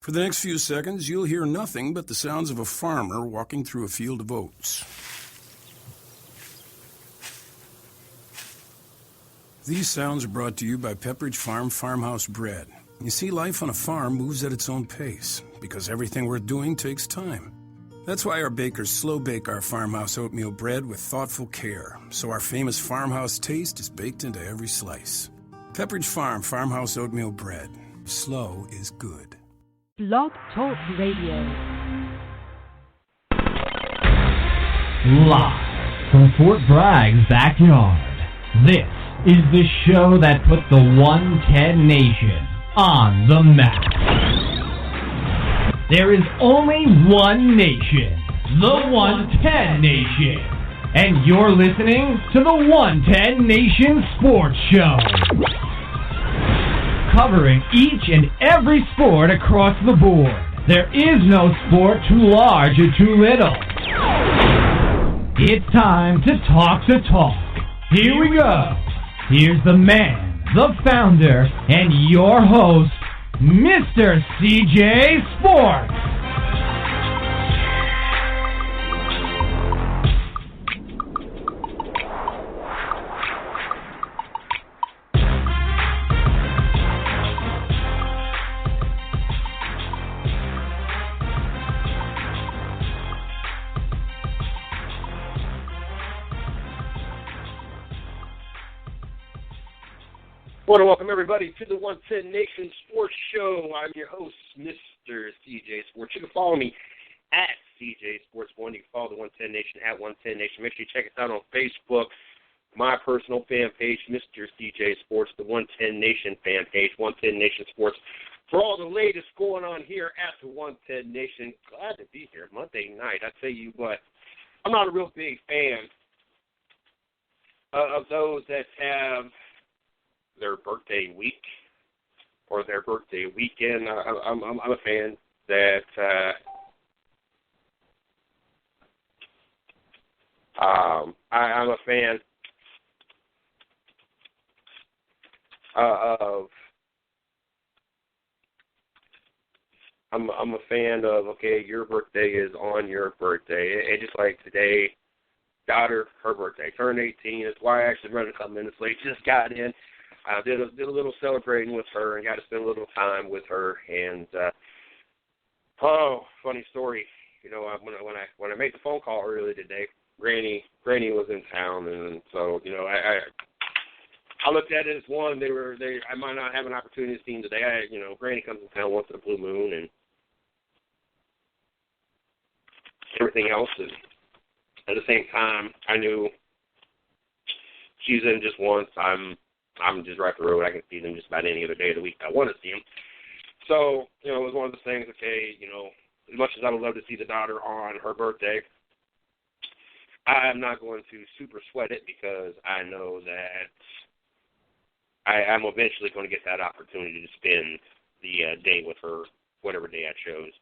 For the next few seconds, you'll hear nothing but the sounds of a farmer walking through a field of oats. These sounds are brought to you by Pepperidge Farm Farmhouse Bread. You see, life on a farm moves at its own pace, because everything worth doing takes time. That's why our bakers slow bake our farmhouse oatmeal bread with thoughtful care, so our famous farmhouse taste is baked into every slice. Pepperidge Farm Farmhouse Oatmeal Bread. Slow is good. Blog Talk Radio. Live from Fort Bragg's backyard, this is the show that put the 110 Nation on the map. There is only one nation, the 110 Nation, and you're listening to the 110 Nation Sports Show, covering each and every sport across the board. There is no sport too large or too little. It's time to talk the talk. Here we go. Here's the man, the founder, and your host, Mr. CJ Sports. I want to welcome everybody to the 110 Nation Sports Show. I'm your host, Mr. CJ Sports. You can follow me at CJ Sports 1. You can follow the 110 Nation at 110 Nation. Make sure you check us out on Facebook, my personal fan page, Mr. CJ Sports, the 110 Nation fan page, 110 Nation Sports. For all the latest going on here at the 110 Nation, glad to be here Monday night. I tell you what, I'm not a real big fan of those that have their birthday week or their birthday weekend. I'm a fan that I'm a fan of. I'm a fan of, okay, your birthday is on your birthday. And just like today, daughter, her birthday, turned 18. That's why I actually running a couple minutes late. Just got in. I did a little celebrating with her and got to spend a little time with her. And funny story. You know, when I made the phone call earlier today, Granny was in town, and so you know I looked at it as one. I might not have an opportunity to see them today. Granny comes in town once in a blue moon and everything else. And at the same time, I knew she's in just once. I'm just right up the road. I can see them just about any other day of the week I want to see them. So, it was one of those things, okay, as much as I would love to see the daughter on her birthday, I'm not going to super sweat it because I know that I'm eventually going to get that opportunity to spend the day with her, whatever day I chose.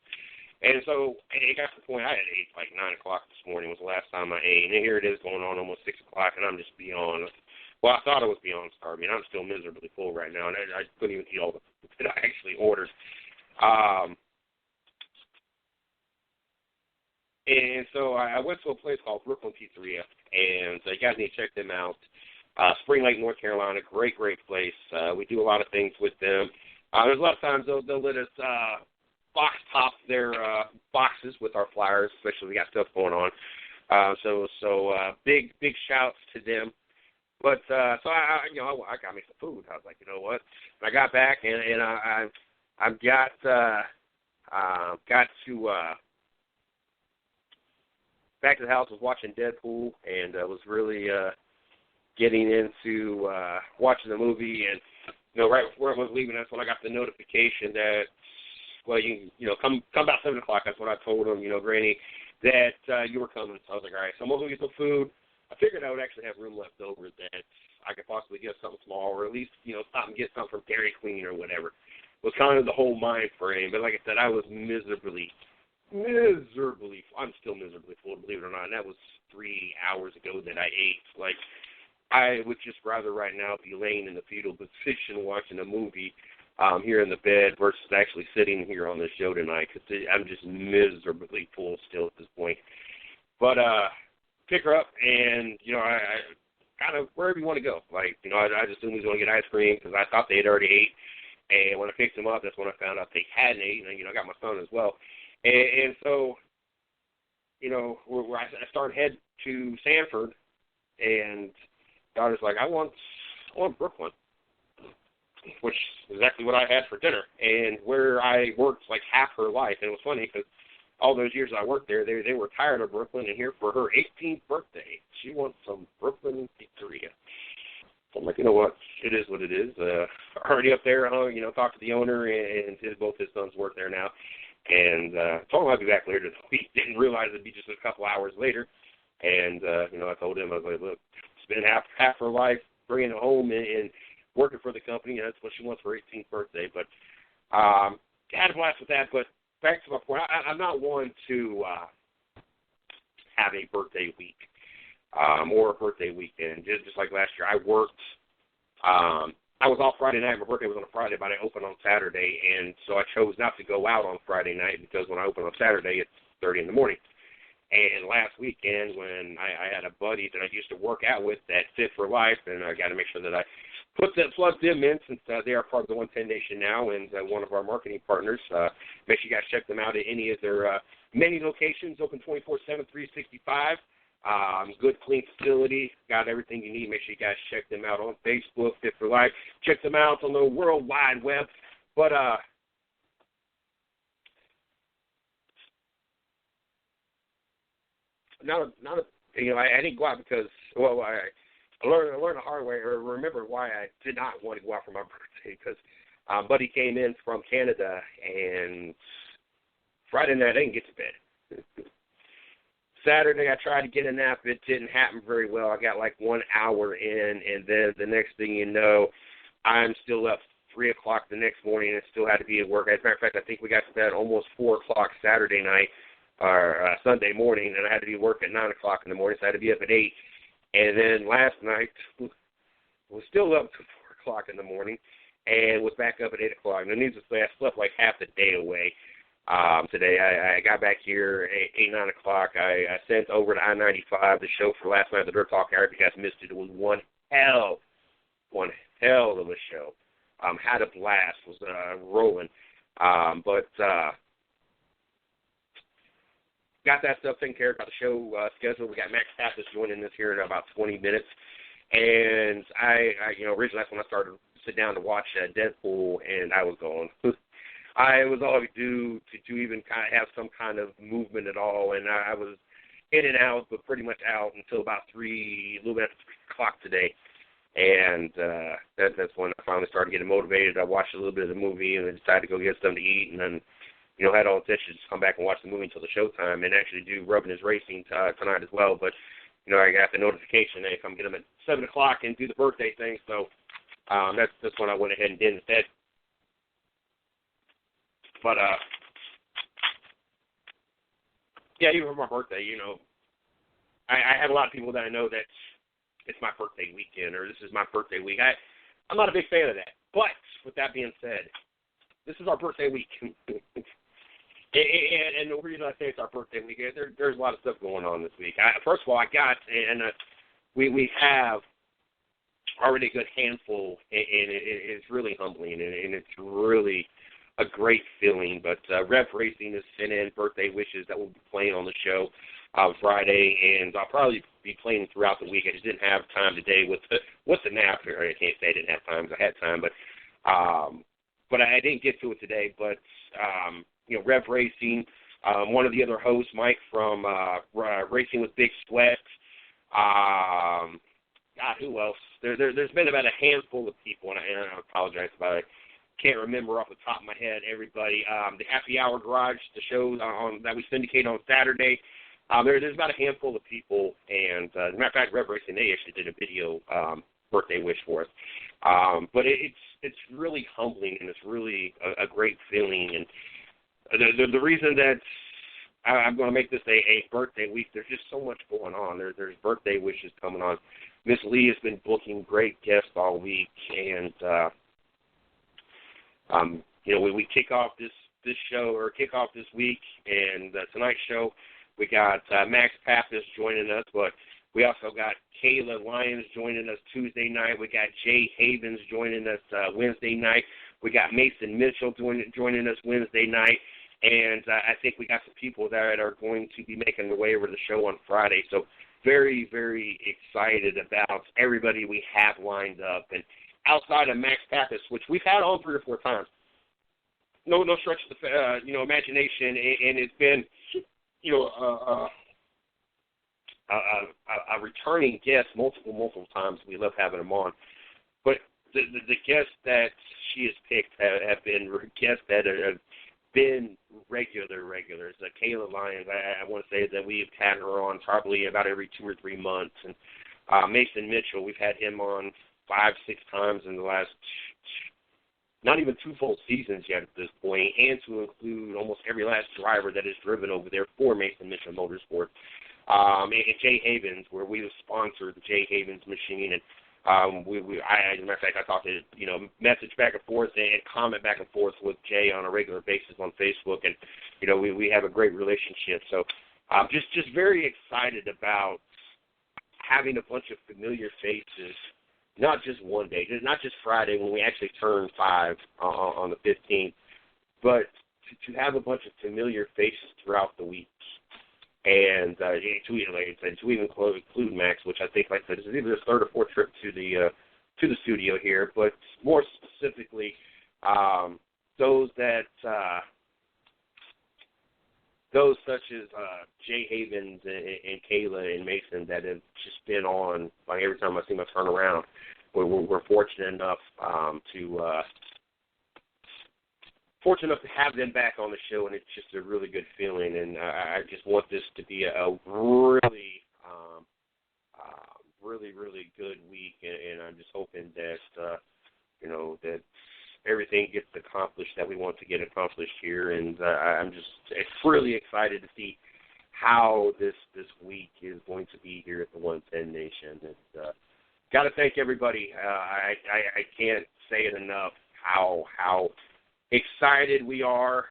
And so it got to the point I had ate like 9 o'clock this morning was the last time I ate. And here it is going on almost 6 o'clock, and I'm just beyond. Well, I thought I was beyond starving. I'm still miserably full right now, and I couldn't even eat all the food that I actually ordered. And so I went to a place called Brooklyn Pizzeria, and you guys need to check them out. Spring Lake, North Carolina, great place. We do a lot of things with them. There's a lot of times they'll let us box top their boxes with our flyers, especially if we got stuff going on. So big shouts to them. But so I got me some food. I was like, you know what? And I got back and I got to back to the house. Was watching Deadpool and was really getting into watching the movie. And right before I was leaving, that's when I got the notification that come about 7 o'clock. That's what I told them. Granny, that you were coming. So I was like, all right. So I'm gonna get some food. I figured I would actually have room left over that I could possibly get something small or at least, stop and get something from Dairy Queen or whatever. It was kind of the whole mind frame. But like I said, I was miserably, I'm still miserably full, believe it or not. And that was 3 hours ago that I ate. Like, I would just rather right now be laying in the fetal position watching a movie here in the bed versus actually sitting here on the show tonight because I'm just miserably full still at this point. But pick her up, and, I kind of wherever you want to go. Like, I just assumed he was going to get ice cream because I thought they had already ate. And when I picked them up, that's when I found out they hadn't eaten. And, I got my son as well. And so, I started head to Sanford, and daughter's like, I want Brooklyn, which is exactly what I had for dinner. And where I worked like half her life, and it was funny because all those years I worked there, they were tired of Brooklyn, and here for her 18th birthday, she wants some Brooklyn pizzeria. So I'm like, you know what? It is what it is. Already up there, talked to the owner, and both his sons work there now. And told him I'd be back later this week. Didn't realize it'd be just a couple hours later. And, I told him, I was like, look, spend half her life bringing it home and working for the company. That's what she wants for her 18th birthday. But I had a blast with that. But back to my point, I'm not one to have a birthday week or a birthday weekend. Just like last year, I worked. I was off Friday night. My birthday was on a Friday, but I opened on Saturday, and so I chose not to go out on Friday night because when I open on Saturday, it's 30 in the morning. And last weekend, when I had a buddy that I used to work out with that Fit for Life, and I got to make sure that I plug them in since they are part of the 110 Nation now and one of our marketing partners. Make sure you guys check them out at any of their many locations, open 24/7, 365. Good, clean facility. Got everything you need. Make sure you guys check them out on Facebook, Fit for Life. Check them out on the World Wide Web. But I didn't go out because, I learned the hard way, or remember why I did not want to go out for my birthday, because buddy came in from Canada, and Friday night I didn't get to bed. Saturday I tried to get a nap. It didn't happen very well. I got like 1 hour in, and then the next thing you know, I'm still up 3 o'clock the next morning and still had to be at work. As a matter of fact, I think we got to bed almost 4 o'clock Saturday night or Sunday morning, and I had to be at work at 9 o'clock in the morning, so I had to be up at 8. And then last night, was still up to 4 o'clock in the morning and was back up at 8 o'clock. And needless to say, I slept like half the day away today. I got back here at 8, 9 o'clock. I sent over to I-95 the show for last night, the Dirt Talk Hour. If you guys missed it, it was one hell of a show. Had a blast, was rolling. But got that stuff taken care of, got the show scheduled. We got Max Papis joining us here in about 20 minutes. And I originally that's when I started to sit down to watch Deadpool, and I was going, I was all due to even kind of have some kind of movement at all, and I was in and out, but pretty much out until about a little bit after 3 o'clock today. And that's when I finally started getting motivated. I watched a little bit of the movie and then decided to go get something to eat, and then had all intentions to come back and watch the movie until the showtime and actually do Rubbing His Racing tonight as well. But, I got the notification that I'm getting them at 7 o'clock and do the birthday thing. So that's when I went ahead and did instead. But, even for my birthday, I have a lot of people that I know that it's my birthday weekend or this is my birthday week. I'm not a big fan of that. But with that being said, this is our birthday week. And the reason I say it's our birthday week, there's a lot of stuff going on this week. First of all, we have already a good handful, and it's really humbling, and it's really a great feeling. But Rev Racing has sent in birthday wishes that will be playing on the show Friday, and I'll probably be playing throughout the week. I just didn't have time today with the nap. I can't say I didn't have time because I had time, but I didn't get to it today. But Rev Racing, one of the other hosts, Mike from Racing with Big Sweat. Who else? There's been about a handful of people, and I apologize if I can't remember off the top of my head everybody. The Happy Hour Garage, the show that we syndicate on Saturday. There's about a handful of people, and as a matter of fact, Rev Racing, they actually did a video birthday wish for us. But it's really humbling, and it's really a great feeling. And the reason that I'm going to make this a birthday week, there's just so much going on. There's birthday wishes coming on. Miss Lee has been booking great guests all week, and We kick off this show, or kick off this week, and tonight's show, we got Max Papis joining us, but we also got Kayla Lyons joining us Tuesday night. We got Jay Havens joining us Wednesday night. We got Mason Mitchell joining us Wednesday night. And I think we got some people that are going to be making their way over the show on Friday. So very, very excited about everybody we have lined up. And outside of Max Papis, which we've had on 3 or 4 times, no stretch of the imagination, and it's been a returning guest multiple times. We love having him on. But the guests that she has picked have been guests that have been regulars. Kayla Lyons, I want to say that we've had her on probably about every 2 or 3 months. And Mason Mitchell, we've had him on 5-6 times in the last, not even 2 full seasons yet at this point, and to include almost every last driver that is driven over there for Mason Mitchell Motorsports. And Jay Havens, where we have sponsored the Jay Havens machine, and as a matter of fact, I talk to message back and forth and comment back and forth with Jay on a regular basis on Facebook, and we have a great relationship. So just very excited about having a bunch of familiar faces, not just one day, not just Friday when we actually turn 5 on the 15th, but to have a bunch of familiar faces throughout the week. And to even include Max, which I think, like I said, this is either his 3rd or 4th trip to the studio here. But more specifically, those such as Jay Havens and Kayla and Mason that have just been on. Like every time I see them, I turn around. We're fortunate enough to have them back on the show, and it's just a really good feeling. And I just want this to be a really, really good week. And I'm just hoping that that everything gets accomplished that we want to get accomplished here. And I'm just really excited to see how this week is going to be here at the 110 Nation. And got to thank everybody. I can't say it enough how excited we are.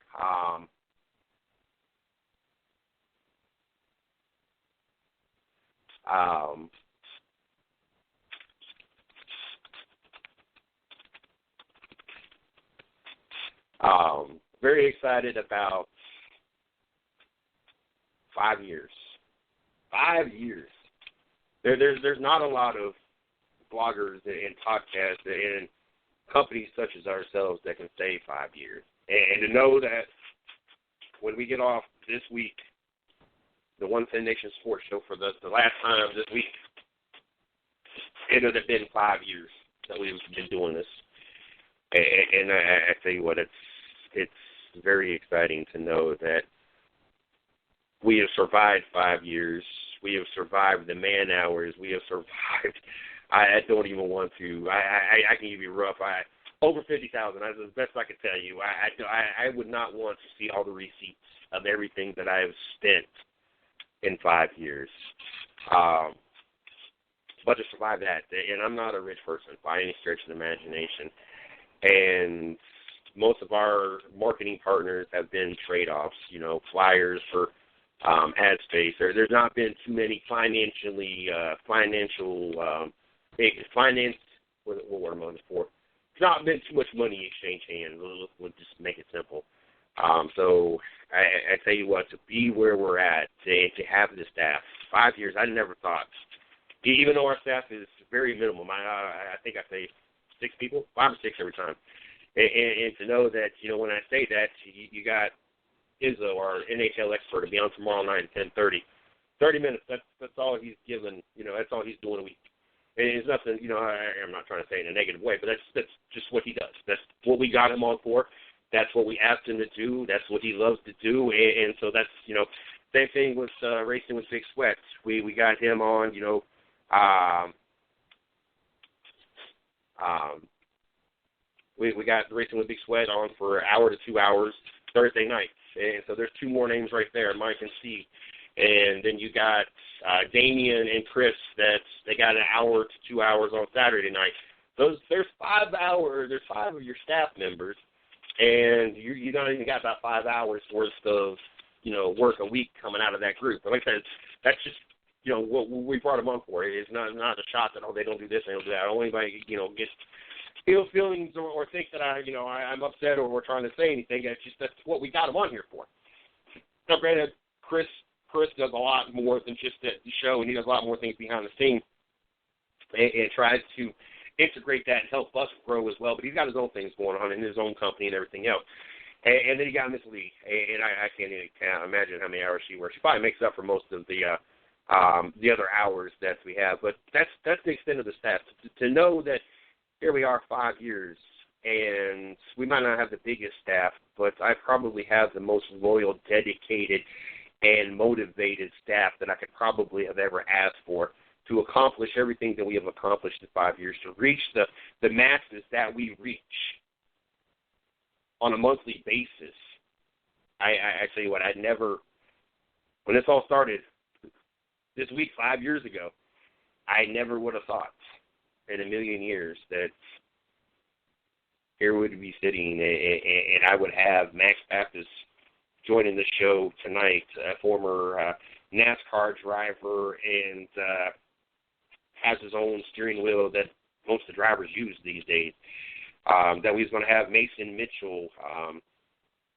Very excited about 5 years. 5 years. There's not a lot of bloggers and podcasts and companies such as ourselves that can say 5 years. And to know that when we get off this week, the 110 Nation Sports Show for the last time this week, it would have been 5 years that we've been doing this. And I tell you what, it's very exciting to know that we have survived 5 years. We have survived the man hours. We have survived. I don't even want to. I can give you rough. Over 50,000. That's the best I can tell you. I would not want to see all the receipts of everything that I have spent in 5 years. But to survive that, and I'm not a rich person by any stretch of the imagination, and most of our marketing partners have been trade-offs, flyers for ad space. There's not been too many what am I looking for? There's not been too much money exchange hands. We'll just make it simple. So I tell you what, to be where we're at, to have the staff, 5 years, I never thought, even though our staff is very minimal, I think I say 6 people, 5 or 6 every time. And to know that, when I say that, you got Izzo, our NHL expert, to be on tomorrow night at 10:30. 30 minutes, that's all he's given, that's all he's doing a week. And it's nothing, I'm not trying to say it in a negative way, but that's just what he does. That's what we got him on for. That's what we asked him to do. That's what he loves to do. And so that's, same thing with Racing with Big Sweat. We got him on, we got Racing with Big Sweat on for an hour to 2 hours Thursday night. And so there's 2 more names right there, Mike and Steve. And then you got Damian and Chris they got an hour to 2 hours on Saturday night. There's 5 hours. There's 5 of your staff members and you don't even got about 5 hours worth of, work a week coming out of that group. But like I said, that's just, what we brought them on for. It's not a shot that, they don't do this, they don't do that. I don't anybody, gets feelings or think that I'm upset or we're trying to say anything. It's just that's what we got them on here for. Now, granted, Chris does a lot more than just the show, and he does a lot more things behind the scenes and tries to integrate that and help us grow as well. But he's got his own things going on in his own company and everything else. And then you got Miss Lee, and I can't even imagine how many hours she works. She probably makes up for most of the other hours that we have. But that's the extent of the staff. To know that here we are 5 years, and we might not have the biggest staff, but I probably have the most loyal, dedicated, and motivated staff that I could probably have ever asked for to accomplish everything that we have accomplished in 5 years, to reach the masses that we reach on a monthly basis. I tell you what, when this all started this week 5 years ago, I never would have thought in a million years that here would be sitting and I would have Max Papis joining the show tonight, a former NASCAR driver, and has his own steering wheel that most of the drivers use these days. That we was going to have Mason Mitchell,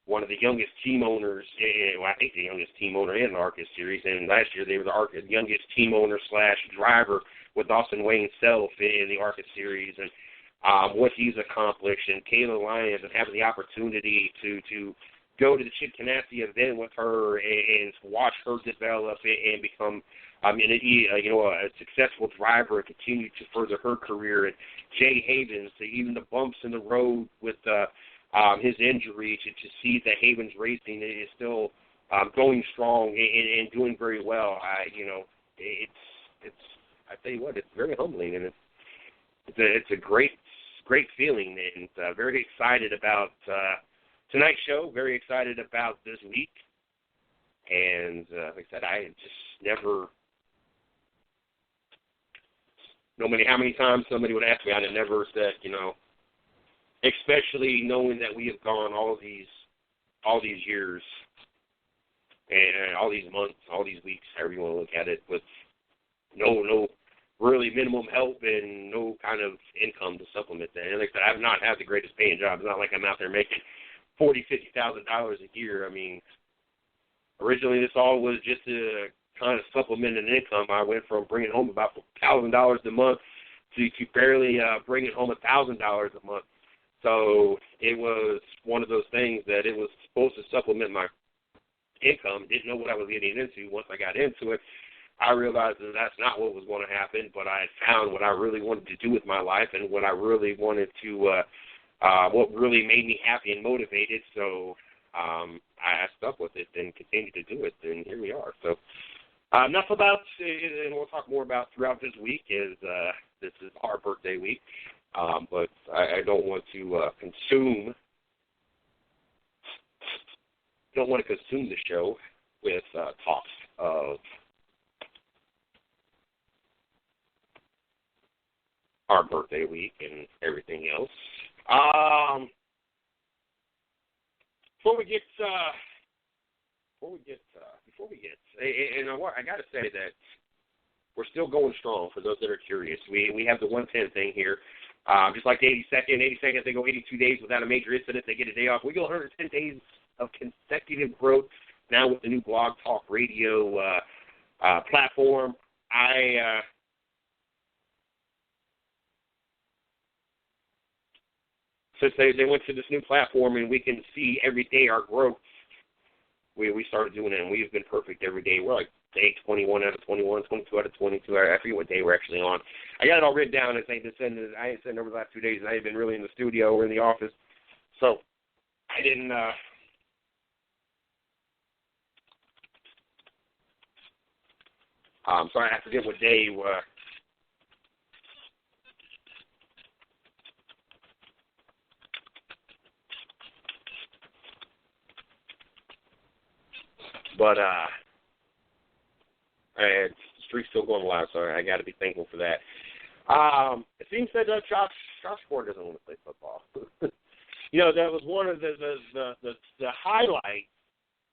one of the youngest team owners, I think the youngest team owner in the ARCA series, and last year they were the youngest team owner / driver with Austin Wayne Self in the ARCA series, and what he's accomplished, and Kayla Lyons, and having the opportunity to go to the Chip Ganassi event with her and watch her develop and become a successful driver and continue to further her career. And Jay Havens, even the bumps in the road with his injury, to see that Havens Racing is still going strong and doing very well. I tell you what, it's very humbling, and it's a great feeling, and very excited about tonight's show, very excited about this week. And like I said, I just never, no matter how many times somebody would ask me, I'd have never said, especially knowing that we have gone all these years and all these months, all these weeks, however you want to look at it, with no really minimum help and no kind of income to supplement that. And like I said, I've not had the greatest paying job. It's not like I'm out there making $40,000, $50,000 a year. I mean, originally this all was just to kind of supplement an income. I went from bringing home about $1,000 a month to barely bringing home $1,000 a month. So it was one of those things that it was supposed to supplement my income. Didn't know what I was getting into. Once I got into it, I realized that that's not what was going to happen, but I had found what I really wanted to do with my life and what I really wanted to, what really made me happy and motivated. So I stuck with it and continued to do it, and here we are. So enough about, and we'll talk more about throughout this week, is this is our birthday week, but I don't want to consume the show with talks of our birthday week and everything else. Before we get, and I got to say that we're still going strong. For those that are curious, we have the 110 thing here. Just like the 82nd, they go 82 days without a major incident. They get a day off. We go 110 days of consecutive growth now with the new Blog Talk Radio platform. Since they went to this new platform and we can see every day our growth, we started doing it, and we have been perfect every day. We're like day 21 out of 21, 22 out of 22. I forget what day we're actually on. I got it all written down. I ain't sitting over the last 2 days, and I ain't been really in the studio or in the office. So I didn't sorry, I forget what day but the streak's still going alive, so I got to be thankful for that. It seems that Josh Ford doesn't want to play football. That was one of the highlights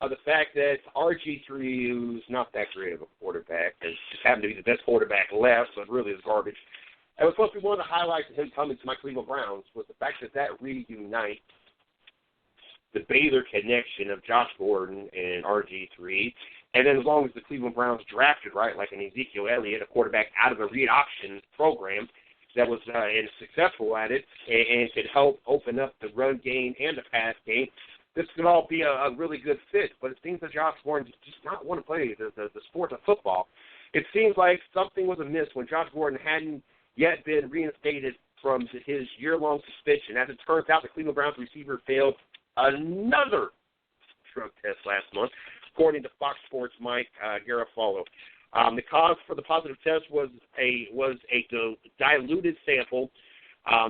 of the fact that RG3, who's not that great of a quarterback, and just happened to be the best quarterback left, so it really is garbage. It was supposed to be one of the highlights of him coming to my Cleveland Browns was the fact that reunites the Baylor connection of Josh Gordon and RG3. And then as long as the Cleveland Browns drafted, right, like an Ezekiel Elliott, a quarterback out of a read option program that was and successful at it and could help open up the run game and the pass game, this could all be a really good fit. But it seems that Josh Gordon just not want to play the sport of football. It seems like something was amiss when Josh Gordon hadn't yet been reinstated from his year-long suspension. As it turns out, the Cleveland Browns receiver failed another drug test last month, according to Fox Sports' Mike Garafolo. The cause for the positive test was a diluted sample.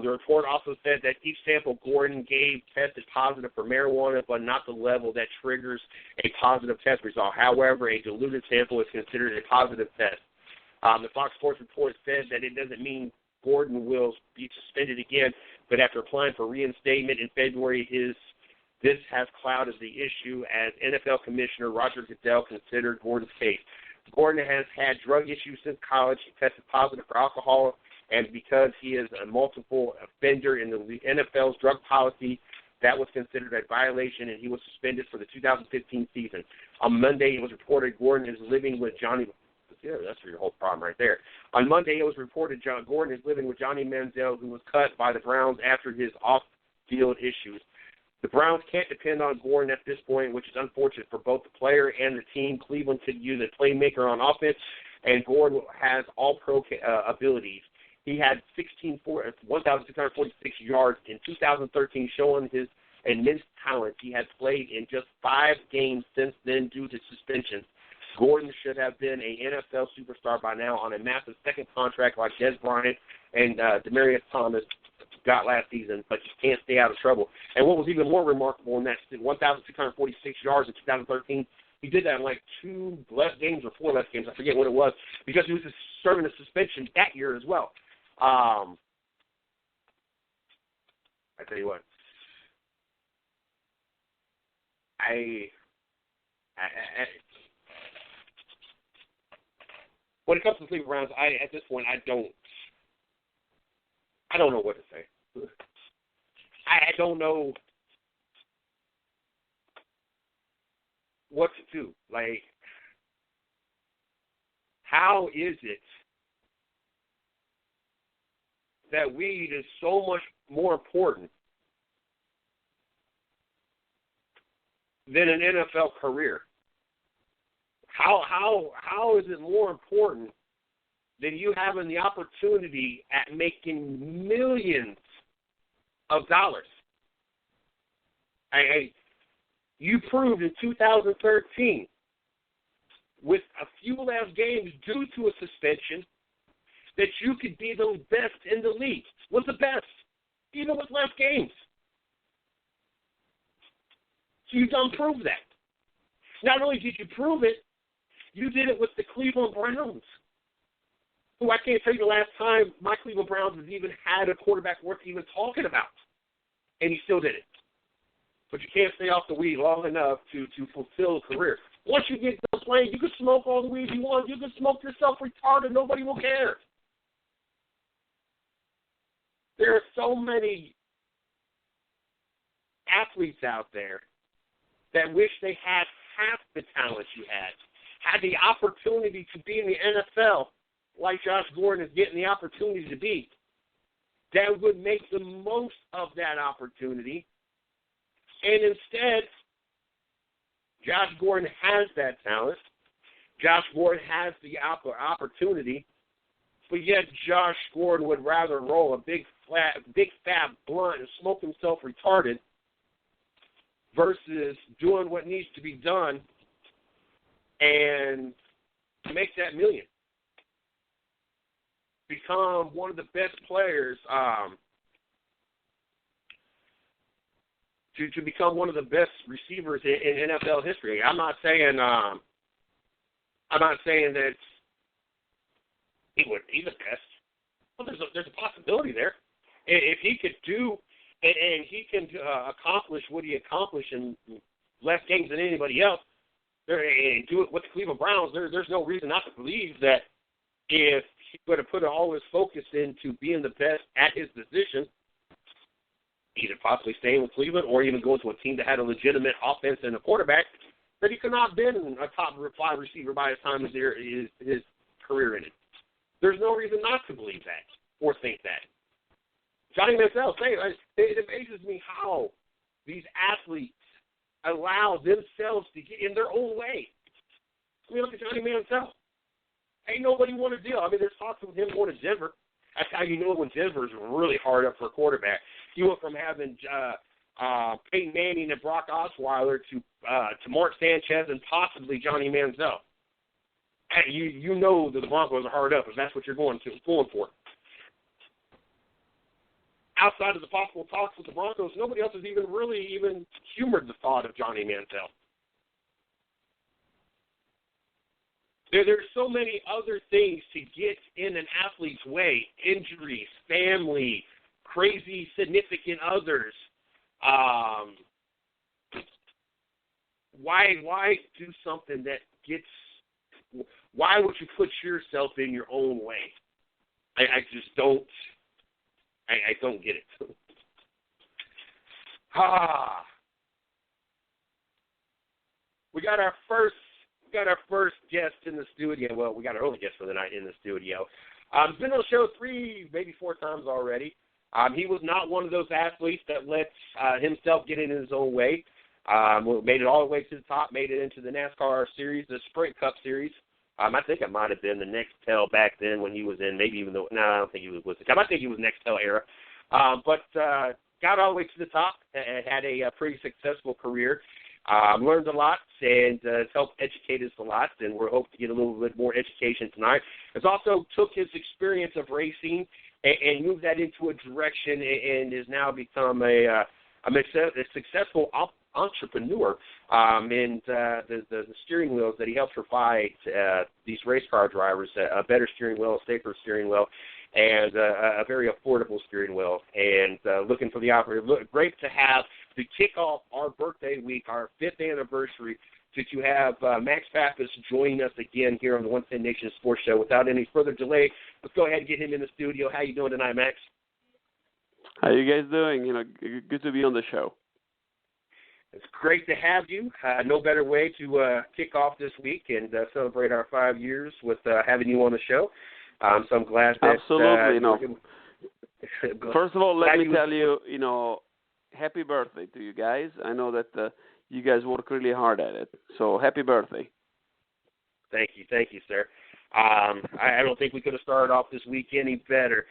The report also said that each sample Gordon gave tested positive for marijuana, but not the level that triggers a positive test result. However, a diluted sample is considered a positive test. The Fox Sports report said that it doesn't mean Gordon will be suspended again, but after applying for reinstatement in February, this has clouded the issue as NFL Commissioner Roger Goodell considered Gordon's case. Gordon has had drug issues since college. He tested positive for alcohol, and because he is a multiple offender in the NFL's drug policy, that was considered a violation, and he was suspended for the 2015 season. On Monday, it was reported Gordon is living with Johnny. Yeah, that's your whole problem right there. On Monday, it was reported Gordon is living with Johnny Manziel, who was cut by the Browns after his off-field issues. The Browns can't depend on Gordon at this point, which is unfortunate for both the player and the team. Cleveland could use a playmaker on offense, and has all-pro abilities. He had 1,646 yards in 2013, showing his immense talent. He has played in just 5 games since then due to suspensions. Gordon should have been an NFL superstar by now on a massive second contract like Des Bryant and Demaryius Thomas got last season, but just can't stay out of trouble. And what was even more remarkable in that 1,646 yards in 2013, he did that in like 2 less games or 4 less games. I forget what it was, because he was just serving a suspension that year as well. I tell you what, when it comes to the Cleveland Browns, at this point, I don't know what to say. I don't know what to do. Like, how is it that weed is so much more important than an NFL career? How is it more important than you having the opportunity at making millions of dollars? You proved in 2013, with a few less games due to a suspension, that you could be the best in the league. Was the best, even with less games. So you done proved that. Not only did you prove it, you did it with the Cleveland Browns, who I can't tell you the last time my Cleveland Browns has even had a quarterback worth even talking about. And he still did it. But you can't stay off the weed long enough to fulfill a career. Once you get done playing, you can smoke all the weed you want. You can smoke yourself retarded. Nobody will care. There are so many athletes out there that wish they had half the talent you had the opportunity to be in the NFL like Josh Gordon is getting the opportunity to be, that would make the most of that opportunity. And instead, Josh Gordon has that talent. Josh Gordon has the opportunity, but yet Josh Gordon would rather roll a big fat blunt and smoke himself retarded versus doing what needs to be done and make that million. Become one of the best players, to become one of the best receivers in NFL history. I'm not saying that he's the best. Well, there's a possibility there. If he could do and he can accomplish what he accomplished in less games than anybody else, and do it with the Cleveland Browns, there's no reason not to believe that if he would have put all his focus into being the best at his position, either possibly staying with Cleveland or even going to a team that had a legitimate offense and a quarterback, that he could not have been a top 5 receiver by the time his career ended. There's no reason not to believe that or think that. Johnny Manziel, it amazes me how these athletes allow themselves to get in their own way. I mean, look at Johnny Manziel. Ain't nobody want to deal. I mean, there's talks of him going to Denver. That's how you know when Denver's really hard up for a quarterback. You went from having Peyton Manning and Brock Osweiler to Mark Sanchez and possibly Johnny Manziel. And you know that the Broncos are hard up if that's what you're going for. Outside of the possible talks with the Broncos, nobody else has even humored the thought of Johnny Manziel. There's so many other things to get in an athlete's way: injuries, family, crazy significant others. Why do something that gets? Why would you put yourself in your own way? I just don't. I don't get it. We got our first guest in the studio. Well, we got our only guest for the night in the studio. He's been on the show 3, maybe 4 times already. He was not one of those athletes that lets himself get in his own way. Made it all the way to the top, made it into the NASCAR series, the Sprint Cup series. I think it might have been the Nextel back then when he was in, maybe even though, no, I don't think he was with the Cup. I think he was Nextel era. But got all the way to the top and had a pretty successful career. Learned a lot and helped educate us a lot, and we're hoping to get a little bit more education tonight. It's also took his experience of racing and moved that into a direction and has now become a successful entrepreneur, and the steering wheels that he helps provide these race car drivers a better steering wheel, a safer steering wheel, and a very affordable steering wheel. And looking for the opportunity. Great to have to kick off our birthday week, our 5th anniversary, to have Max Papis joining us again here on the 110 Nation Sports Show. Without any further delay, let's go ahead and get him in the studio. How you doing tonight, Max? How you guys doing? Good to be on the show. It's great to have you. No better way to kick off this week and celebrate our 5 years with having you on the show. So I'm glad that... Absolutely. First of all, let me tell you, happy birthday to you guys. I know that you guys work really hard at it. So happy birthday. Thank you, sir. I don't think we could have started off this week any better.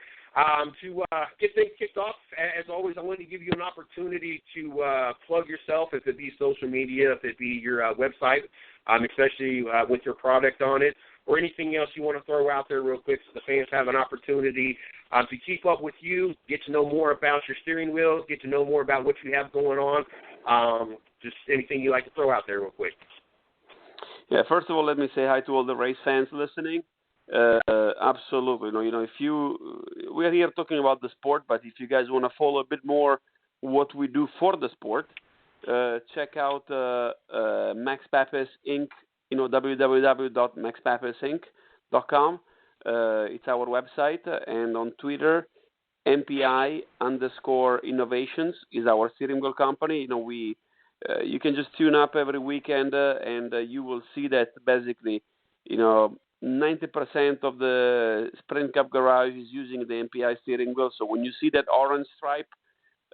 To get things kicked off, as always, I want to give you an opportunity to plug yourself, if it be social media, if it be your website, especially with your product on it, or anything else you want to throw out there real quick so the fans have an opportunity to keep up with you, get to know more about your steering wheels, get to know more about what you have going on, just anything you like to throw out there real quick. Yeah, first of all, let me say hi to all the race fans listening. Absolutely. We are here talking about the sport, but if you guys want to follow a bit more what we do for the sport, check out Max Papis Inc. www.maxpapisinc.com. It's our website, and on Twitter, MPI_innovations is our steering wheel company. You can just tune up every weekend, and you will see that basically, 90% of the Sprint Cup garage is using the MPI steering wheel. So when you see that orange stripe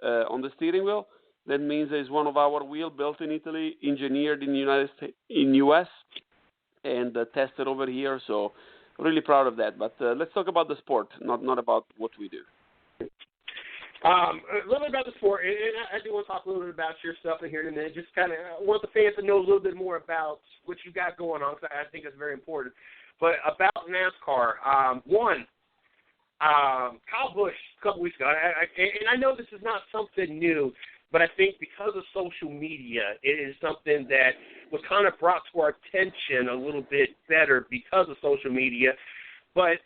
on the steering wheel, that means it's one of our wheel built in Italy, engineered in US, and tested over here. So really proud of that. But let's talk about the sport, not about what we do. A little bit about the sport, and I do want to talk a little bit about your stuff in here in a minute. Just kind of want the fans to know a little bit more about what you got going on, because I think it's very important. But about NASCAR, Kyle Busch a couple weeks ago, and I know this is not something new, but I think because of social media, it is something that was kind of brought to our attention a little bit better because of social media. But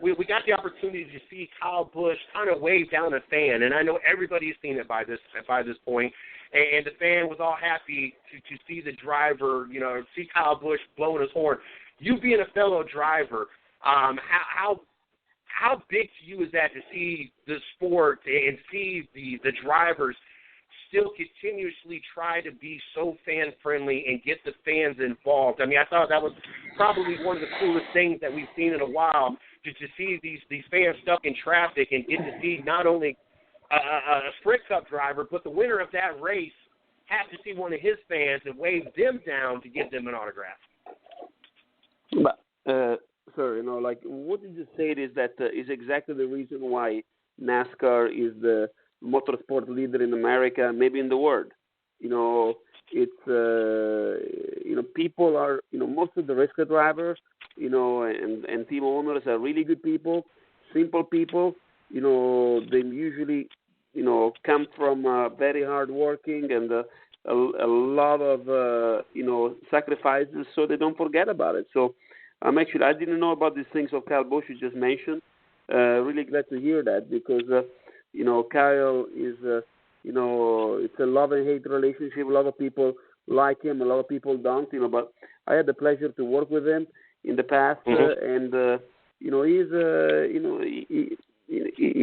we got the opportunity to see Kyle Busch kind of wave down a fan, and I know everybody's seen it by this point. And the fan was all happy to see the driver, see Kyle Busch blowing his horn. You being a fellow driver, how big to you is that to see the sport and see the drivers still continuously try to be so fan-friendly and get the fans involved? I mean, I thought that was probably one of the coolest things that we've seen in a while, to see these fans stuck in traffic and get to see not only a Sprint Cup driver, but the winner of that race have to see one of his fans and wave them down to give them an autograph. But, sir, what you just said is that is exactly the reason why NASCAR is the motorsport leader in America, maybe in the world. It's people are, most of the race car drivers, and team owners are really good people, simple people. They usually, come from very hard working and a lot of, sacrifices, so they don't forget about it. So I didn't know about these things of Kyle Busch you just mentioned. Really glad to hear that, because, Kyle is, it's a love and hate relationship. A lot of people like him, a lot of people don't, but I had the pleasure to work with him in the past, and, he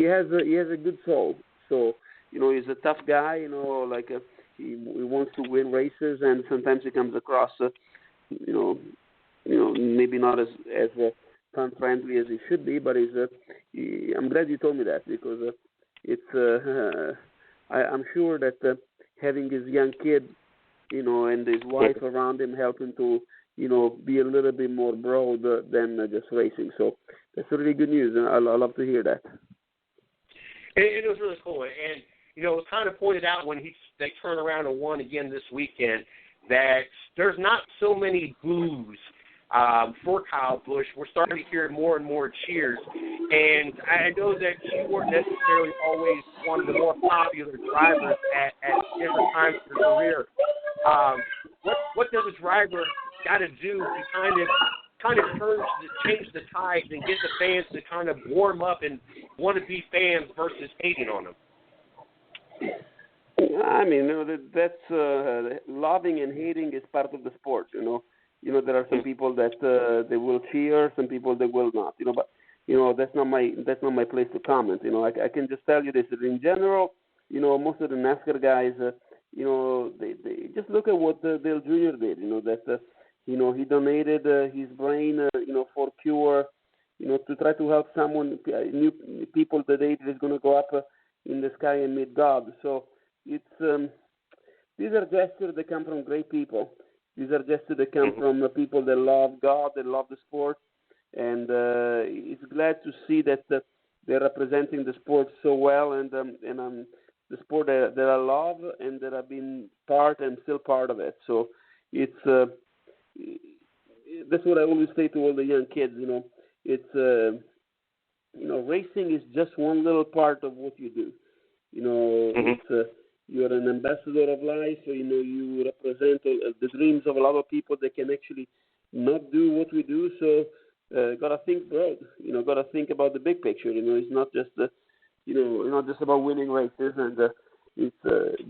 has a good soul. So, he's a tough guy, he wants to win races, and sometimes he comes across, maybe not as fun friendly as he should be, but I'm glad you told me that, because I'm sure that having his young kid, and his wife around him help him to, be a little bit more broad than just racing. So that's really good news, and I love to hear that. It was really cool, and it was kind of pointed out when they turned around and won again this weekend that there's not so many boos for Kyle Busch. We're starting to hear more and more cheers, and I know that you weren't necessarily always one of the more popular drivers at different times of your career. What does a driver got to do to kind of change the tides and get the fans to kind of warm up and want to be fans versus hating on them? I mean, that's loving and hating is part of the sport. There are some people that they will cheer, some people they will not. But that's not my place to comment. I can just tell you this: that in general, most of the NASCAR guys, they just look at what Dale Jr. did. That he donated his brain, for cure, to try to help someone, new people that is going to go up in the sky and meet God. So it's these are gestures that come from great people. These are gestures that come from people that love God, that love the sport, and it's glad to see that they're representing the sport so well, and the sport that I love and that I've been part and still part of it. So it's that's what I always say to all the young kids. It's racing is just one little part of what you do. It's you're an ambassador of life. So, you represent the dreams of a lot of people that can actually not do what we do. So, gotta think broad. Gotta think about the big picture. It's not just not just about winning races, and there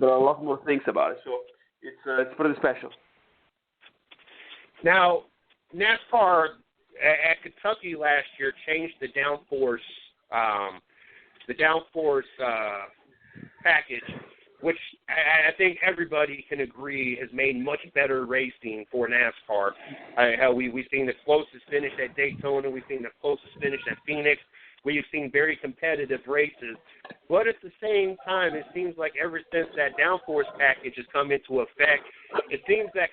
are a lot more things about it. So, it's pretty special. Now, NASCAR at Kentucky last year changed the downforce package, which I think everybody can agree has made much better racing for NASCAR. We've seen the closest finish at Daytona. We've seen the closest finish at Phoenix. We've seen very competitive races. But at the same time, it seems like ever since that downforce package has come into effect, it seems that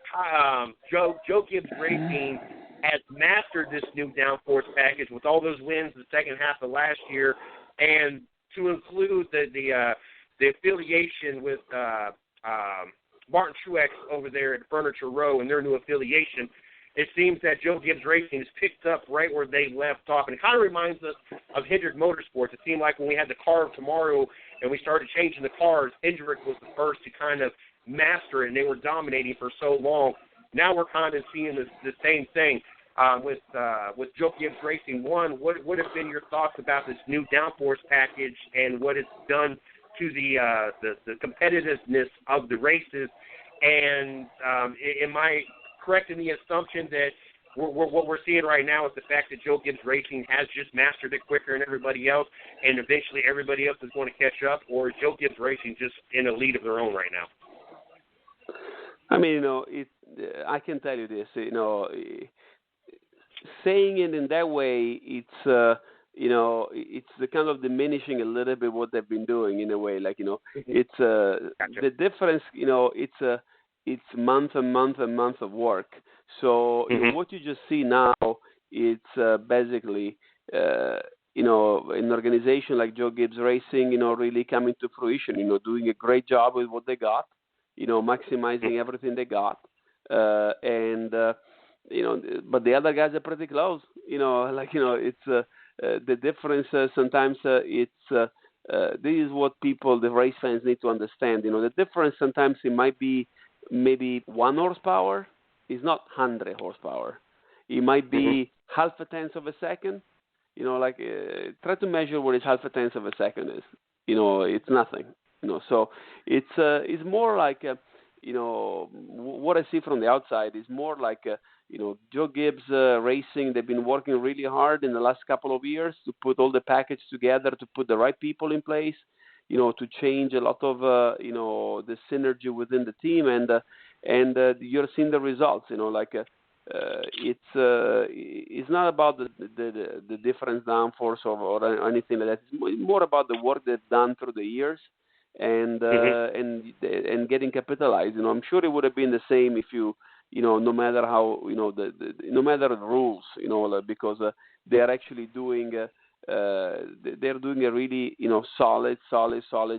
Joe Gibbs Racing has mastered this new downforce package with all those wins the second half of last year, and to include the affiliation with Martin Truex over there at Furniture Row and their new affiliation, it seems that Joe Gibbs Racing has picked up right where they left off. And it kind of reminds us of Hendrick Motorsports. It seemed like when we had the car of tomorrow and we started changing the cars, Hendrick was the first to kind of master it, and they were dominating for so long. Now we're kind of seeing the same thing. with Joe Gibbs Racing. One, what would have been your thoughts about this new downforce package and what it's done to the competitiveness of the races? And am I correct in the assumption that what we're seeing right now is the fact that Joe Gibbs Racing has just mastered it quicker than everybody else, and eventually everybody else is going to catch up, or is Joe Gibbs Racing just in a lead of their own right now? I mean, I can tell you this, saying it in that way, it's it's the kind of diminishing a little bit what they've been doing in a way. Like, it's Gotcha. The difference. It's month and month and month of work. So what you just see now, it's basically an organization like Joe Gibbs Racing, really coming to fruition. Doing a great job with what they got. Maximizing everything they got, but the other guys are pretty close. It's the difference. Sometimes it's this is what the race fans need to understand. The difference sometimes it might be maybe 1 horsepower. It's not 100 horsepower. It might be half a tenth of a second. Try to measure what is half a tenth of a second is. It's nothing. So it's more like what I see from the outside is more like Joe Gibbs Racing. They've been working really hard in the last couple of years to put all the package together, to put the right people in place, to change a lot of the synergy within the team, and you're seeing the results. It's not about the difference downforce or anything like that. It's more about the work they've done through the years. And getting capitalized. I'm sure it would have been the same if no matter how no matter the rules, because they are actually doing they're doing a really solid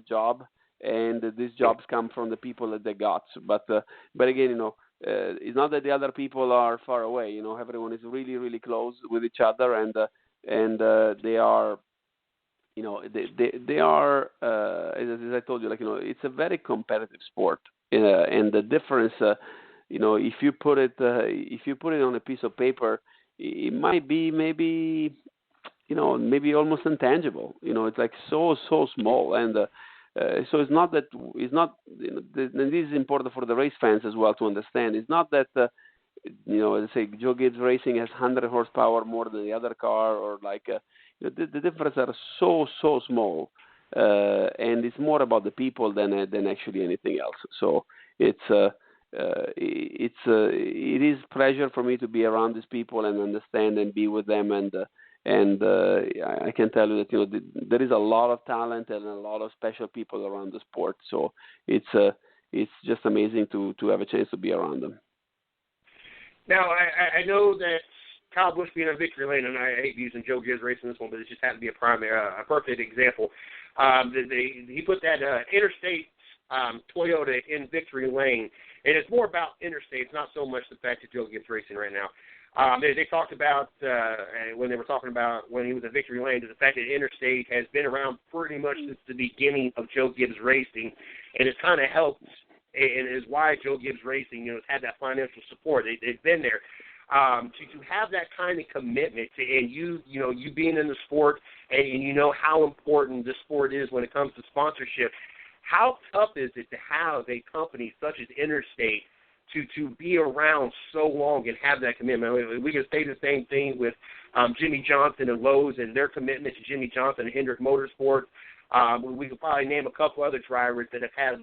job, and these jobs come from the people that they got. But again, it's not that the other people are far away. Everyone is really close with each other, and they are. They are, as I told you, it's a very competitive sport, and the difference, if you put it on a piece of paper, it might be maybe almost intangible. It's like so small, and so it's not. And this is important for the race fans as well to understand. It's not that. Let's say Joe Gibbs Racing has 100 horsepower more than the other car, or the difference are so small, and it's more about the people than actually anything else. So it is pleasure for me to be around these people and understand and be with them, and I can tell you that there is a lot of talent and a lot of special people around the sport. So it's just amazing to have a chance to be around them. Now, I know that Kyle Busch being on victory lane, and I hate using Joe Gibbs Racing this one, but it just happened to be a perfect example. He put that interstate Toyota in victory lane, and it's more about interstate. It's not so much the fact that Joe Gibbs Racing right now. They talked about when they were talking about when he was in victory lane, the fact that interstate has been around pretty much since the beginning of Joe Gibbs Racing, and it's kind of helped. And is why Joe Gibbs Racing, has had that financial support. They've been there. To have that kind of commitment, and you being in the sport, and you know how important this sport is when it comes to sponsorship. How tough is it to have a company such as Interstate to be around so long and have that commitment? We can say the same thing with Jimmy Johnson and Lowe's and their commitment to Jimmy Johnson and Hendrick Motorsports. We could probably name a couple other drivers that have had,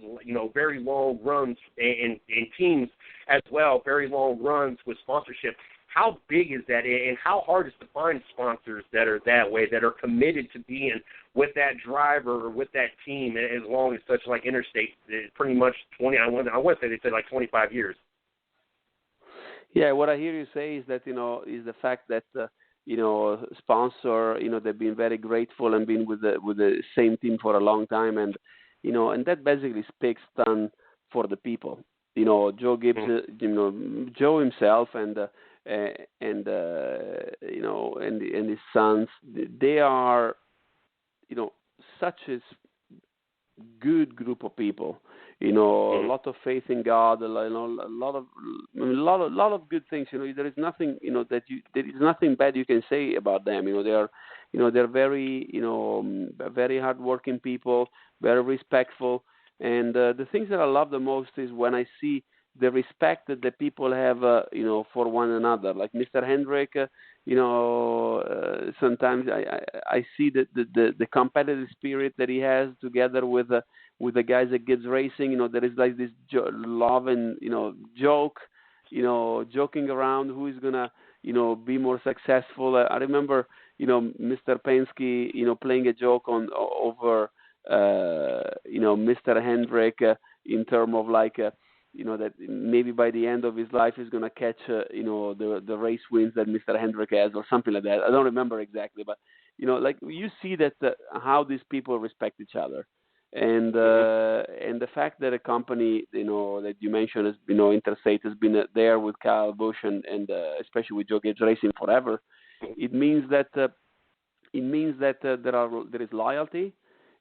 very long runs in teams as well, very long runs with sponsorship. How big is that, and how hard is to find sponsors that are that way, that are committed to being with that driver or with that team as long as such like Interstate, pretty much 20, I want to say they said like 25 years. Yeah, what I hear you say is that, is the fact that, sponsor, they've been very grateful and been with the same team for a long time. And, and that basically speaks ton for the people. Joe Gibbs, Joe himself and his sons, they are, such a good group of people. a lot of faith in God, a lot of good things. There is nothing, there is nothing bad you can say about them. They're very, very hardworking people, very respectful, and the things that I love the most is when I see the respect that the people have, for one another. Like Mr. Hendrick, sometimes I see the competitive spirit that he has together with the guys at Gibbs Racing. There is like this love and joke, joking around who is gonna be more successful. I remember Mr. Penske playing a joke over Mr. Hendrick in terms of like. That maybe by the end of his life he's going to catch, the race wins that Mr. Hendrick has or something like that. I don't remember exactly, but, like you see that how these people respect each other. And the fact that a company, that you mentioned, is, Interstate has been there with Kyle Busch and especially with Joe Gibbs Racing forever, it means that there is loyalty,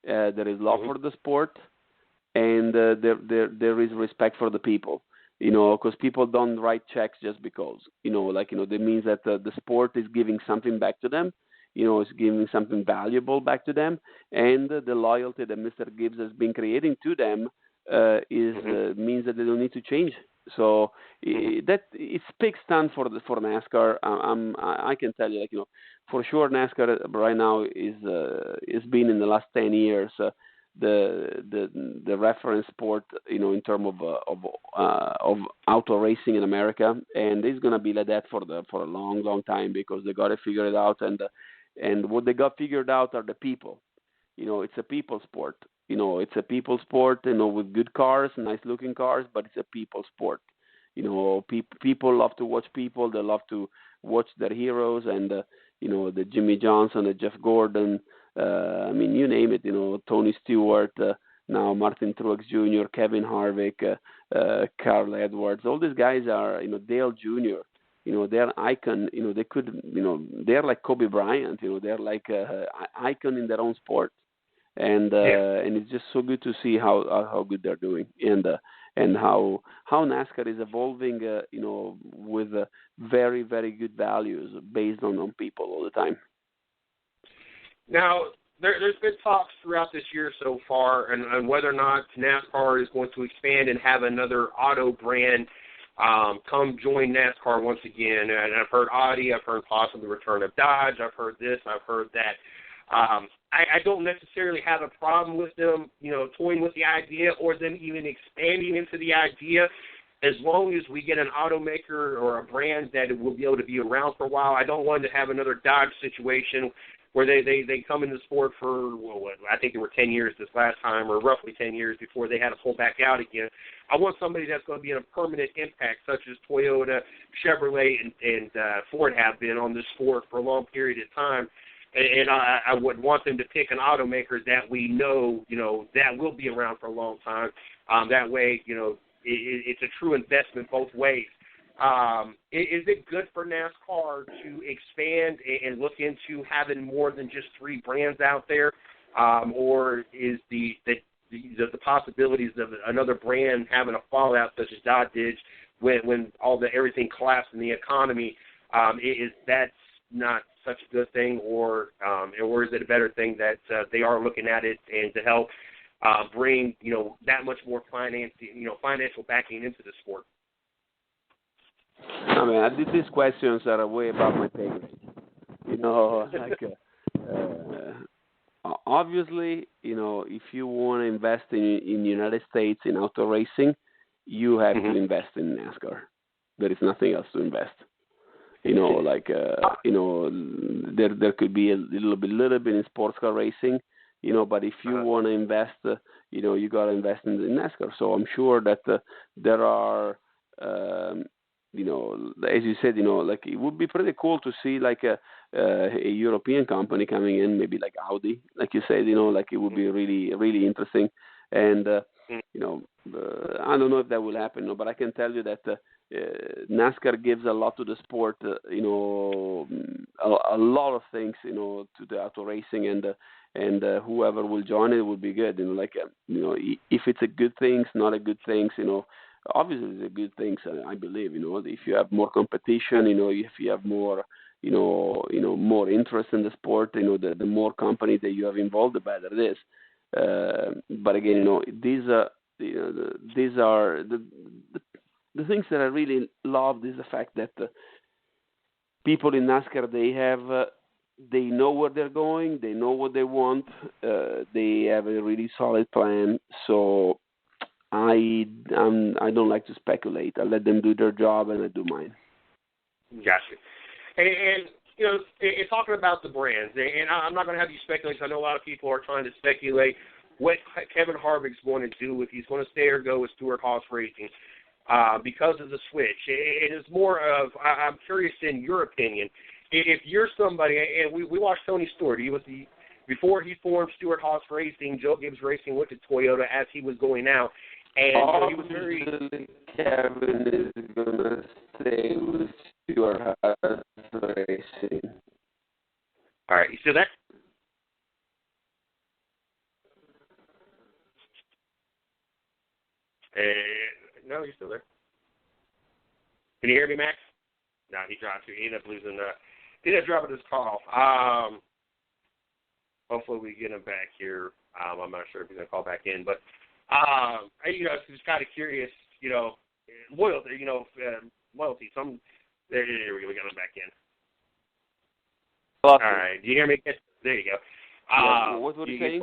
there is love for the sport, and there is respect for the people, because people don't write checks just because, that means that the sport is giving something back to them, it's giving something valuable back to them, and the loyalty that Mr. Gibbs has been creating to them means that they don't need to change. So that it speaks stand for NASCAR. I can tell you, for sure, NASCAR right now is been in the last 10 years. The reference sport, in terms of auto racing in America, and it's gonna be like that for a long time, because they got to figure it out, and what they got figured out are the people. It's a people sport. It's a people sport. With good cars, nice looking cars, but it's a people sport. People love to watch people. They love to watch their heroes, and the Jimmy Johnson, the Jeff Gordon. You name it, Tony Stewart, now Martin Truex Jr., Kevin Harvick, Carl Edwards, all these guys are, Dale Jr., they're icon, they could, they're like Kobe Bryant, they're like icon in their own sport. And it's just so good to see how good they're doing, and how NASCAR is evolving, with very, very good values based on people all the time. Now, there's been talks throughout this year so far on whether or not NASCAR is going to expand and have another auto brand come join NASCAR once again. And I've heard Audi, I've heard possibly the return of Dodge, I've heard this, I've heard that. I don't necessarily have a problem with them, toying with the idea or them even expanding into the idea, as long as we get an automaker or a brand that will be able to be around for a while. I don't want to have another Dodge situation where they come into the sport for, I think they were 10 years this last time, or roughly 10 years before they had to pull back out again. I want somebody that's going to be a permanent impact, such as Toyota, Chevrolet, and Ford have been on this sport for a long period of time. And I would want them to pick an automaker that we know, that will be around for a long time. That way, it's a true investment both ways. Is it good for NASCAR to expand and look into having more than just 3 brands out there, or is the possibilities of another brand having a fallout such as Dodge did when everything collapsed in the economy? Is that not such a good thing, or is it a better thing that they are looking at it and to help bring that much more financial backing into the sport? These questions are way above my pay grade. Obviously, if you want to invest in the United States in auto racing, you have to invest in NASCAR. There is nothing else to invest. There could be a little bit in sports car racing, but if you want to invest, you got to invest in NASCAR. So I'm sure that there are, as you said, it would be pretty cool to see a European company coming in, maybe like Audi, like you said, it would be really, really interesting. And, I don't know if that will happen, but I can tell you that NASCAR gives a lot to the sport. A lot of things, to the auto racing, and whoever will join it will be good. If it's a good things, not a good things, obviously it's a good things. I believe, if you have more competition, if you have more, more interest in the sport, the more companies that you have involved, the better it is. But again, these are the things that I really love is the fact that people in NASCAR, they know where they're going, they know what they want, they have a really solid plan. So I don't like to speculate. I let them do their job and I do mine. Gotcha. And talking about the brands, and I'm not going to have you speculate, because I know a lot of people are trying to speculate what Kevin Harvick's going to do, if he's going to stay or go with Stewart-Haas Racing. Because of the switch. It is more of, I'm curious in your opinion, if you're somebody, and we watched Tony Stewart, before he formed Stewart-Haus Racing, Joe Gibbs Racing went to Toyota as he was going out, and he was very... Kevin is going to stay with Stewart-Haus Racing. All right, you still there? No, you're still there. Can you hear me, Max? No, he dropped you. He ended up losing. He ended up dropping his call. Hopefully we get him back here. I'm not sure if he's gonna call back in, but just kind of curious. Loyalty. Loyalty. There we go. We got him back in. Awesome. All right. Do you hear me? There you go. What were you saying?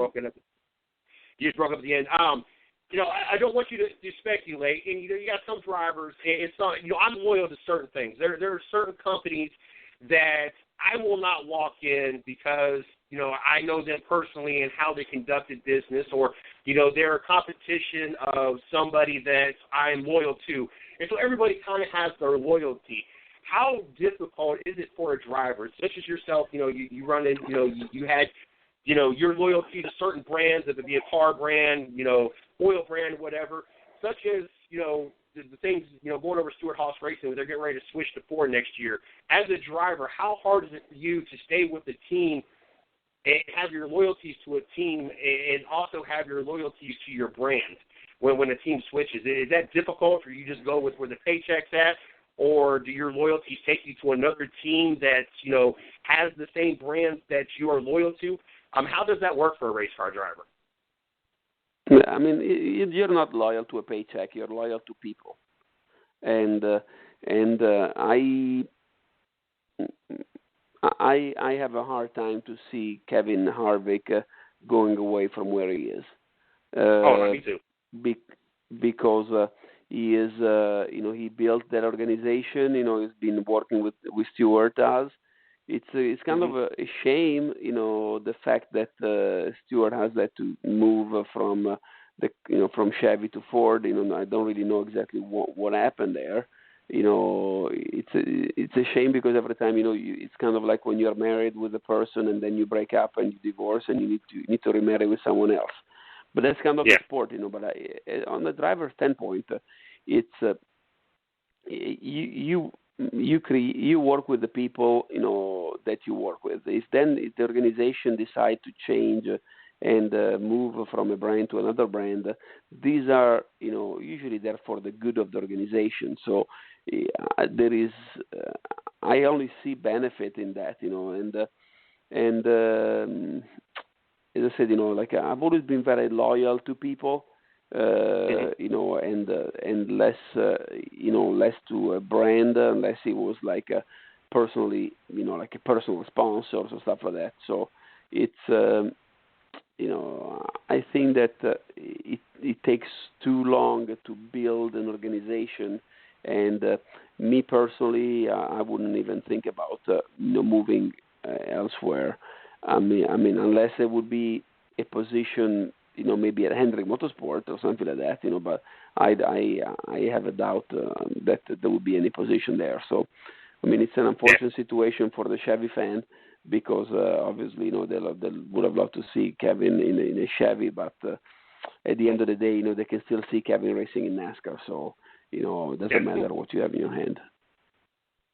You just broke up at the end. I don't want you to speculate, and you got some drivers. It's not, I'm loyal to certain things. There are certain companies that I will not walk in because I know them personally and how they conducted business, or they're a competition of somebody that I'm loyal to, and so everybody kind of has their loyalty. How difficult is it for a driver, such as yourself? You run in. You had. Your loyalty to certain brands, if it be a car brand, oil brand, whatever, such as, the things, going over Stewart-Haus Racing, they're getting ready to switch to Ford next year. As a driver, how hard is it for you to stay with the team and have your loyalties to a team and also have your loyalties to your brand when a team switches? Is that difficult, or you just go with where the paycheck's at? Or do your loyalties take you to another team that, has the same brands that you are loyal to? How does that work for a race car driver? I mean, you're not loyal to a paycheck. You're loyal to people, and I have a hard time to see Kevin Harvick going away from where he is. Me too. Because he is, he built that organization. He's been working with Stewart-Haus. It's kind of a shame, the fact that Stewart has had to move from from Chevy to Ford. I don't really know exactly what happened there. It's a shame because every time it's kind of like when you're married with a person and then you break up and you divorce and you need to remarry with someone else. But that's kind of the sport, But on the driver's standpoint, it's you work with the people that you work with. If then the organization decide to change and move from a brand to another brand, these are usually they're for the good of the organization. So there is I only see benefit in that, and as I said, I've always been very loyal to people. And less, less to a brand, unless it was like a personally, like a personal sponsor or stuff like that. So it's, I think that it takes too long to build an organization, and me personally, I wouldn't even think about, moving elsewhere. I mean, unless there would be a position, maybe at Hendrick Motorsport or something like that, but I have a doubt that there would be any position there. So, I mean, it's an unfortunate situation for the Chevy fan because obviously, they would have loved to see Kevin in a Chevy, but at the end of the day, they can still see Kevin racing in NASCAR. So it doesn't matter what you have in your hand.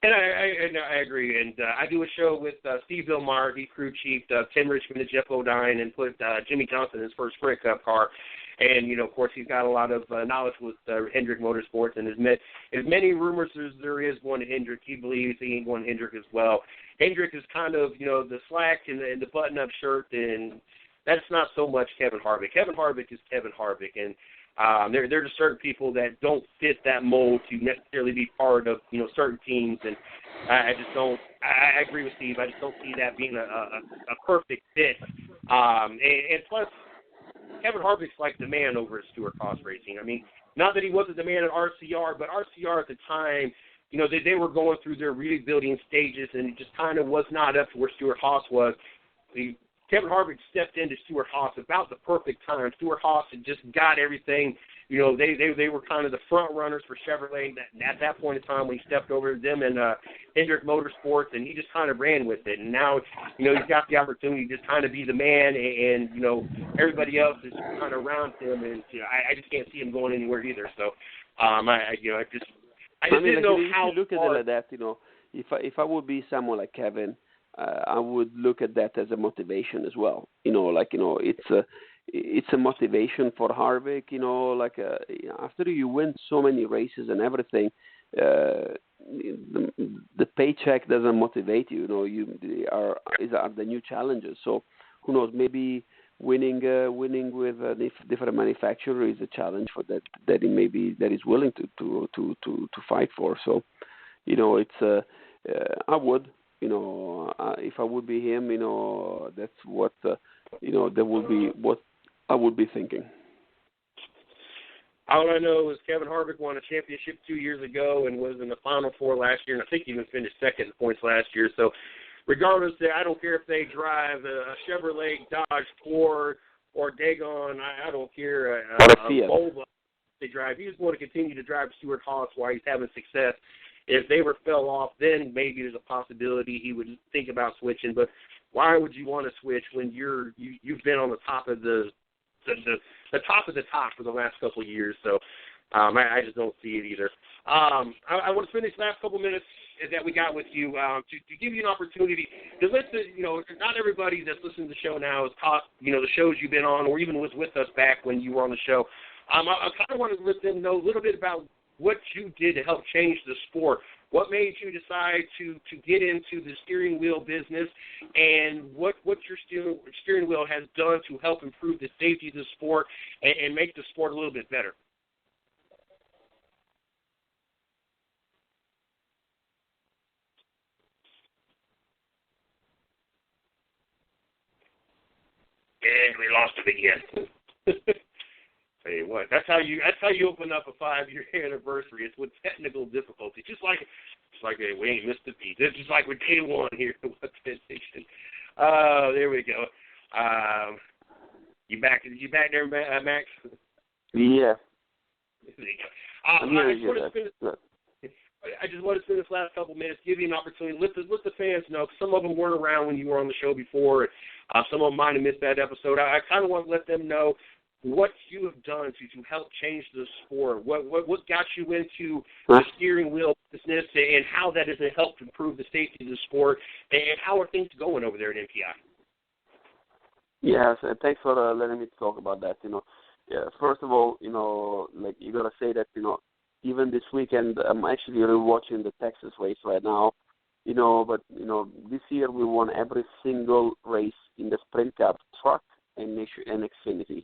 And I agree. And I do a show with Steve Vilmar, the crew chief, Ken Richmond and Jeff O'Dine, and put Jimmy Johnson in his first Sprint Cup car. And, of course, he's got a lot of knowledge with Hendrick Motorsports. And as many rumors as there is going to Hendrick, he believes he ain't going to Hendrick as well. Hendrick is kind of, the slack and the button-up shirt, and that's not so much Kevin Harvick. Kevin Harvick is Kevin Harvick. And there are just certain people that don't fit that mold to necessarily be part of, certain teams. And I just don't – I agree with Steve. I just don't see that being a perfect fit. And plus – Kevin Harvick's like the man over at Stewart-Haas Racing. I mean, not that he wasn't the man at RCR, but RCR at the time, they were going through their rebuilding stages, and it just kind of was not up to where Stewart-Haas was. Kevin Harvick stepped into Stewart-Haas about the perfect time. Stewart-Haas had just got everything. They were kind of the front runners for Chevrolet at that point in time when he stepped over to them and Hendrick Motorsports, and he just kind of ran with it. And now, he's got the opportunity to just kind of be the man, and everybody else is kind of around him. And I just can't see him going anywhere either. So, I just didn't know how. If you look at it like that, if I would be someone like Kevin, I would look at that as a motivation as well. It's a motivation for Harvick. After you win so many races and everything, the paycheck doesn't motivate you. Are the new challenges. So who knows? Maybe winning with a different manufacturer is a challenge for that he maybe that he's willing to fight for. So I would. If I would be him, that's what, that would be what I would be thinking. All I know is Kevin Harvick won a championship 2 years ago and was in the Final Four last year, and I think he even finished second in points last year. So regardless, I don't care if they drive a Chevrolet, Dodge, Ford, or Dagon. I don't care. A Volvo they drive. He's going to continue to drive Stewart-Haas while he's having success. If they fell off, then maybe there's a possibility he would think about switching. But why would you want to switch when you've been on the top of the top of the top for the last couple of years? So I just don't see it either. I want to spend these last couple minutes that we got with you to give you an opportunity to listen. Not everybody that's listening to the show now has caught the shows you've been on, or even was with us back when you were on the show. I kind of want to let them know a little bit about what you did to help change the sport. What made you decide to get into the steering wheel business, and what your steering wheel has done to help improve the safety of the sport and make the sport a little bit better? And we lost him again. Tell you what, that's how you open up a 5-year anniversary. It's with technical difficulty, just like we ain't missed a beat. It's just like with day one here at What's Station. There we go. You back there, Max? Yeah. There you go. I just want to spend this last couple minutes, give you an opportunity, let the fans know. Some of them weren't around when you were on the show before. Some of them might have missed that episode. I kind of want to let them know what you have done to help change the sport. What got you into the steering wheel business, and how that has helped improve the safety of the sport, and how are things going over there at MPI? Yes, thanks for letting me talk about that. First of all, like you gotta say that even this weekend I'm actually watching the Texas race right now. But this year we won every single race in the Sprint Cup truck and Xfinity.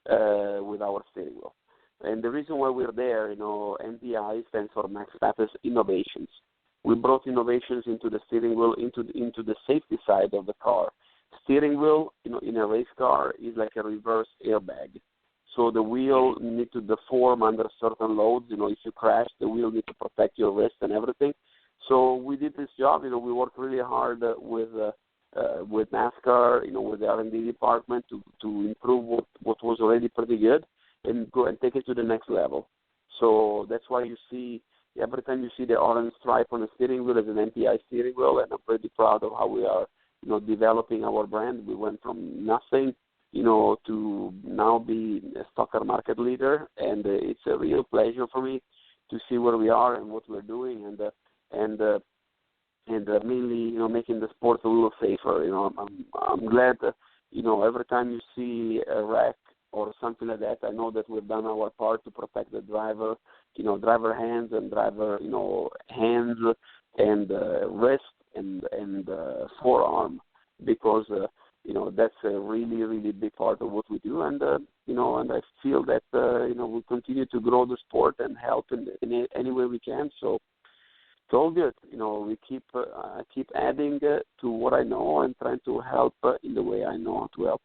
With our steering wheel. And the reason why we're there, MPI stands for Max Papis Innovations. We brought innovations into the steering wheel, into the safety side of the car. Steering wheel, in a race car is like a reverse airbag. So the wheel needs to deform under certain loads. If you crash, the wheel needs to protect your wrist and everything. So we did this job. We worked really hard with NASCAR, with the R&D department to improve what was already pretty good and go and take it to the next level. So that's why you see, every time you see the orange stripe on the steering wheel as an MPI steering wheel, and I'm pretty proud of how we are, developing our brand. We went from nothing, to now be a stocker market leader, and it's a real pleasure for me see where we are and what we're doing, and mainly making the sport a little safer. I'm glad that every time you see a wreck or something like that, I know that we've done our part to protect the driver, driver hands and driver hands and wrist and forearm, because that's a really, really big part of what we do, and and I feel that we continue to grow the sport and help in any way we can. So it's all good. We I keep adding to what I know and trying to help in the way I know how to help.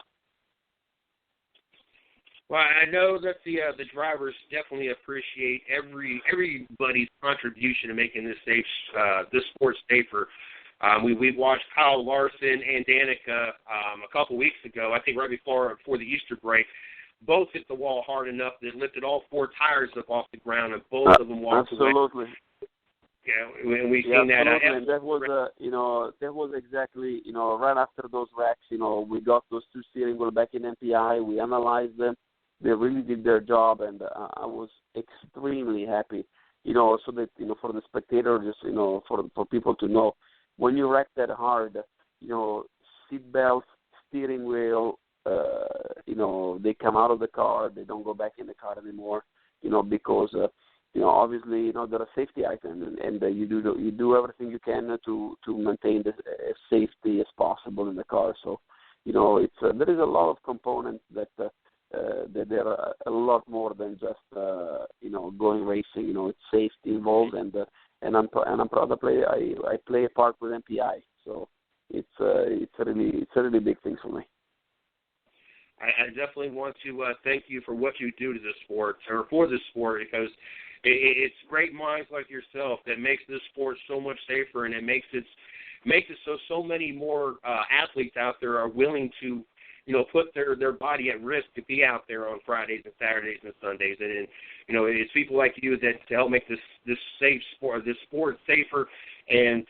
Well, I know that the drivers definitely appreciate everybody's contribution to making this sport safer. We watched Kyle Larson and Danica a couple weeks ago, I think right before the Easter break. Both hit the wall hard enough that lifted all four tires up off the ground, and both of them walked away. Absolutely. Yeah, and we've seen that. And that was that was exactly right after those wrecks. We got those two steering wheels back in MPI. We analyzed them. They really did their job, and I was extremely happy. So that for the spectator, just for people to know, when you wreck that hard, seat belts, steering wheel, they come out of the car. They don't go back in the car anymore. Because obviously they're a safety item, and you do everything you can to maintain the safety as possible in the car. So it's there is a lot of components that there are a lot more than just going racing. It's safety involved, and I'm proud to play. I play a part with MPI, so it's a really big thing for me. I definitely want to thank you for what you do to the sport, or for this sport, because it's great minds like yourself that makes this sport so much safer, and it makes it so many more athletes out there are willing to put their body at risk to be out there on Fridays and Saturdays and Sundays, and it's people like you that to help make this sport safer and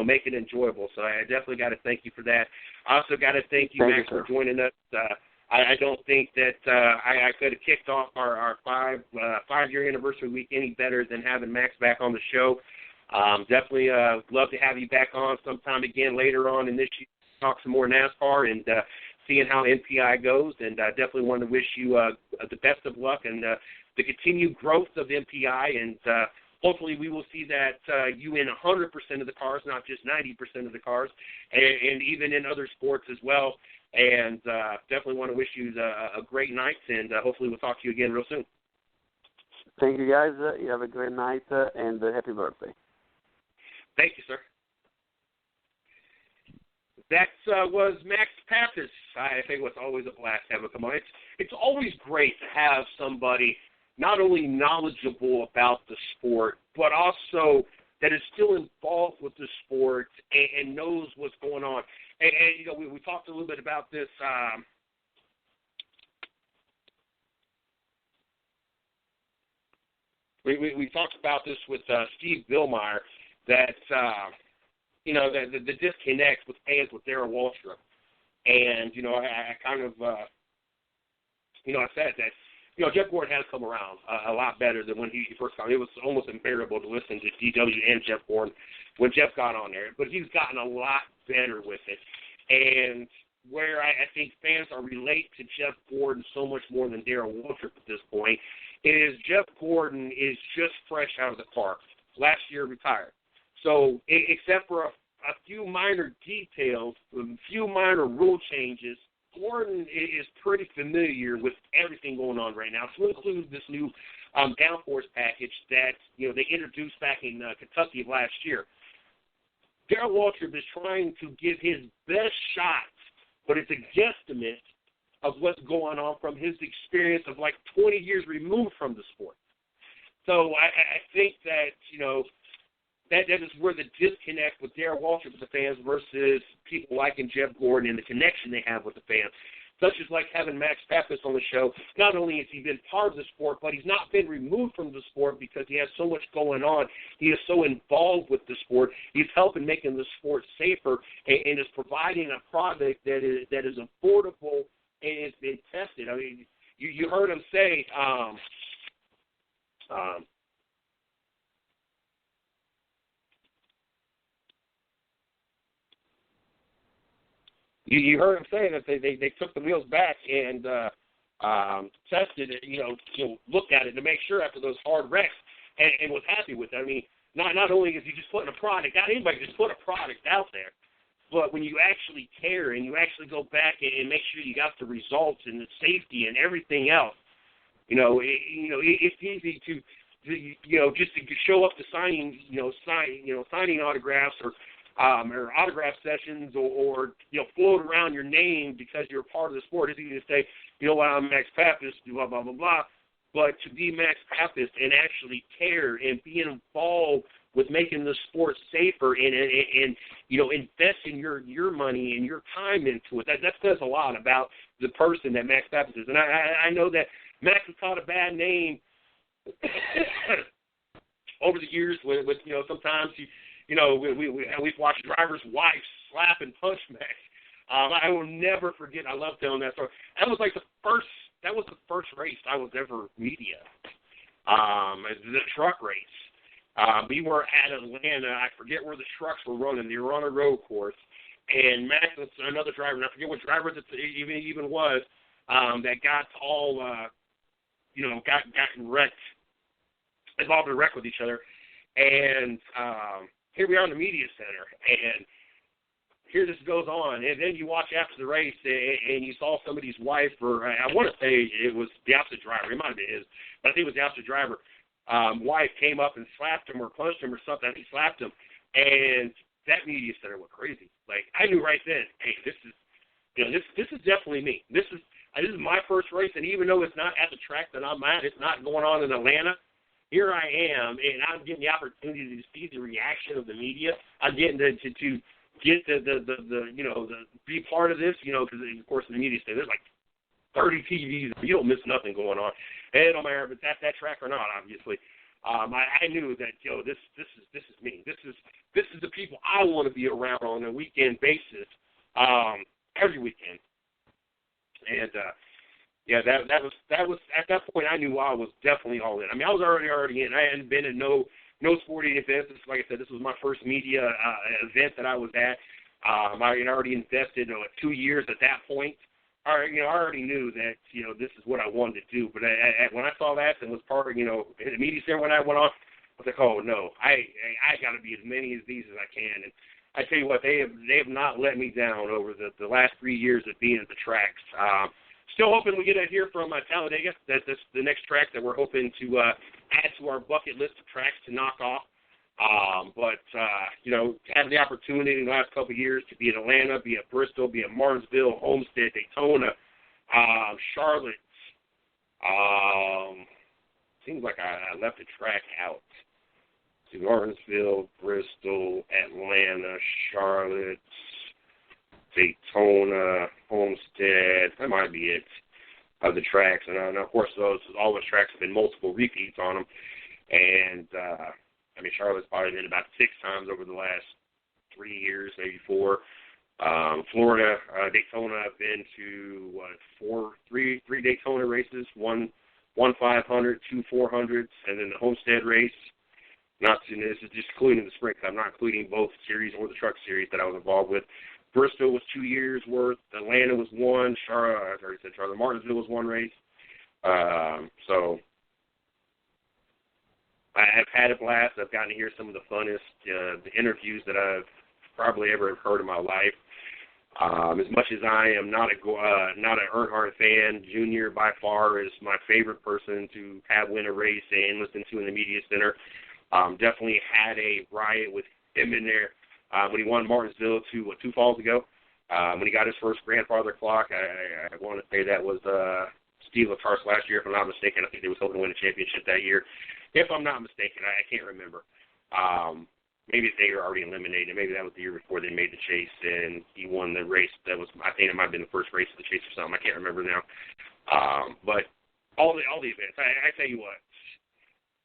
make it enjoyable. So I definitely got to thank you for that. I also got to thank you, Max, for joining us. I don't think that I could have kicked off our 5-year anniversary week any better than having Max back on the show. Definitely love to have you back on sometime again later on in this year, talk some more NASCAR and seeing how MPI goes. And I definitely want to wish you the best of luck and the continued growth of MPI. And hopefully we will see that you in 100% of the cars, not just 90% of the cars, and even in other sports as well. And definitely want to wish you a great night, and hopefully we'll talk to you again real soon. Thank you, guys. You have a great night, and happy birthday. Thank you, sir. That was Max Papis. I think it was always a blast to have him come on. It's always great to have somebody not only knowledgeable about the sport, but also that is still involved with the sport and knows what's going on. And we talked a little bit about this. We talked about this with Steve Billmeyer, that the disconnect with fans with Darrell Waltrip, and I kind of I said that Jeff Gordon has come around a lot better than when he first got on. It was almost unbearable to listen to DW and Jeff Gordon when Jeff got on there, but he's gotten a lot better with it. And where I think fans are relate to Jeff Gordon so much more than Darrell Waltrip at this point is Jeff Gordon is just fresh out of the park. Last year retired. So except for a few minor details, a few minor rule changes, Gordon is pretty familiar with everything going on right now, to include this new downforce package that they introduced back in Kentucky last year. Darrell Waltrip is trying to give his best shot, but it's a guesstimate of what's going on from his experience of like 20 years removed from the sport. So I think that, that is where the disconnect with Darrell Waltrip with the fans versus people like Jeff Gordon and the connection they have with the fans. Such as like having Max Papis on the show. Not only has he been part of the sport, but he's not been removed from the sport because he has so much going on. He is so involved with the sport. He's helping making the sport safer and is providing a product that is affordable and has been tested. I mean, you heard him say You heard him say that they took the wheels back and tested it, looked at it to make sure after those hard wrecks and was happy with it. I mean, not only is he just putting a product out, anybody just put a product out there, but when you actually care and you actually go back and make sure you got the results and the safety and everything else, it's easy to just to show up to signing autographs or autograph sessions or float around your name because you're a part of the sport. It's easy to say, you know what, I'm Max Papis, blah, blah, blah, blah. But to be Max Papis and actually care and be involved with making the sport safer and invest in your money and your time into it, that says a lot about the person that Max Papis is. And I know that Max has caught a bad name over the years with sometimes we've watched drivers' wives slap and punch Max. I will never forget. I love telling that story. That was the first race I was ever media. The truck race. We were at Atlanta. I forget where the trucks were running. They were on a road course, and Max was another driver, and I forget what driver it even was, that got all got wrecked, involved in a wreck with each other, and here we are in the media center, and here this goes on, and then you watch after the race, and you saw somebody's wife, or I want to say it was the opposite driver, it might have been his, but I think it was the opposite driver, wife came up and slapped him or punched him or something. I think slapped him, and that media center went crazy. Like, I knew right then, hey, this is definitely me. This is my first race, and even though it's not at the track that I'm at, it's not going on in Atlanta, here I am, and I'm getting the opportunity to see the reaction of the media. I'm getting to get the be part of this, because of course in the media state there's like 30 TVs. You don't miss nothing going on. And it don't matter if it's at that track or not. Obviously, I knew that this is me. This is the people I want to be around on a weekend basis, every weekend. And that was at that point I knew I was definitely all in. I mean, I was already in. I hadn't been in no sporting events. Like I said, this was my first media event that I was at. I had already invested 2 years at that point. I already knew that this is what I wanted to do. But when I saw that and was part of in the media center when I went on, I was like, oh no, I got to be as many of these as I can. And I tell you what, they have not let me down over the last 3 years of being at the tracks. Still hoping we get to hear from Talladega. That's the next track that we're hoping to add to our bucket list of tracks to knock off. But had the opportunity in the last couple of years to be in Atlanta, be at Bristol, be at Martinsville, Homestead, Daytona, Charlotte. Seems like I left a track out. To Martinsville, Bristol, Atlanta, Charlotte, Daytona, Homestead. That might be it of the tracks. And of course, all those tracks have been multiple repeats on them. And Charlotte's probably been about 6 times over the last 3 years, maybe 4. Florida, Daytona, I've been to three Daytona races, one 500, 2 400s, and then the Homestead race. This is just including the sprint. I'm not including both series or the truck series that I was involved with. Bristol was 2 years worth. Atlanta was 1. I already said Charlotte. Martinsville was 1 race. So I have had a blast. I've gotten to hear some of the funnest the interviews that I've probably ever heard in my life. As much as I am not an Earnhardt fan, Junior by far is my favorite person to have win a race and listen to in the media center. Definitely had a riot with him in there when he won Martinsville 2 falls ago. When he got his first grandfather clock, I want to say that was Steve LaTarse last year, if I'm not mistaken. I think they was hoping to win a championship that year. If I'm not mistaken, I can't remember. Maybe they were already eliminated. Maybe that was the year before they made the chase, and he won the race. I think it might have been the first race of the chase or something. I can't remember now. But all the events, I tell you what,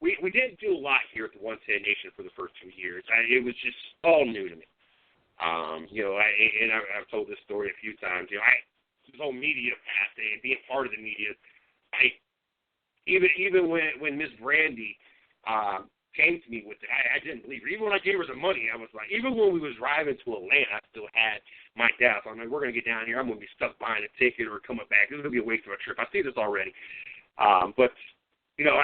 we didn't do a lot here at the 110 Nation for the first 2 years. It was just all new to me. I've told this story a few times. This whole media path and being part of the media. Even when Miss Brandy came to me with it, I didn't believe it. Even when I gave her the money, I was like, even when we was driving to Atlanta, I still had my doubt. I'm like, we're going to get down here. I'm going to be stuck buying a ticket or coming back. This is going to be a waste of a trip. I see this already. But, you know,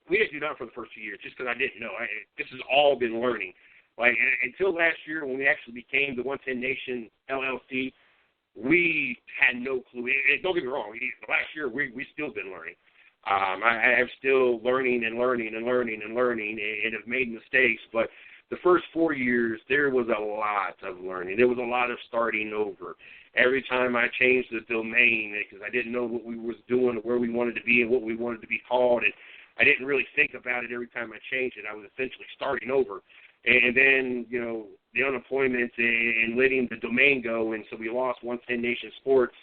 we didn't do that for the first 2 years just because I didn't know. This has all been learning. Like, until last year when we actually became the 110 Nation LLC, we had no clue. And don't get me wrong. Last year, we still been learning. I am still learning and have made mistakes. But the first 4 years, there was a lot of learning. There was a lot of starting over. Every time I changed the domain, because I didn't know what we was doing or where we wanted to be and what we wanted to be called, and I didn't really think about it every time I changed it. I was essentially starting over. And then, you know, the unemployment and letting the domain go, and so we lost 110 Nation Sports.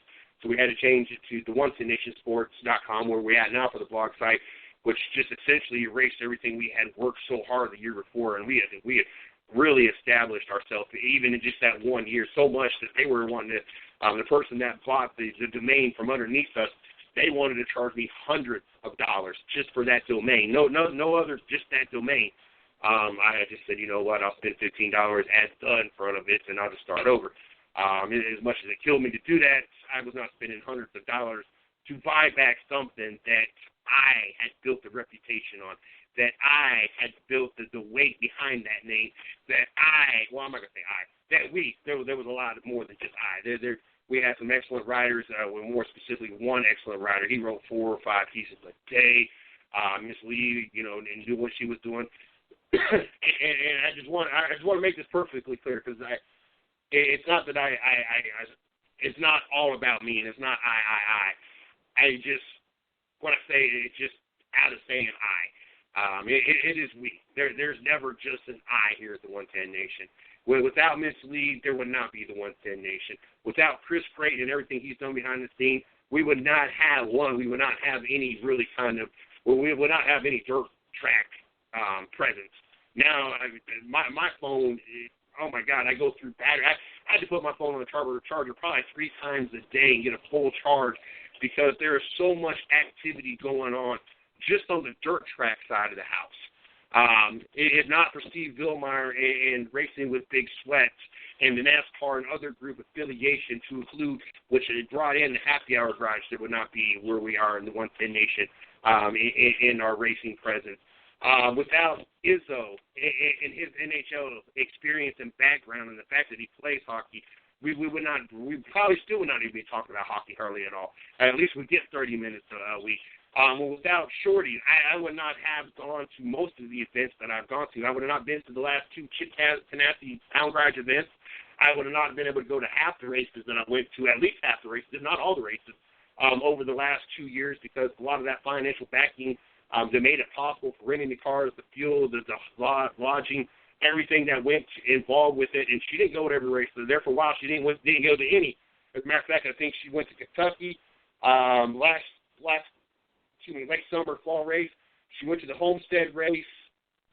So we had to change it to the 110nationsports.com, where we're at now for the blog site, which just essentially erased everything we had worked so hard the year before. And we had really established ourselves, even in just that 1 year, so much that they were wanting to, the person that bought the domain from underneath us, they wanted to charge me hundreds of dollars just for that domain. No other, just that domain. I just said, you know what, I'll spend $15 as done in front of it, and I'll just start over. As much as it killed me to do that, I was not spending hundreds of dollars to buy back something that I had built a reputation on, that I had built the weight behind that name, that I'm not going to say that there was a lot more than just I. We had some excellent writers, more specifically one excellent writer. He wrote 4 or 5 pieces a day. Miss Lee, you know, and knew what she was doing. and I just want to make this perfectly clear, because it's not that it's not all about me, and it's not I just, when I say it, it's just out of saying I. It is we. There's never just an I here at the 110 Nation. Without Miss Lee, there would not be the 110 Nation. Without Chris Creighton and everything he's done behind the scenes, we would not have we would not have any really we would not have any dirt track presence. Now, my phone, oh my God, I go through battery. I had to put my phone on the charger probably 3 times a day and get a full charge, because there is so much activity going on just on the dirt track side of the house. If not for Steve Vilmeyer and Racing with Big Sweats and the NASCAR and other group affiliation to include, which had brought in the Happy Hour Garage, there would not be where we are in the 110 Nation in our racing presence. Without Izzo and his NHL experience and background and the fact that he plays hockey, we probably still would not even be talking about hockey hardly at all. At least we get 30 minutes a week. Without Shorty, I would not have gone to most of the events that I've gone to. I would have not been to the last 2 Chip Tanassi Town Garage events. I would have not been able to go to half the races that I went to, at least half the races, if not all the races, over the last 2 years, because a lot of that financial backing that made it possible for renting the cars, the fuel, the lodging, everything that went involved with it. And she didn't go to every race. So there for a while, she didn't go to any. As a matter of fact, I think she went to Kentucky late summer, fall race. She went to the Homestead race,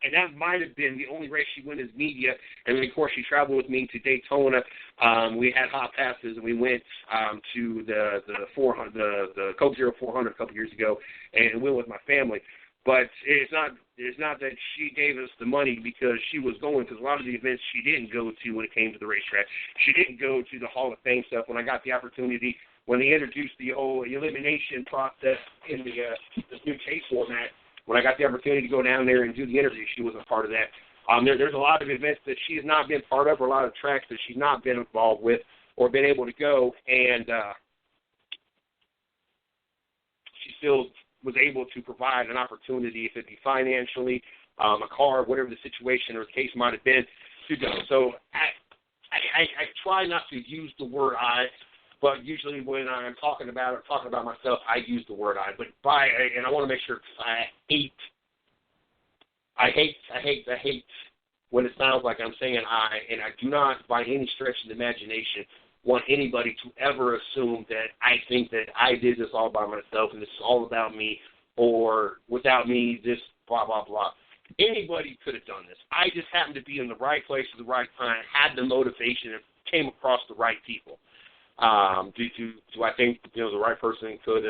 and that might have been the only race she went as media. And then, of course, she traveled with me to Daytona. We had hot passes, and we went to the Coke Zero 400 a couple years ago, and went with my family. But it's not that she gave us the money because she was going, because a lot of the events she didn't go to when it came to the racetrack. She didn't go to the Hall of Fame stuff. When I got the opportunity, when they introduced the whole elimination process in this new case format, when I got the opportunity to go down there and do the interview, she was a part of that. There's a lot of events that she has not been part of, or a lot of tracks that she's not been involved with or been able to go, and she still was able to provide an opportunity, if it be financially, a car, whatever the situation or case might have been, to go. So I try not to use the word I, but usually when I'm talking about myself, I use the word I. But and I want to make sure, I hate when it sounds like I'm saying I, and I do not, by any stretch of the imagination, want anybody to ever assume that I think that I did this all by myself and this is all about me, or without me, this blah, blah, blah. Anybody could have done this. I just happened to be in the right place at the right time, had the motivation, and came across the right people. Do I think, the right person could,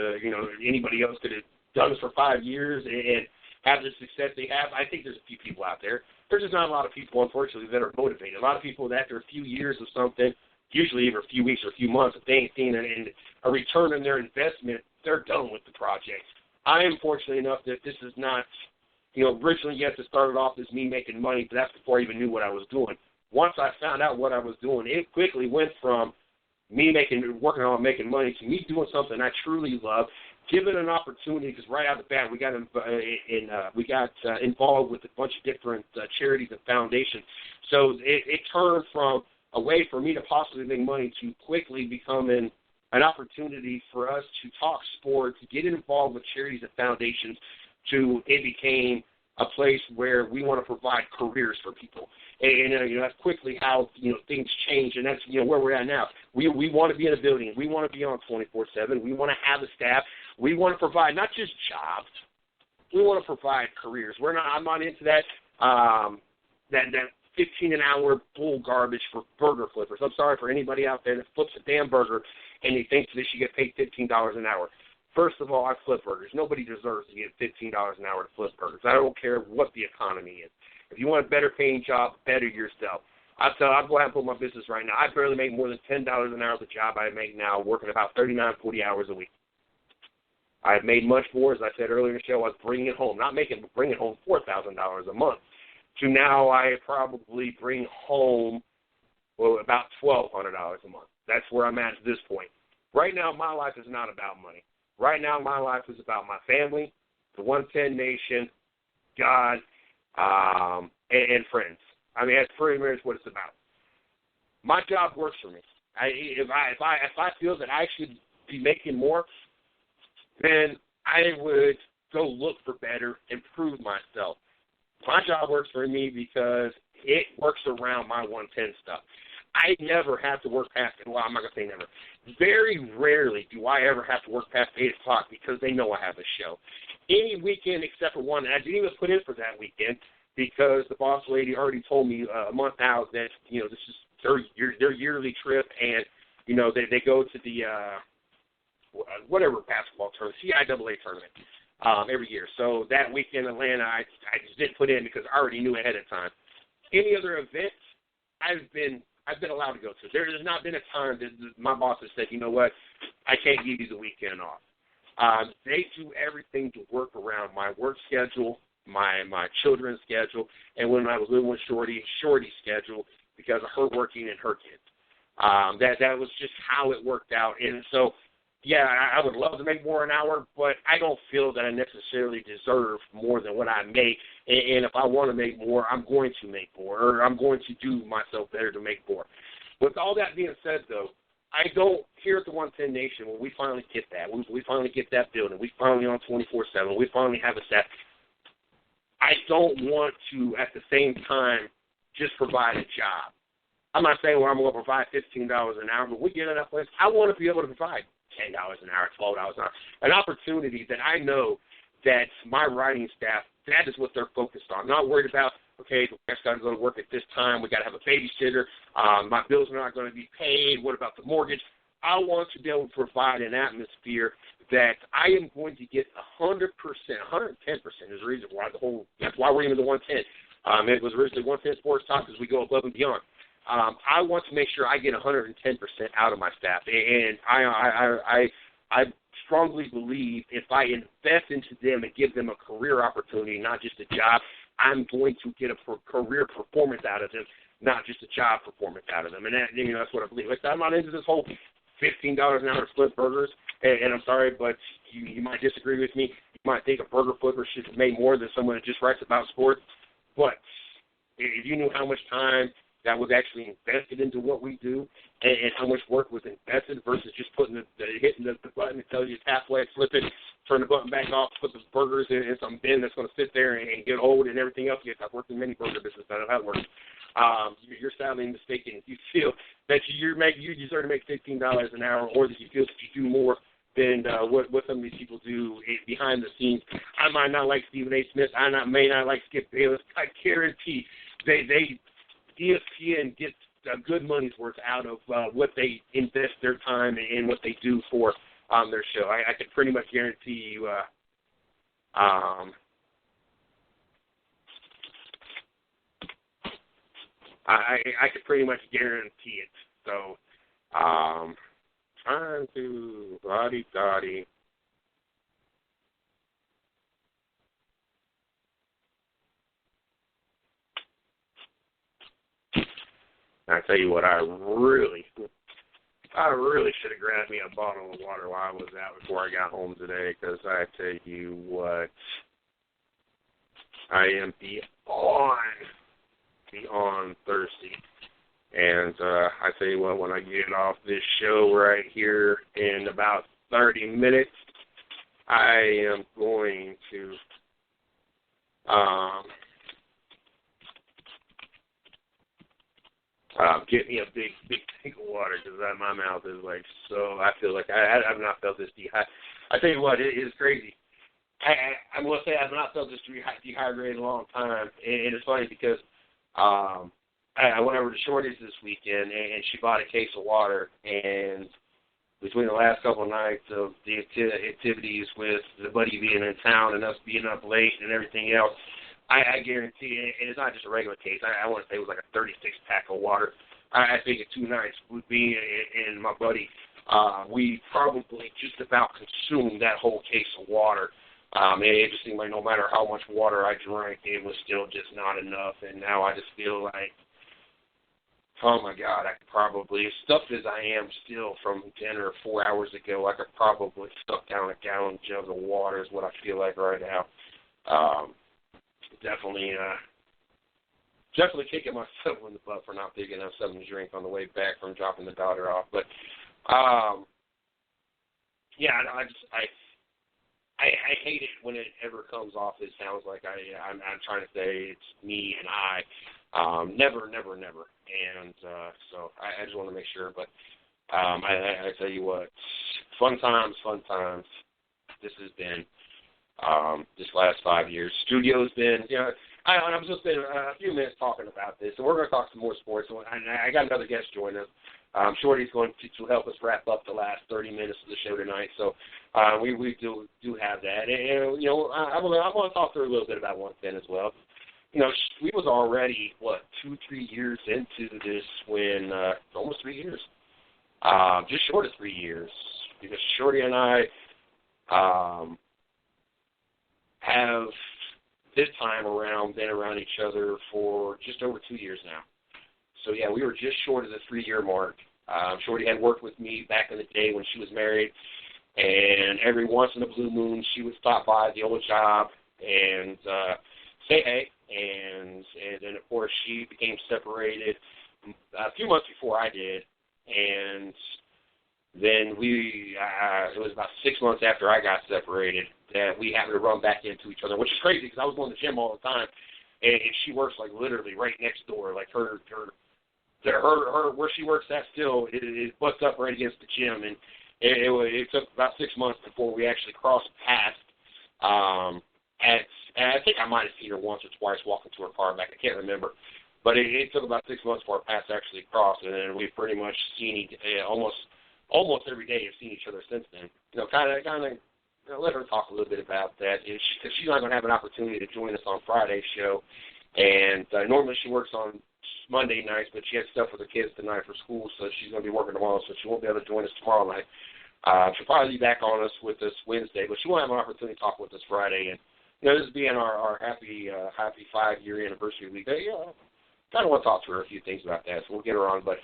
anybody else could have done this for 5 years and have the success they have. I think there's a few people out there. There's just not a lot of people, unfortunately, that are motivated. A lot of people that after a few years of something, usually even a few weeks or a few months, if they ain't seen a return on their investment, they're done with the project. I am fortunate enough that this is not, originally, yes, it started off as me making money, but that's before I even knew what I was doing. Once I found out what I was doing, it quickly went from me working on making money to me doing something I truly love, given an opportunity, because right out of the bat we got involved with a bunch of different charities and foundations. So it turned from a way for me to possibly make money to quickly becoming an opportunity for us to talk sport, to get involved with charities and foundations, to it became a place where we want to provide careers for people. And that's quickly how, things change, and that's, where we're at now. We want to be in a building. We want to be on 24/7. We want to have a staff. We want to provide not just jobs. We want to provide careers. I'm not into that that 15 an hour bull garbage for burger flippers. I'm sorry for anybody out there that flips a damn burger and he thinks they should get paid $15 an hour. First of all, I flip burgers. Nobody deserves to get $15 an hour to flip burgers. I don't care what the economy is. If you want a better paying job, better yourself. I'll go ahead and put my business right now. I barely make more than $10 an hour the job I make now, working about 39, 40 hours a week. I've made much more, as I said earlier in the show. I was bringing it home, bringing home $4,000 a month. To now, I probably bring home about $1,200 a month. That's where I'm at this point. Right now, my life is not about money. Right now, my life is about my family, the 110 Nation, God, and friends. I mean, that's pretty much what it's about. My job works for me. If I feel that I should be making more, then I would go look for better, improve myself. My job works for me because it works around my 110 stuff. I never have to work past it. Well, I'm not going to say never. Very rarely do I ever have to work past 8 o'clock because they know I have a show. Any weekend except for one, and I didn't even put in for that weekend because the boss lady already told me a month out that, this is their yearly trip, and, they go to the whatever basketball tournament, CIAA tournament, every year. So that weekend in Atlanta, I just didn't put in because I already knew ahead of time. Any other events, I've been allowed to go to. There has not been a time that my boss has said, you know what, I can't give you the weekend off. They do everything to work around my work schedule, my children's schedule, and when I was living with Shorty's schedule because of her working and her kids. That was just how it worked out. And so, yeah, I would love to make more an hour, but I don't feel that I necessarily deserve more than what I make. And if I want to make more, I'm going to make more, or I'm going to do myself better to make more. With all that being said, though, I don't, here at the 110 Nation, when we finally get that, we finally get that building, we finally on 24/7, we finally have a staff, I don't want to, at the same time, just provide a job. I'm not saying, I'm going to provide $15 an hour, but we get in that place, I want to be able to provide $10 an hour, $12 an hour, an opportunity that I know that my writing staff, that is what they're focused on. I'm not worried about, okay, the guy's got to go to work at this time, we got to have a babysitter, my bills are not going to be paid, what about the mortgage? I want to be able to provide an atmosphere that I am going to get 100%, 110% is the reason why that's why we're even the 110. It was originally 110 Sports Talk because we go above and beyond. I want to make sure I get 110% out of my staff, and I strongly believe if I invest into them and give them a career opportunity, not just a job, I'm going to get a career performance out of them, not just a job performance out of them, and that's what I believe. Like, I'm not into this whole $15 an hour to flip burgers, and I'm sorry, but you might disagree with me. You might think a burger flipper should have made more than someone that just writes about sports, but if you knew how much time that was actually invested into what we do, and how much work was invested versus just hitting the button that tells you it's halfway, flip it, turn the button back off, put the burgers in some bin that's going to sit there and get old and everything else. Yes, I've worked in many burger businesses. I know how it works. You're sadly mistaken if you feel that you deserve to make $15 an hour, or that you feel that you do more than what some of these people do behind the scenes. I might not like Stephen A. Smith. May not like Skip Bayless. I guarantee ESPN gets a good money's worth out of what they invest their time and what they do for their show. I can pretty much guarantee you I could pretty much guarantee it. So, trying to Dottie. I tell you what, I really should have grabbed me a bottle of water while I was out before I got home today, because I tell you what, I am beyond thirsty. And I tell you what, when I get off this show right here in about 30 minutes, I am going to get me a big tank of water, because my mouth is like so. I feel like I've not felt this dehydrated. I tell you what, it is crazy. I'm going to say I've not felt this dehydrated in a long time. And it's funny because I went over to Shorty's this weekend, and she bought a case of water. And between the last couple of nights of the activities with the buddy being in town and us being up late and everything else, I guarantee, and it's not just a regular case. I want to say it was like a 36-pack of water. I think in 2 nights, with me and my buddy, we probably just about consumed that whole case of water. And it just seemed like no matter how much water I drank, it was still just not enough. And now I just feel like, oh my God, I could probably, as stuffed as I am still from dinner 4 hours ago, I could probably stuff down a gallon jug of water is what I feel like right now. Definitely kicking myself in the butt for not picking up something to drink on the way back from dropping the daughter off. But yeah, I hate it when it ever comes off. It sounds like I'm trying to say it's me and I. Never. And so I just want to make sure. But I tell you what, fun times. This has been this last 5 years. Studio's been, I've just been a few minutes talking about this, and we're going to talk some more sports. And I got another guest joining us. Shorty's going to help us wrap up the last 30 minutes of the show tonight. So we do have that. And I want to talk through a little bit about one thing as well. We was already, 2-3 years into this when, almost 3 years, just short of 3 years, because Shorty and I have this time around been around each other for just over 2 years now. So, yeah, we were just short of the 3-year mark. Shorty had worked with me back in the day when she was married, and every once in a blue moon she would stop by the old job and say hey. And then, of course, she became separated a few months before I did. And then it was about 6 months after I got separated that we happened to run back into each other, which is crazy because I was going to the gym all the time. And she works, like, literally right next door. Like, her where she works at still, it butts up right against the gym. And it took about 6 months before we actually crossed paths. And I think I might have seen her once or twice walking to her car back. I can't remember. But it took about 6 months for our paths actually crossed, and then we've pretty much seen almost every day have seen each other since then. Kind of let her talk a little bit about that. Because she's not going to have an opportunity to join us on Friday's show. And normally she works on Monday nights, but she has stuff with her kids tonight for school, so she's going to be working tomorrow, so she won't be able to join us tomorrow night. She'll probably be back with us Wednesday, but she won't have an opportunity to talk with us Friday. And this being our happy 5-year anniversary week, kind of want to talk to her a few things about that, so we'll get her on. But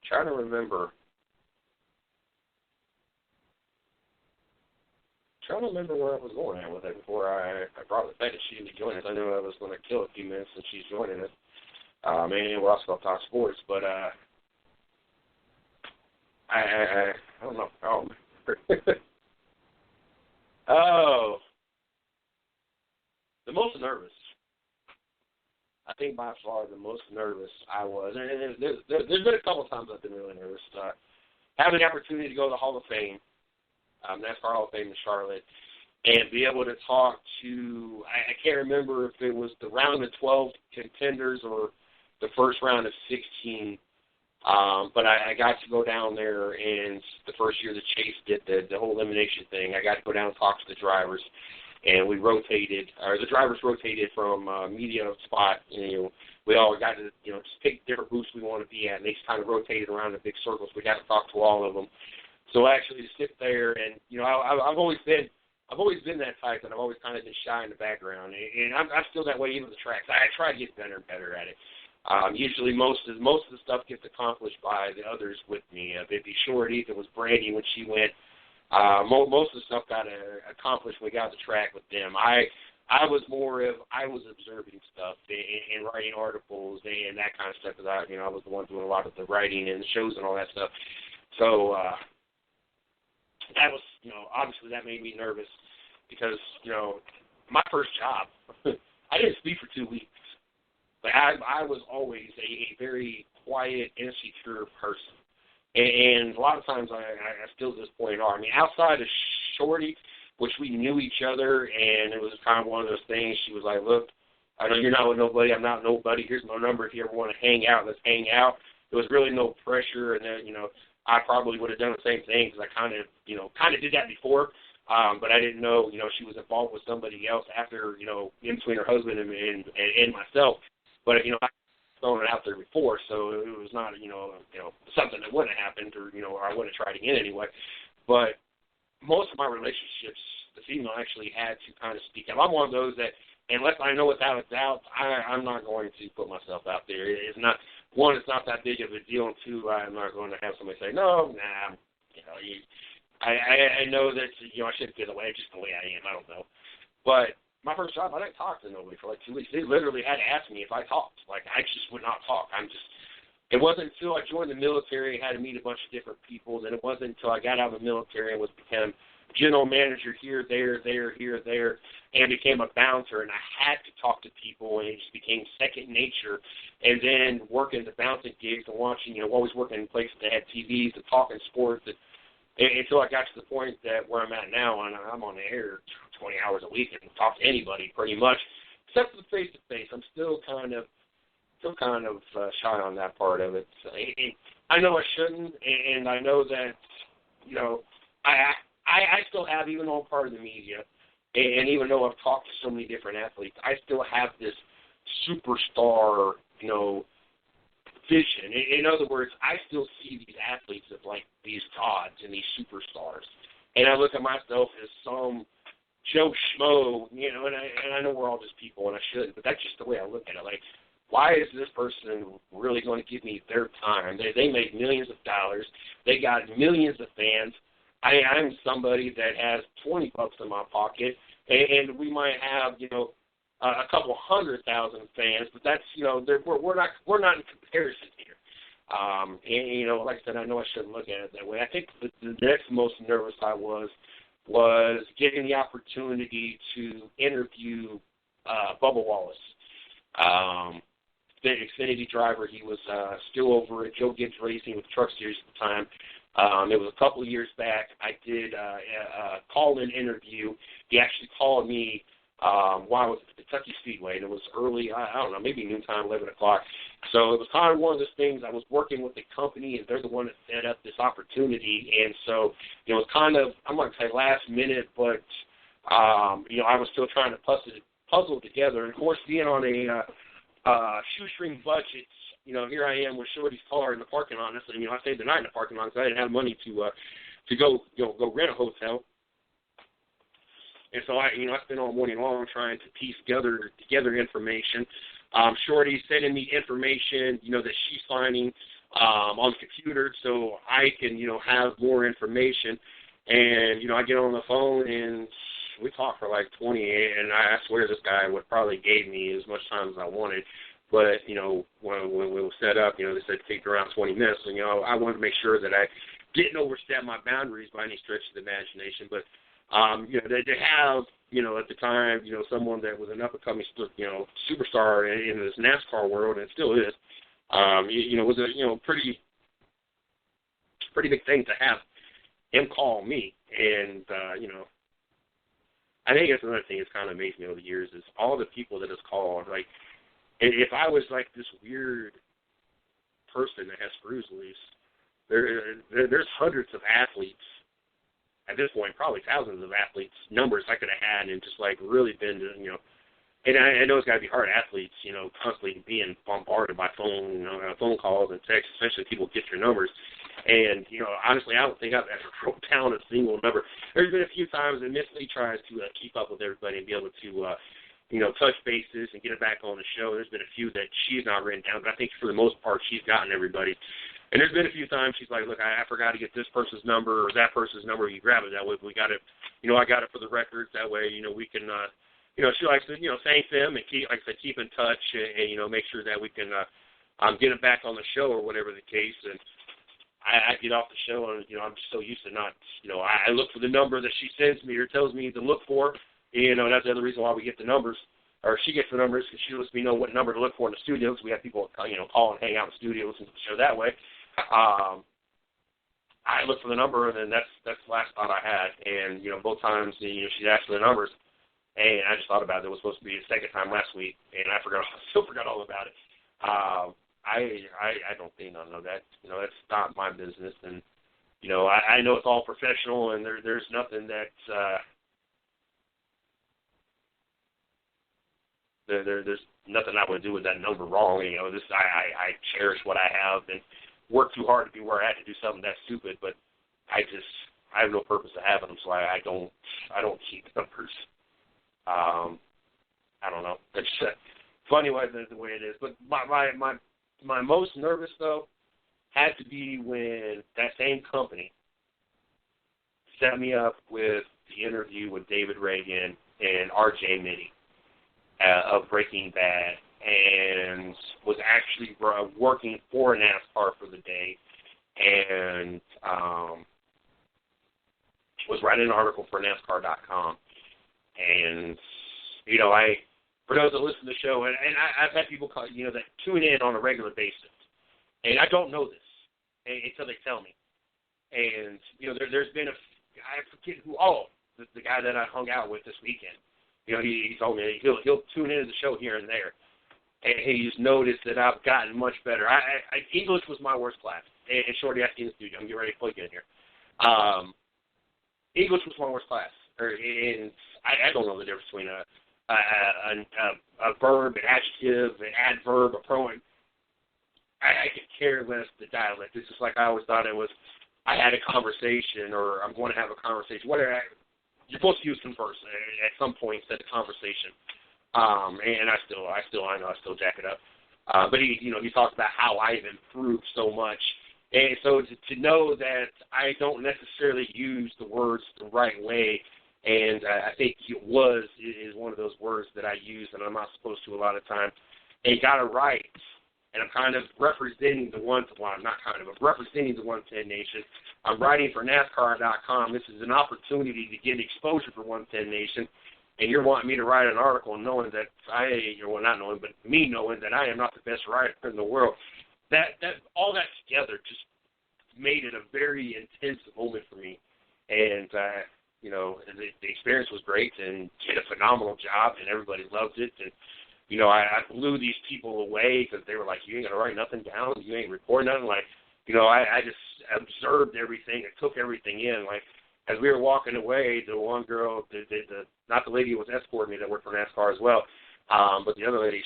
trying to remember where I was going at with it before I brought it back and she didn't join us. I knew I was going to kill a few minutes since she's joining us. And we're also going to talk sports, but I don't know. Oh, the most nervous. I think by far the most nervous I was. And there's been a couple of times I've been really nervous. Having the opportunity to go to the Hall of Fame, NASCAR Hall of Fame in Charlotte, and be able to talk to, I can't remember if it was the round of 12 contenders or the first round of 16 But I got to go down there, and the first year that Chase did the whole elimination thing, I got to go down and talk to the drivers, and we rotated, or the drivers rotated from media spot. We all got to, just pick different booths we want to be at, and they just kind of rotated around in big circles. We got to talk to all of them. So actually to sit there, and I've always been that type, and I've always kind of been shy in the background, and I'm still that way even with the tracks. I try to get better and better at it. Usually most of the stuff gets accomplished by the others with me. If it be Shorty, if it was Brandy when she went, most of the stuff got accomplished when we got the track with them. I was observing stuff and writing articles and that kind of stuff, because I was the one doing a lot of the writing and shows and all that stuff. So that was, obviously that made me nervous, because my first job, I didn't speak for 2 weeks. But I was always a very quiet, insecure person. And a lot of times I still to this point are. I mean, outside of Shorty, which we knew each other, and it was kind of one of those things, she was like, look, I know you're not with nobody, I'm not nobody, here's my number, if you ever want to hang out, let's hang out. There was really no pressure, and then, I probably would have done the same thing, because I kind of did that before. But I didn't know, she was involved with somebody else after, in between her husband and myself. But, I've thrown it out there before, so it was not, something that wouldn't have happened, or, I wouldn't have tried again anyway. But most of my relationships, the female actually had to kind of speak up. I'm one of those that, unless I know without a doubt, I'm not going to put myself out there. It's not, one, it's not that big of a deal, and two, I'm not going to have somebody say, no, nah, I know that, I shouldn't feel the way, just the way I am, I don't know. But my first job, I didn't talk to nobody for like 2 weeks. They literally had to ask me if I talked. Like, I just would not talk. It wasn't until I joined the military, had to meet a bunch of different people, and it wasn't until I got out of the military and became general manager here, there, and became a bouncer, and I had to talk to people, and it just became second nature. And then working the bouncing gigs and watching, always working in places that had TVs and talking sports, until I got to the point that where I'm at now, and I'm on the air 20 hours a week and talk to anybody pretty much, except for the face-to-face. I'm still kind of shy on that part of it. So, I know I shouldn't, and I know that, I still have, even though I'm part of the media, and even though I've talked to so many different athletes, I still have this superstar, vision. In other words, I still see these athletes as like these gods and these superstars. And I look at myself as some Joe Schmo, and I know we're all just people, and I shouldn't, but that's just the way I look at it. Like, why is this person really going to give me their time? They make millions of dollars. They got millions of fans. I'm somebody that has $20 in my pocket, and we might have, a couple 100,000 fans, but that's, we're not in comparison here. And, like I said, I know I shouldn't look at it that way. I think the next most nervous I was getting the opportunity to interview Bubba Wallace, the Xfinity driver. He was still over at Joe Gibbs Racing with Truck Series at the time. It was a couple of years back. I did a call-in interview. He actually called me while I was at the Kentucky Speedway, and it was early, I don't know, maybe noontime, 11 o'clock. So it was kind of one of those things. I was working with the company, and they're the one that set up this opportunity. And so it was kind of, I'm not going to say last minute, but, I was still trying to puzzle together. And, of course, being on a shoestring budget, here I am with Shorty's car in the parking lot. And, I stayed the night in the parking lot because I didn't have money to go rent a hotel. And so I spent all morning long trying to piece together information. Shorty sending me information, that she's finding on the computer, so I can, have more information. And I get on the phone and we talked for like 28, and I swear this guy would probably gave me as much time as I wanted. But when we were set up, they said it take around 20 minutes. So I wanted to make sure that I didn't overstep my boundaries by any stretch of the imagination, but. They have, at the time, someone that was an up-and-coming, superstar in this NASCAR world, and it still is, it was a, pretty big thing to have him call me. And, I think that's another thing that's kind of amazed me over the years is all the people that has called. Like, if I was like this weird person that has screws loose. There's hundreds of athletes at this point, probably thousands of athletes, numbers I could have had, and just like really been, and I know it's got to be hard, athletes, constantly being bombarded by phone calls and texts, especially if people get your numbers. And, honestly, I don't think I've ever wrote down a single number. There's been a few times that Miss Lee tries to keep up with everybody and be able to, touch bases and get it back on the show. There's been a few that she's not written down, but I think for the most part she's gotten everybody. And there's been a few times she's like, look, I forgot to get this person's number or that person's number. You grab it that way. We got it. I got it for the records. That way, we can, she likes to, thank them and keep in touch and make sure that we can get it back on the show or whatever the case. And I get off the show and, I'm just so used to not, I look for the number that she sends me or tells me to look for. And that's the other reason why we get the numbers. Or she gets the numbers because she lets me know what number to look for in the studios. We have people, call and hang out in the studios and show that way. I looked for the number, and then that's the last thought I had. And, both times, she asked for the numbers, and I just thought about it. It was supposed to be the second time last week, and I still forgot all about it. I don't think none of that. That's not my business. And, I know it's all professional, and there's nothing that there's nothing I would do with that number wrong. I cherish what I have and work too hard to be where I had to do something that stupid, but I have no purpose of having them, so I don't keep numbers. I don't know. It's funny the way it is. But my most nervous though had to be when that same company set me up with the interview with David Reagan and R.J. Mitty of Breaking Bad, and was actually working for NASCAR for the day, and was writing an article for NASCAR.com. And, for those that listen to the show, and I've had people call, that tune in on a regular basis, and I don't know this until they tell me. And, there's been I forget who, the guy that I hung out with this weekend. He told me he'll tune into the show here and there. And he's noticed that I've gotten much better. English was my worst class. And Shorty asked me in the studio. I'm getting ready to plug in here. English was my worst class. And I don't know the difference between a verb, an adjective, an adverb, a pronoun. I could care less the dialect. It's just like I always thought it was, I had a conversation or I'm going to have a conversation. Whatever. You're supposed to use converse at some point instead of conversation. And I know I still jack it up. But he talks about how I've improved so much. And so to know that I don't necessarily use the words the right way, and I think is one of those words that I use and I'm not supposed to a lot of times, and got it right. And I'm kind of representing the representing the 110 Nation. I'm writing for NASCAR.com. This is an opportunity to get exposure for 110 Nation. And you're wanting me to write an article knowing that me knowing that I am not the best writer in the world. That all that together just made it a very intense moment for me. And, the experience was great and did a phenomenal job and everybody loved it. And, I blew these people away because they were like, you ain't going to write nothing down. You ain't recording nothing. Like, I just observed everything and took everything in. Like, as we were walking away, the one girl, not the lady who was escorting me that worked for NASCAR as well, but the other lady,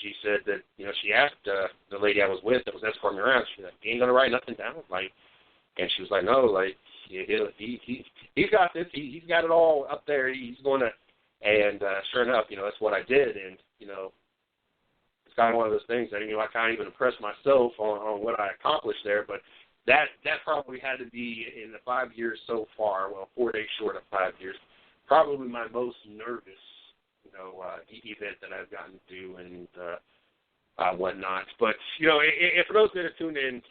she said that, she asked the lady I was with that was escorting me around, she's like, you ain't going to write nothing down? Like, and she was like, no, like, he's got this. He's got it all up there. He's going to, and sure enough, that's what I did. And, it's kind of one of those things that, I can't even impress myself on what I accomplished there, but that probably had to be in the 5 years so far, 4 days short of 5 years, probably my most nervous, event that I've gotten to do and whatnot. But, if for those that are tuned in,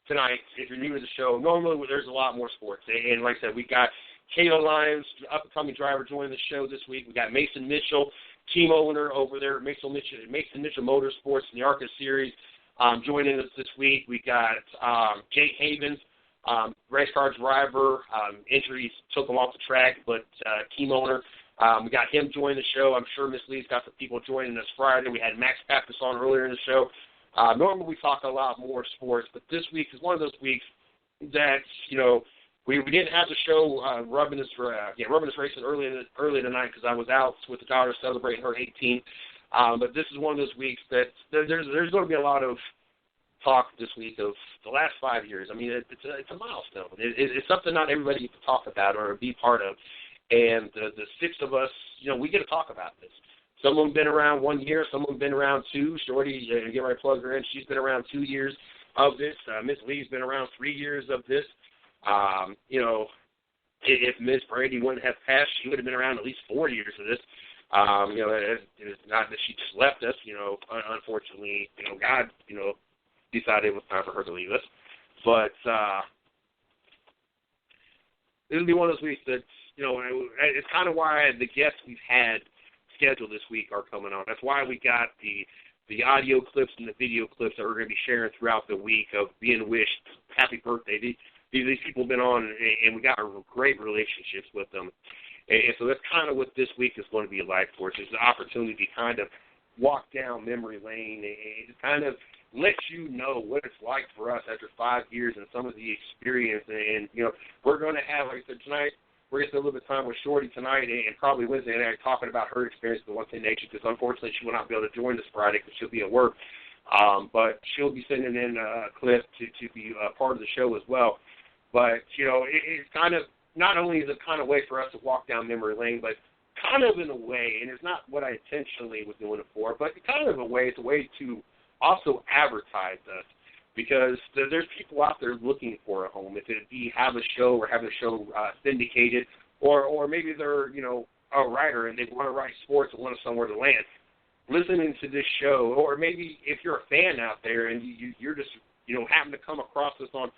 tonight, if you're new to the show, normally there's a lot more sports. And like I said, we got Kayla Lyons, up-and-coming driver, joining the show this week. We got Mason Mitchell, team owner over there at Mason Mitchell Motorsports in the ARCA Series, joining us this week. We got Jake Havens, race car driver. Injuries took him off the track, but team owner. We got him joining the show. I'm sure Miss Lee's got some people joining us Friday. We had Max Papis on earlier in the show. Normally we talk a lot more sports, but this week is one of those weeks that, you know, we didn't have the show rubbing us racing early tonight because I was out with the daughter celebrating her 18th. But this is one of those weeks that there's going to be a lot of talk this week of the last 5 years. I mean, it's a milestone. It's something not everybody gets to talk about or be part of. And the six of us, you know, we get to talk about this. Some of them have been around 1 year. Some of them have been around 2. Shorty, get ready to plug her in. She's been around 2 years of this. Miss Lee's been around 3 years of this. You know, if Miss Brady wouldn't have passed, she would have been around at least 4 years of this. You know, it's not that she just left us. You know, unfortunately, you know, God, you know, decided it was time for her to leave us. But it'll be one of those weeks that, you know, it's kind of why the guests we've had scheduled this week are coming on. That's why we got the audio clips and the video clips that we're going to be sharing throughout the week of being wished happy birthday. These people have been on, and we got great relationships with them. And so that's kind of what this week is going to be like for us. It's an opportunity to kind of walk down memory lane and kind of let you know what it's like for us after 5 years and some of the experience. And, you know, we're going to have, like I said, tonight, we're going to spend a little bit of time with Shorty tonight and probably Wednesday night talking about her experience with the 110 Nation because, unfortunately, she will not be able to join this Friday because she'll be at work. But she'll be sending in a clip to be part of the show as well. But, you know, it's kind of, not only is it kind of a way for us to walk down memory lane, but kind of in a way, and it's not what I intentionally was doing it for, but kind of a way, it's a way to also advertise us because there's people out there looking for a home, if it be have a show or have a show syndicated, or maybe they're, you know, a writer and they want to write sports and want somewhere to land. Listening to this show, or maybe if you're a fan out there and you're just, you know, happen to come across this on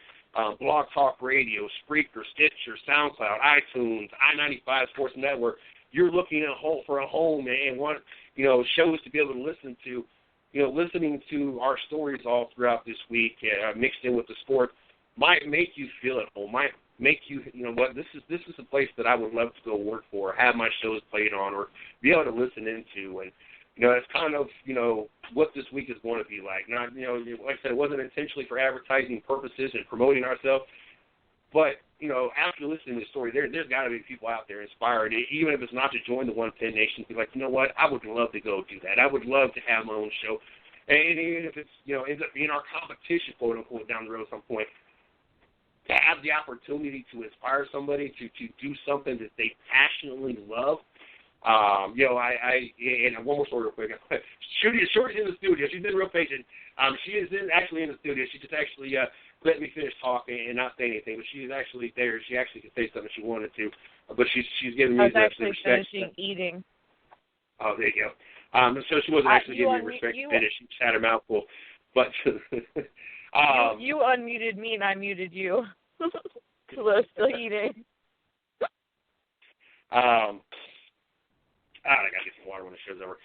Blog Talk Radio, Spreaker, Stitcher, SoundCloud, iTunes, I-95 Sports Network, you're looking for a home and want, you know, shows to be able to listen to. You know, listening to our stories all throughout this week, mixed in with the sport, might make you feel at home. Might make you, you know, what this is a place that I would love to go work for, or have my shows played on, or be able to listen into. And you know, that's kind of, you know, what this week is going to be like. Not, you know, like I said, it wasn't intentionally for advertising purposes and promoting ourselves, but, you know, after listening to the story, there's got to be people out there inspired, even if it's not to join the 110 Nation, be like, you know what, I would love to go do that. I would love to have my own show. And even if it's, you know, ends up being our competition, quote unquote, down the road at some point, to have the opportunity to inspire somebody to do something that they passionately love. You know, and one more story real quick. Shorty's in the studio. She's been real patient. She is actually in the studio. She just actually let me finish talking and not say anything, but she's actually there. She actually could say something she wanted to, but she's giving me the respect. I was actually finishing eating. Oh, there you go. So she wasn't actually giving me respect to finish. She just had her mouth full. But you unmuted me and I muted you. So I was still eating. I gotta get some water when the show's over.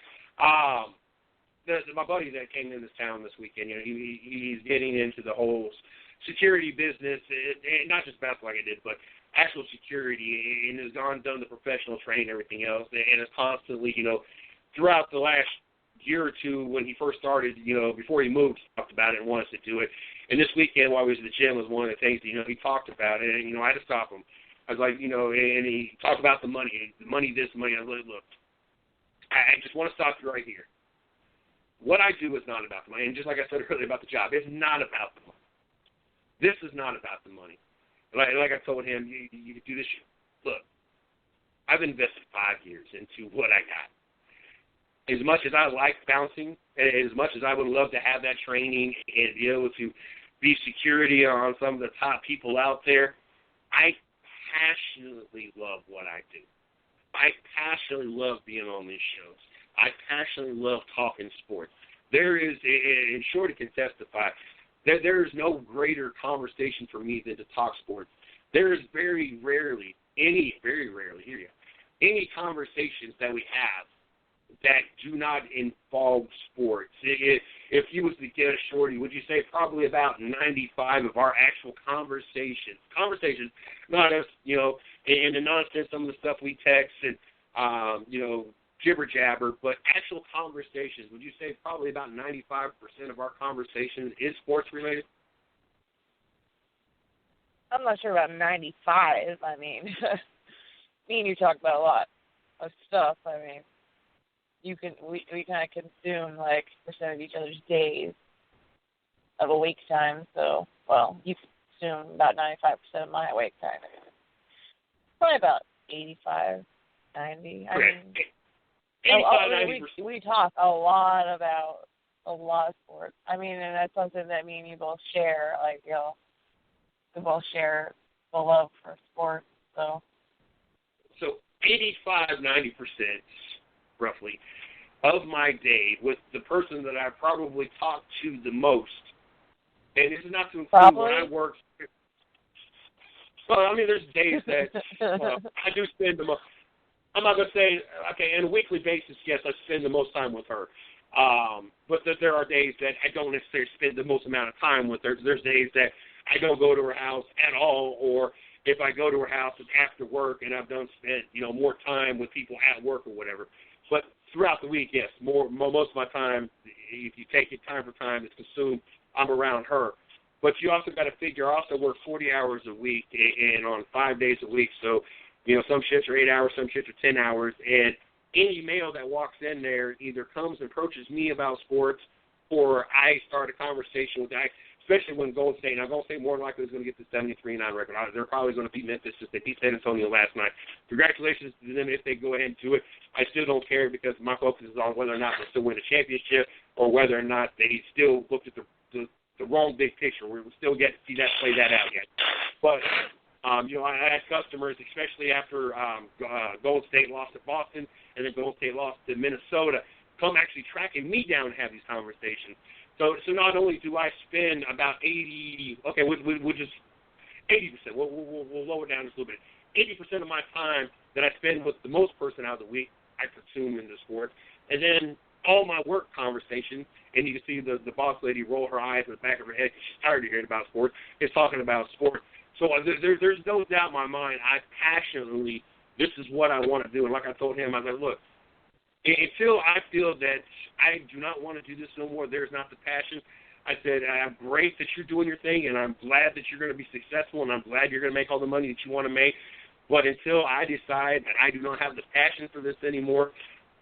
My buddy that came in this town this weekend, you know, he's getting into the whole security business, and not just basketball like I did, but actual security, and has done the professional training and everything else, and is constantly, you know, throughout the last year or two when he first started, you know, before he moved, he talked about it and wanted us to do it. And this weekend while we was at the gym was one of the things, you know, he talked about it, and, you know, I had to stop him. I was like, you know, and he talked about the money this, money. I was like, look, I just want to stop you right here. What I do is not about the money. And just like I said earlier about the job, it's not about the money. This is not about the money. Like I told him, you do this. Look, I've invested 5 years into what I got. As much as I like bouncing, and as much as I would love to have that training and be able to be security on some of the top people out there, I passionately love what I do. I passionately love being on these shows. I passionately love talking sports. There is, and Shorty can testify, there is no greater conversation for me than to talk sports. There is very rarely any conversations that we have that do not involve sports. If you was to get a Shorty, would you say probably about 95 of our actual conversations, not us, you know, and the nonsense, some of the stuff we text and, you know, jibber-jabber, but actual conversations, would you say probably about 95% of our conversation is sports-related? I'm not sure about 95. I mean, me and you talk about a lot of stuff. I mean, we kind of consume like percent of each other's days of awake time. So, well, you consume about 95% of my awake time. Probably about 85, 90. I mean, 85, we talk a lot about a lot of sports. I mean, and that's something that me and you both share. Like, you know, we both share the love for sports. So 85, 90%, roughly, of my day with the person that I probably talk to the most. And this is not to include when I work. Well, I mean, there's days that I do spend the most. I'm not going to say, okay, on a weekly basis, yes, I spend the most time with her. But there are days that I don't necessarily spend the most amount of time with her. There's days that I don't go to her house at all, or if I go to her house, it's after work, and I've spent, you know, more time with people at work or whatever. But throughout the week, yes, most of my time, if you take it time for time, it's consumed. I'm around her. But you also got to figure, I also work 40 hours a week and on 5 days a week. So, you know, some shifts are 8 hours, some shifts are 10 hours. And any male that walks in there either comes and approaches me about sports, or I start a conversation with that, especially when Golden State. Now, Golden State more than likely is going to get the 73-9 record. They're probably going to beat Memphis just they beat San Antonio last night. Congratulations to them if they go ahead and do it. I still don't care because my focus is on whether or not they still win a championship or whether or not they still looked at the wrong big picture. We still get to see that play that out yet. But, you know, I had customers, especially after Golden State lost to Boston and then Golden State lost to Minnesota, come actually tracking me down and have these conversations. So not only do I spend about 80, okay, we'll just 80%. We'll lower it down just a little bit. 80% of my time that I spend with the most person out of the week, I consume in the sport. And then all my work conversations, and you can see the boss lady roll her eyes in the back of her head because she's tired of hearing about sports, is talking about sports. So there's no doubt in my mind, I passionately, this is what I want to do. And like I told him, I said, look, until I feel that I do not want to do this no more, there's not the passion. I said, I'm great that you're doing your thing, and I'm glad that you're going to be successful, and I'm glad you're going to make all the money that you want to make. But until I decide that I do not have the passion for this anymore,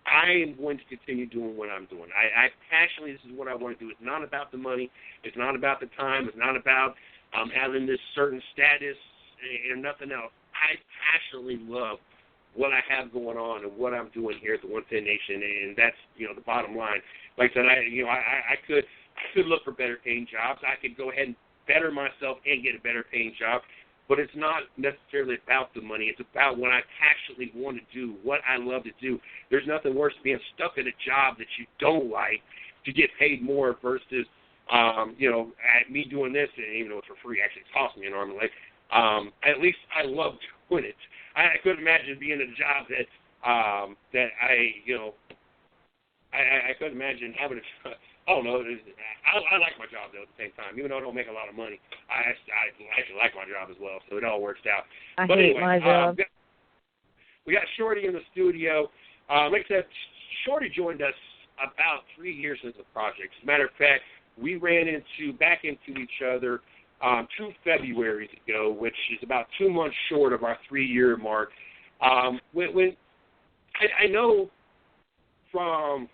I am going to continue doing what I'm doing. I passionately, this is what I want to do. It's not about the money. It's not about the time. It's not about having this certain status and nothing else. I passionately love what I have going on and what I'm doing here at the 110 Nation, and that's, you know, the bottom line. Like I said, I could look for better paying jobs. I could go ahead and better myself and get a better paying job, but it's not necessarily about the money. It's about what I passionately want to do, what I love to do. There's nothing worse than being stuck in a job that you don't like to get paid more versus, you know, me doing this, and even though it's for free, actually it's costing me an arm and leg. At least I love doing it. I couldn't imagine being in a job that I couldn't imagine having a. I don't know. I like my job though at the same time, even though I don't make a lot of money. I actually like my job as well, so it all works out. But hate my job. We got Shorty in the studio. Like I said, Shorty joined us about 3 years into the project. As a matter of fact, we ran back into each other 2 Februarys ago, which is about 2 months short of our 3-year mark. When I know from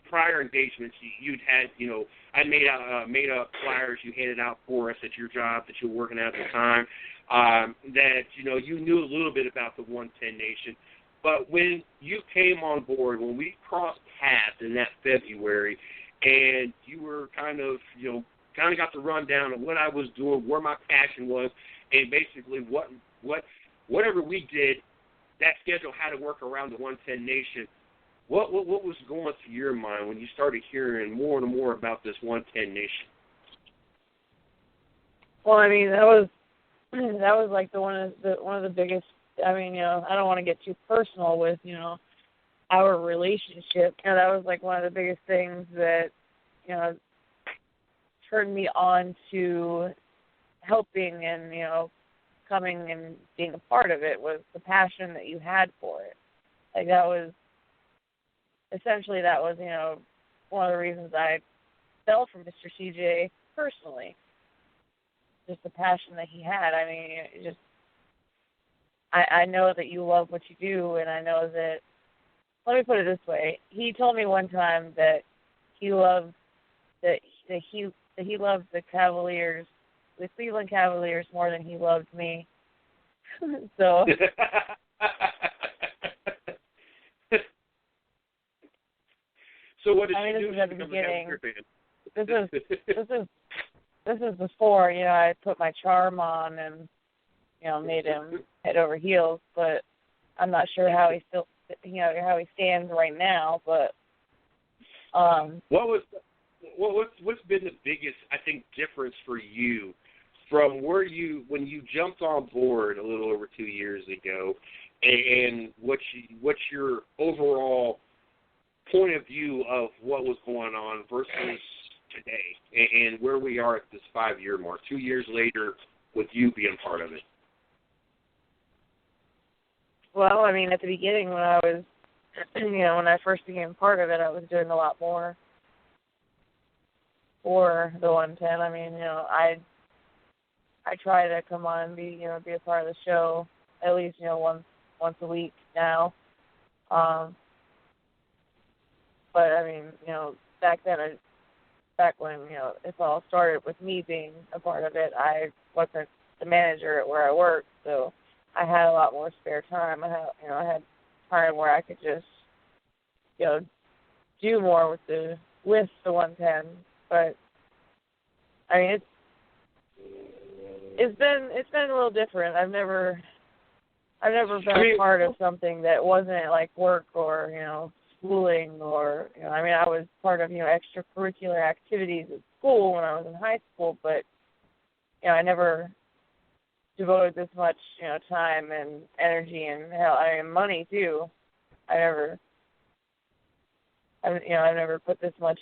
prior engagements, you'd had, you know, I made up flyers you handed out for us at your job that you were working at the time, that, you know, you knew a little bit about the 110 Nation. But when you came on board, when we crossed paths in that February, and you were kind of got the rundown of what I was doing, where my passion was, and basically whatever we did, that schedule had to work around the 110 Nation. What was going through your mind when you started hearing more and more about this 110 Nation? Well, I mean, that was like one of the biggest. I mean, you know, I don't want to get too personal with, you know, our relationship. And that was like one of the biggest things that, you know, turned me on to helping and, you know, coming and being a part of it, was the passion that you had for it. Like, that was essentially that was, one of the reasons I fell for Mr. CJ personally. Just the passion that he had. I mean, I know that you love what you do, and I know that, let me put it this way. He told me one time that he loved he loved the Cavaliers, the Cleveland Cavaliers, more than he loved me. So so what did I mean, you this do is at to the become a beginning. Cavalier fan? This is before, I put my charm on and, made him head over heels, but I'm not sure how he still, how he stands right now, but what's been the biggest, I think, difference for you from when you jumped on board a little over 2 years ago, and what's your overall point of view of what was going on versus today, and where we are at this 5-year mark, 2 years later, with you being part of it? Well, I mean, at the beginning when I was, when I first became part of it, I was doing a lot more for the 110. I mean, I try to come on and be a part of the show at least, once a week now. But I mean, back when it all started with me being a part of it, I wasn't the manager at where I worked, so I had a lot more spare time. I had time where I could just do more with the 110. But I mean, it's been a little different. I've never been a part of something that wasn't like work or schooling or I mean, I was part of extracurricular activities at school when I was in high school, but I never devoted this much time and energy and money too. I've never put this much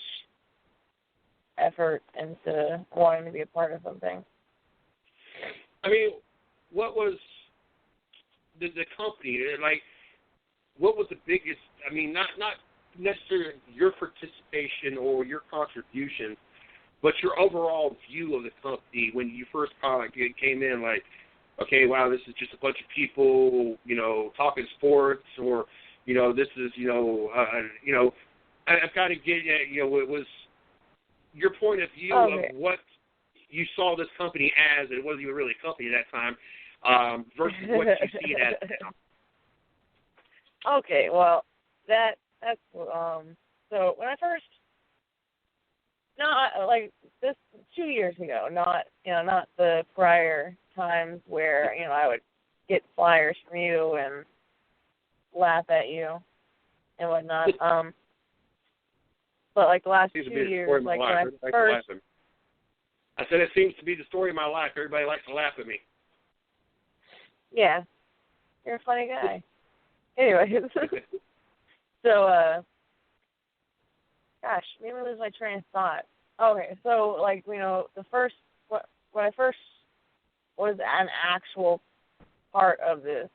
effort into wanting to be a part of something. I mean, what was the company like? What was the biggest? I mean, not necessarily your participation or your contribution, but your overall view of the company when you first came in. Like, okay, wow, this is just a bunch of people, talking sports, or this is, I've got to get, it was your point of view of what you saw this company as, and it wasn't even really a company at that time, versus what you see it as now. Okay, well, that's so when I first, this 2 years ago, not the prior times where I would get flyers from you and laugh at you and whatnot. But like the last 2 years, like when I first, I said it seems to be the story of my life. Everybody likes to laugh at me. Yeah, you're a funny guy. Anyways, so gosh, maybe I lose my train of thought. Okay, so when I first was an actual part of this,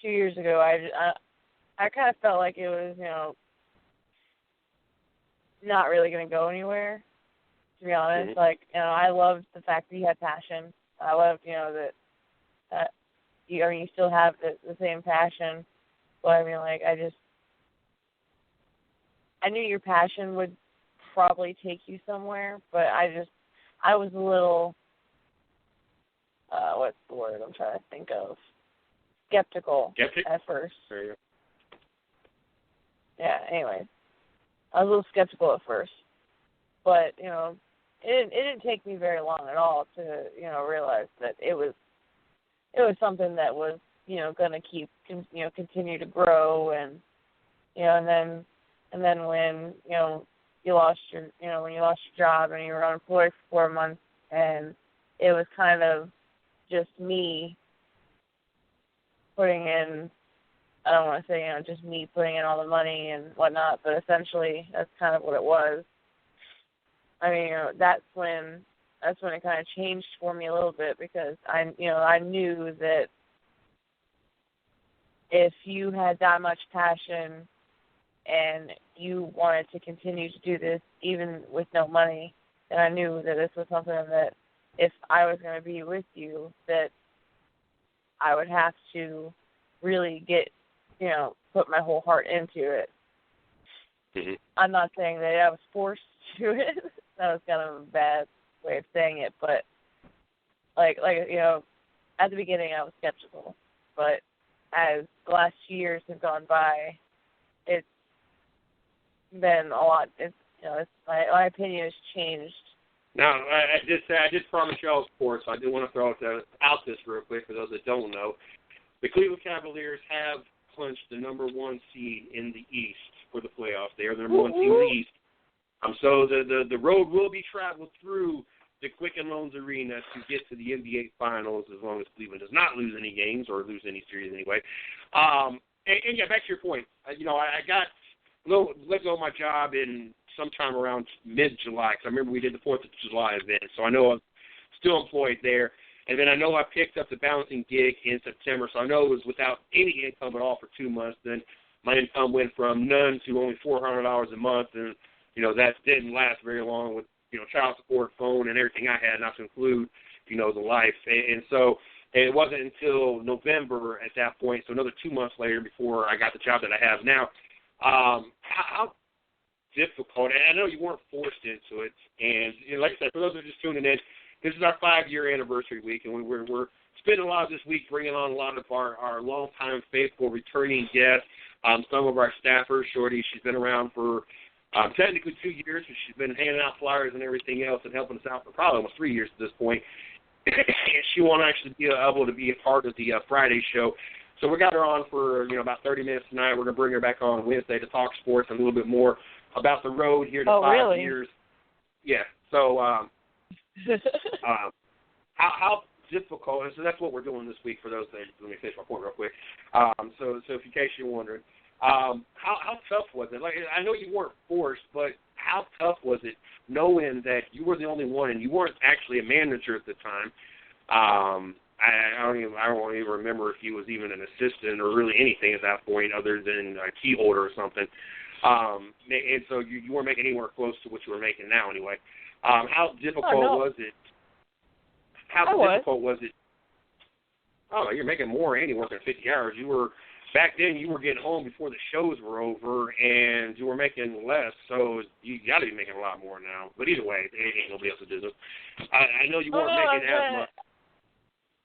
2 years ago, I kind of felt like it was not really going to go anywhere, to be honest. Mm-hmm. I loved the fact that you had passion. I loved that you still have the same passion, but I mean, I knew your passion would probably take you somewhere, but I was a little, what's the word I'm trying to think of? Skeptical at first. There you go. Yeah, anyway. I was a little skeptical at first. But, it didn't take me very long at all to, realize that it was something that was, going to keep, continue to grow, and, and then when, you lost your job and you were unemployed for 4 months, and it was kind of just me putting in, I don't want to say, just me putting in all the money and whatnot, but essentially that's kind of what it was. I mean, that's when it kind of changed for me a little bit, because I knew that if you had that much passion and you wanted to continue to do this even with no money, then I knew that this was something that if I was going to be with you, that I would have to really get, put my whole heart into it. Mm-hmm. I'm not saying that I was forced to it. That was kind of a bad way of saying it, but like at the beginning I was skeptical, but as the last 2 years have gone by, it's been a lot. My opinion has changed. Now, I did promise y'all sports, so I do want to throw out this real quick for those that don't know. The Cleveland Cavaliers have clinched the number 1 seed in the East for the playoffs. They are the number 1 seed in the East. So the road will be traveled through the Quicken Loans Arena to get to the NBA Finals, as long as Cleveland does not lose any games or lose any series anyway. And yeah, back to your point. I got let go of my job in sometime around mid-July, because I remember we did the 4th of July event, so I know I'm still employed there. And then I know I picked up the balancing gig in September, so I know it was without any income at all for 2 months. Then my income went from none to only $400 a month, and, that didn't last very long with, child support, phone, and everything I had, not to include, the life. And so it wasn't until November at that point, so another 2 months later before I got the job that I have now. How difficult, and I know you weren't forced into it, and like I said, for those that are just tuning in, this is our 5-year anniversary week, and we're spending a lot of this week bringing on a lot of our longtime faithful returning guests, some of our staffers. Shorty, she's been around for technically 2 years, but she's been handing out flyers and everything else and helping us out for probably almost 3 years at this point. And she won't actually be able to be a part of the Friday show. So we got her on for about 30 minutes tonight. We're going to bring her back on Wednesday to talk sports and a little bit more about the road here to 5 years. Yeah. So how difficult, and so that's what we're doing this week for those that, let me finish my point real quick. So if in case you're wondering, how tough was it? Like, I know you weren't forced, but how tough was it knowing that you were the only one and you weren't actually a manager at the time? I don't even remember if he was even an assistant or really anything at that point other than a key holder or something. And so you weren't making anywhere close to what you were making now anyway. How difficult was it? Difficult was it? Oh, you're making more and you're working 50 hours. Back then you were getting home before the shows were over and you were making less, so you got to be making a lot more now. But either way, it ain't nobody else's business. I know you weren't making as much.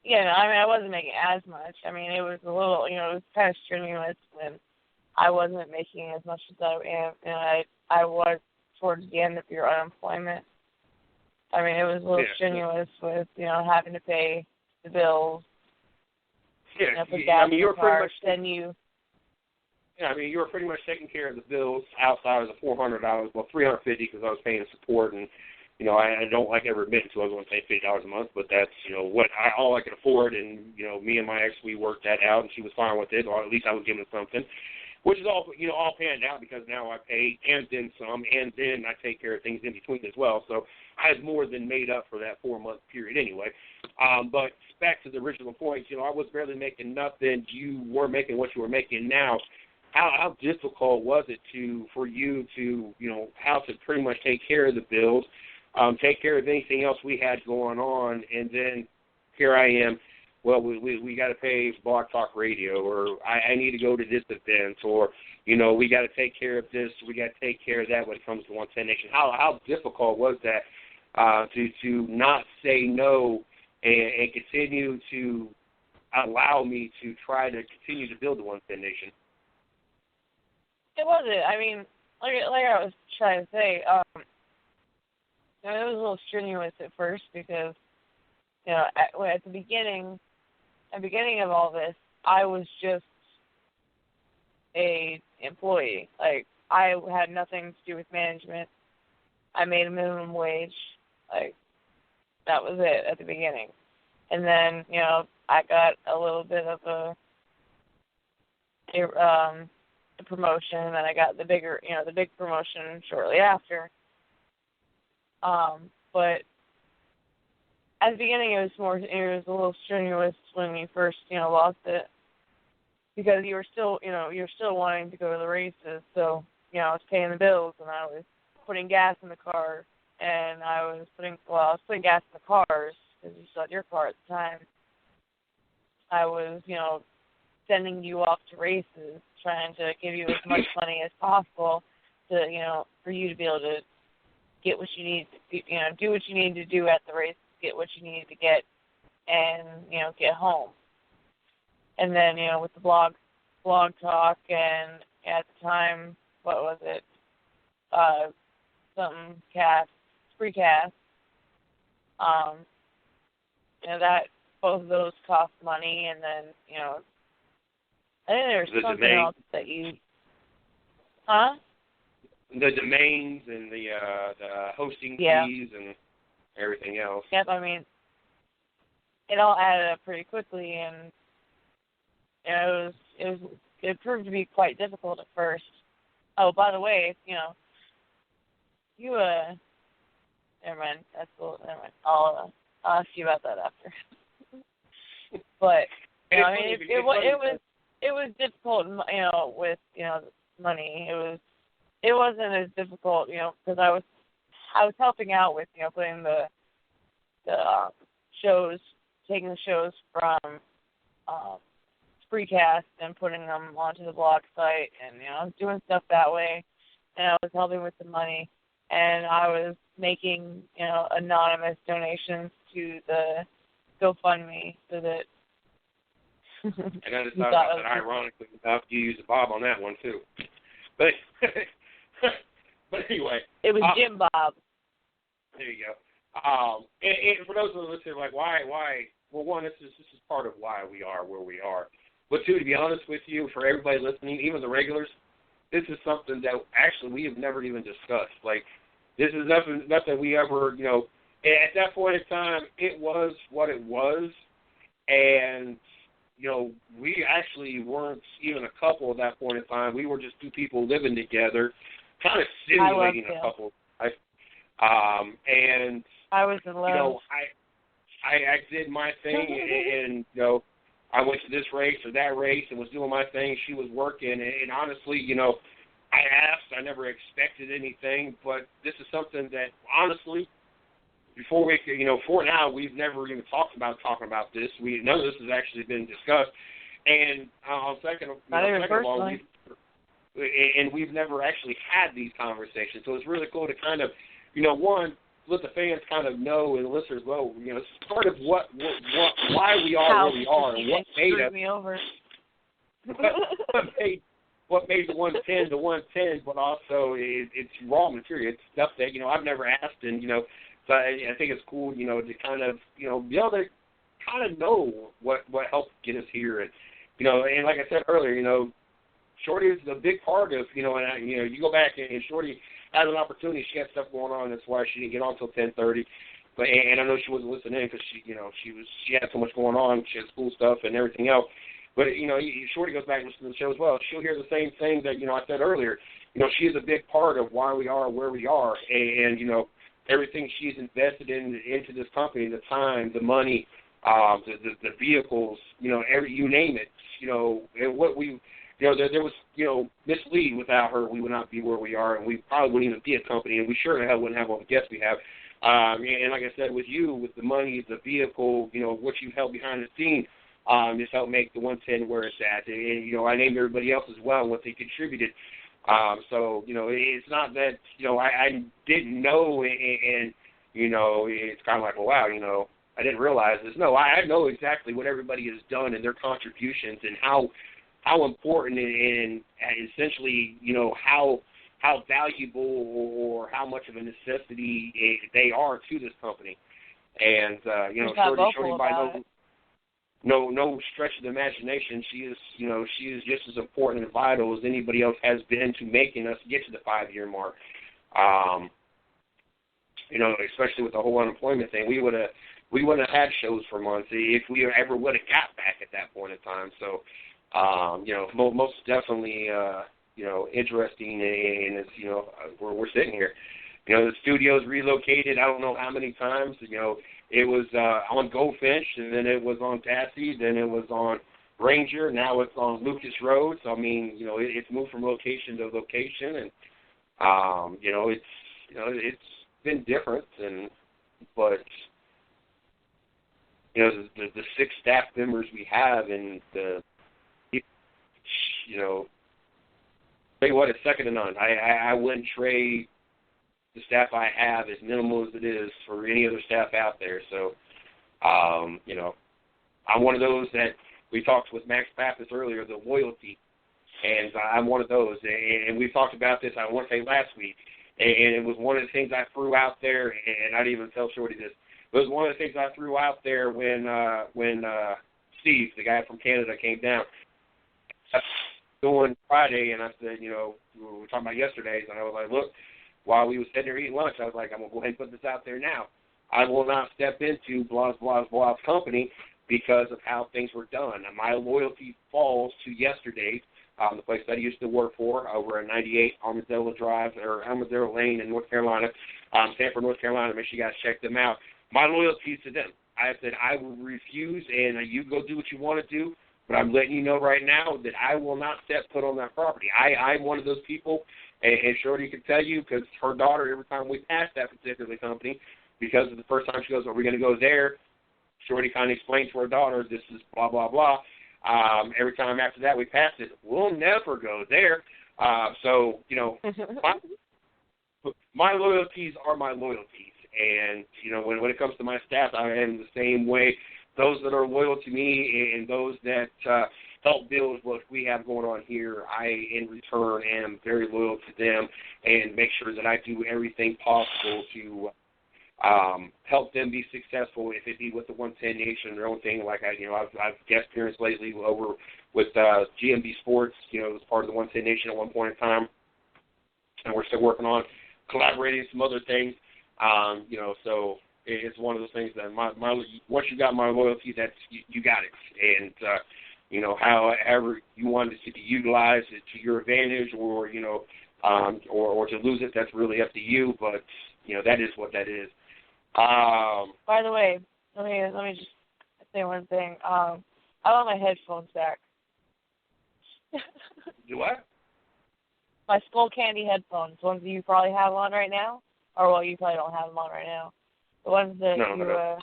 Yeah, I wasn't making as much. It was a little, it was kind of strenuous when I wasn't making as much as I am. I was towards the end of your unemployment. It was a little strenuous with, having to pay the bills. Yeah, you were pretty much you were pretty much taking care of the bills outside of the $400, well, $350 because I was paying support, and I don't like ever admitting to I was going to pay $50 a month, but that's what all I could afford, and me and my ex, we worked that out, and she was fine with it, or at least I was giving her something, which is all all panned out because now I pay and then some, and then I take care of things in between as well. So I had more than made up for that 4-month period anyway. But back to the original point, I was barely making nothing. You were making what you were making now. How difficult was it for you to how to pretty much take care of the bills, take care of anything else we had going on, and then here I am. Well, we got to pay Blog Talk Radio, or I need to go to this event, or we got to take care of this, we got to take care of that when it comes to 110 Nation. How difficult was that to not say no and continue to allow me to try to continue to build the 110 Nation? It wasn't. Like I was trying to say, it was a little strenuous at first because at the beginning of all this, I was just a employee. Like, I had nothing to do with management. I made a minimum wage. Like, that was it at the beginning. And then, I got a little bit of a promotion, and then I got the big promotion shortly after. But at the beginning, it was a little strenuous when you first, lost it. because you were still, you're still wanting to go to the races. So, I was paying the bills, and I was putting gas in the car, and I was putting gas in the cars, because you still had your car at the time. I was, sending you off to races, trying to give you as much money as possible to, for you to be able to get what you need to do, do what you need to do at the race, get what you need to get, and, get home. And then, with the blog talk, and at the time, what was it? Something cast, Spreecast. That both of those cost money, and then, I think there's something else that you, The domains and the hosting fees and everything else. Yep, I mean, it all added up pretty quickly, and it proved to be quite difficult at first. Oh, by the way, you never mind. That's cool. Never mind. I'll ask you about that after. But it was difficult, with money. It wasn't as difficult, because I was helping out with, putting the shows, taking the shows from Spreecast and putting them onto the blog site, and I was doing stuff that way, and I was helping with the money, and I was making anonymous donations to the GoFundMe so that. And I just thought about that ironically enough, you used Bob on that one too, but anyway. It was Jim Bob. There you go. And for those who are listening, like why? Well, one, this is part of why we are where we are. But two, to be honest with you, for everybody listening, even the regulars, this is something that actually we have never even discussed. Like, this is nothing we ever, at that point in time, it was what it was, and we actually weren't even a couple at that point in time. We were just two people living together, kind of simulating a couple. And I was in love. I did my thing, and I went to this race or that race and was doing my thing. She was working, and honestly, I asked. I never expected anything, but this is something that honestly, before we, for now, we've never even talked about this. None of this has actually been discussed. And second of all, we've never actually had these conversations. So it's really cool to kind of, one, let the fans kind of know and listeners know, it's part of why we are where we are and what made us. Me over. What made the 110 the 110, but also it's raw material. It's stuff that I've never asked, and so I think it's cool, to kind of be able to kind of know what helped get us here, and and like I said earlier, Shorty is a big part of and you go back and Shorty had an opportunity. She had stuff going on. That's why she didn't get on until 10:30. But and I know she wasn't listening because she had so much going on. She had school stuff and everything else. But Shorty goes back and listens to the show as well. She'll hear the same thing that I said earlier. She is a big part of why we are where we are, and everything she's invested into this company, the time, the money, the vehicles, you name it, and what we. There was, Miss Lee, without her, we would not be where we are, and we probably wouldn't even be a company, and we sure the hell wouldn't have all the guests we have. And like I said, with you, with the money, the vehicle, what you've held behind the scenes, just helped make the 110 where it's at. And, I named everybody else as well and what they contributed. So, it's not that, I didn't know, and it's kind of like, well, wow, I didn't realize this. No, I know exactly what everybody has done and their contributions and how important and essentially, how valuable or how much of a necessity they are to this company. And, Shorty by no stretch of the imagination, she is just as important and vital as anybody else has been to making us get to the 5-year mark. Especially with the whole unemployment thing, we wouldn't have had shows for months if we ever would have got back at that point in time. So, most definitely, interesting, and it's, we're sitting here. The studio's relocated I don't know how many times. It was on Goldfinch, and then it was on Tassie, then it was on Ranger. Now it's on Lucas Road. So I mean, it's moved from location to location, and it's been different, but the 6 staff members we have, and tell you what, it's second to none. I wouldn't trade the staff I have, as minimal as it is, for any other staff out there. So, I'm one of those that we talked with Max Papis earlier, the loyalty, and I'm one of those. And we talked about this, I want to say last week, and it was one of the things I threw out there, and I didn't even tell Shorty this. It was one of the things I threw out there when Steve, the guy from Canada, came down. Doing Friday, and I said, we were talking about yesterday's, and I was like, look, while we were sitting there eating lunch, I was like, I'm going to go ahead and put this out there now. I will not step into Blah's company because of how things were done. And my loyalty falls to yesterday's, the place that I used to work for over at 98 Armadillo Drive, or Armadillo Lane in North Carolina, Sanford, North Carolina. Make sure you guys check them out. My loyalty is to them. I said I will refuse, and you go do what you want to do, but I'm letting you know right now that I will not step foot on that property. I'm one of those people, and Shorty can tell you, because her daughter, every time we pass that particular company, because of the first time she goes, are we going to go there? Shorty kind of explained to her daughter, this is blah, blah, blah. Every time after that we pass it, we'll never go there. So, my loyalties are my loyalties. And, when it comes to my staff, I am the same way. Those that are loyal to me and those that help build what we have going on here, I, in return, am very loyal to them and make sure that I do everything possible to help them be successful, if it be with the 110 Nation, their own thing. Like I've guest appearance lately over with GMB Sports, as part of the 110 Nation at one point in time, and we're still working on collaborating some other things. So it's one of those things that once you got my loyalty, that's you got it, and however you want it to be utilized to your advantage, or or to lose it, that's really up to you. But that is what that is. By the way, let me just say one thing. I want my headphones back. Do what? My Skull Candy headphones, ones that you probably have on right now, or well, you probably don't have them on right now. The ones that you